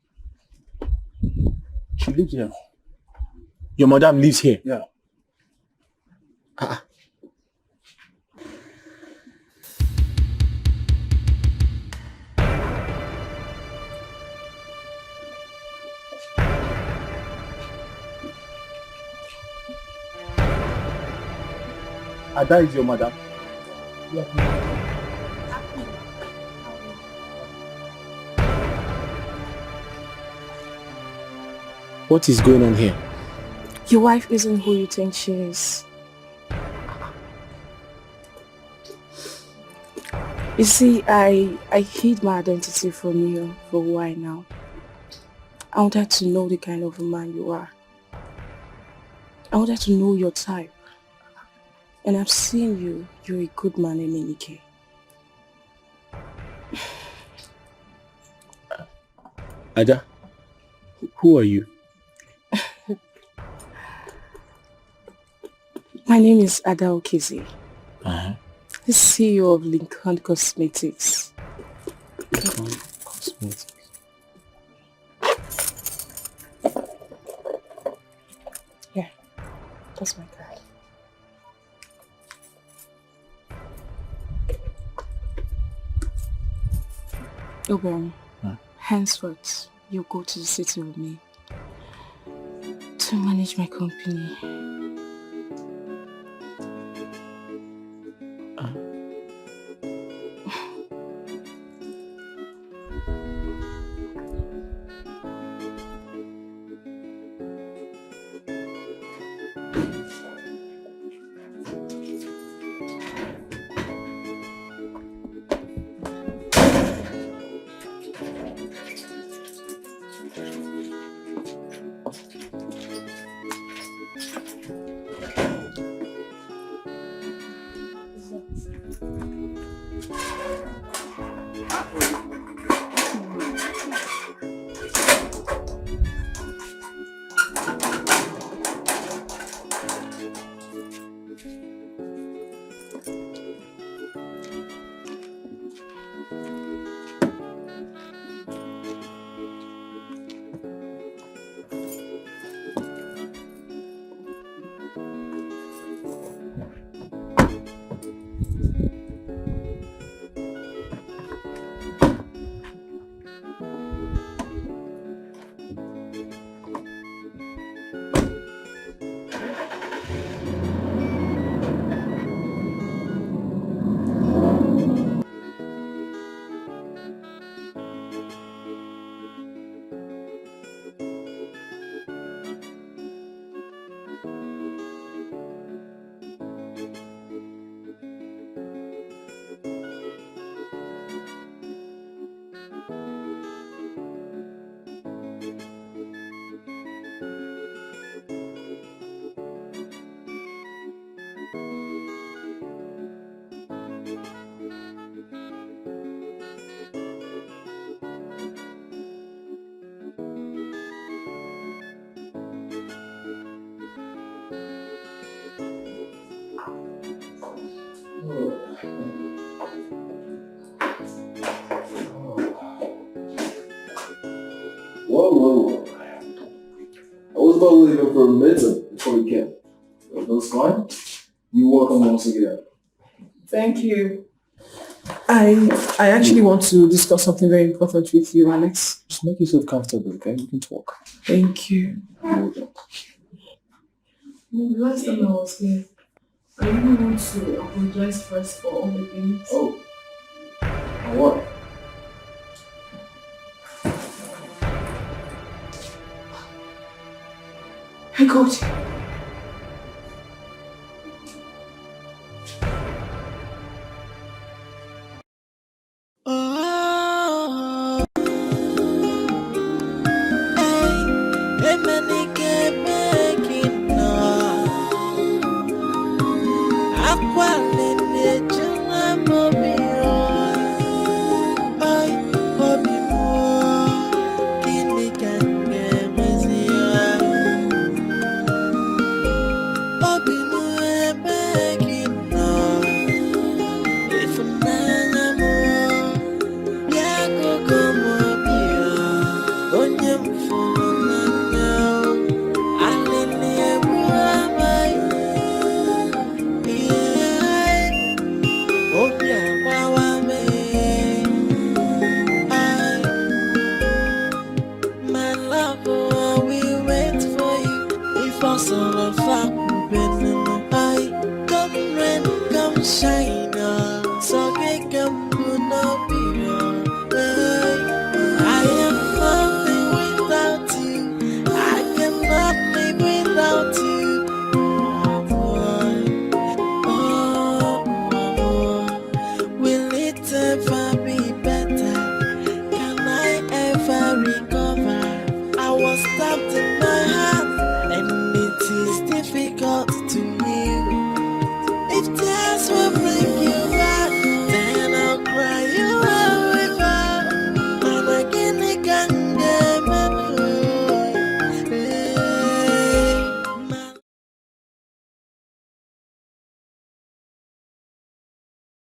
She lives here. Your madam lives here? Yeah. Ada is your madam? Yeah. What is going on here? Your wife isn't who you think she is. You see, I hid my identity from you for a while now. I wanted to know the kind of a man you are. I wanted to know your type. And I've seen you. You're a good man, Emenike. Ada, who are you? My name is Ada Okizi. The CEO of Lincoln Cosmetics. Cosmetics. Yeah, that's my card. Oberon, henceforth, you go to the city with me to manage my company. about leaving for a minute before we can? That's fine. You're welcome once again. Thank you. I actually want to discuss something very important with you, Alex. Just make yourself comfortable, okay? We can talk. Thank you. The last time I was here, I really want to apologize first for all the things. Oh. What? Hey, Coach. My love, we wait for you. If I saw a fact,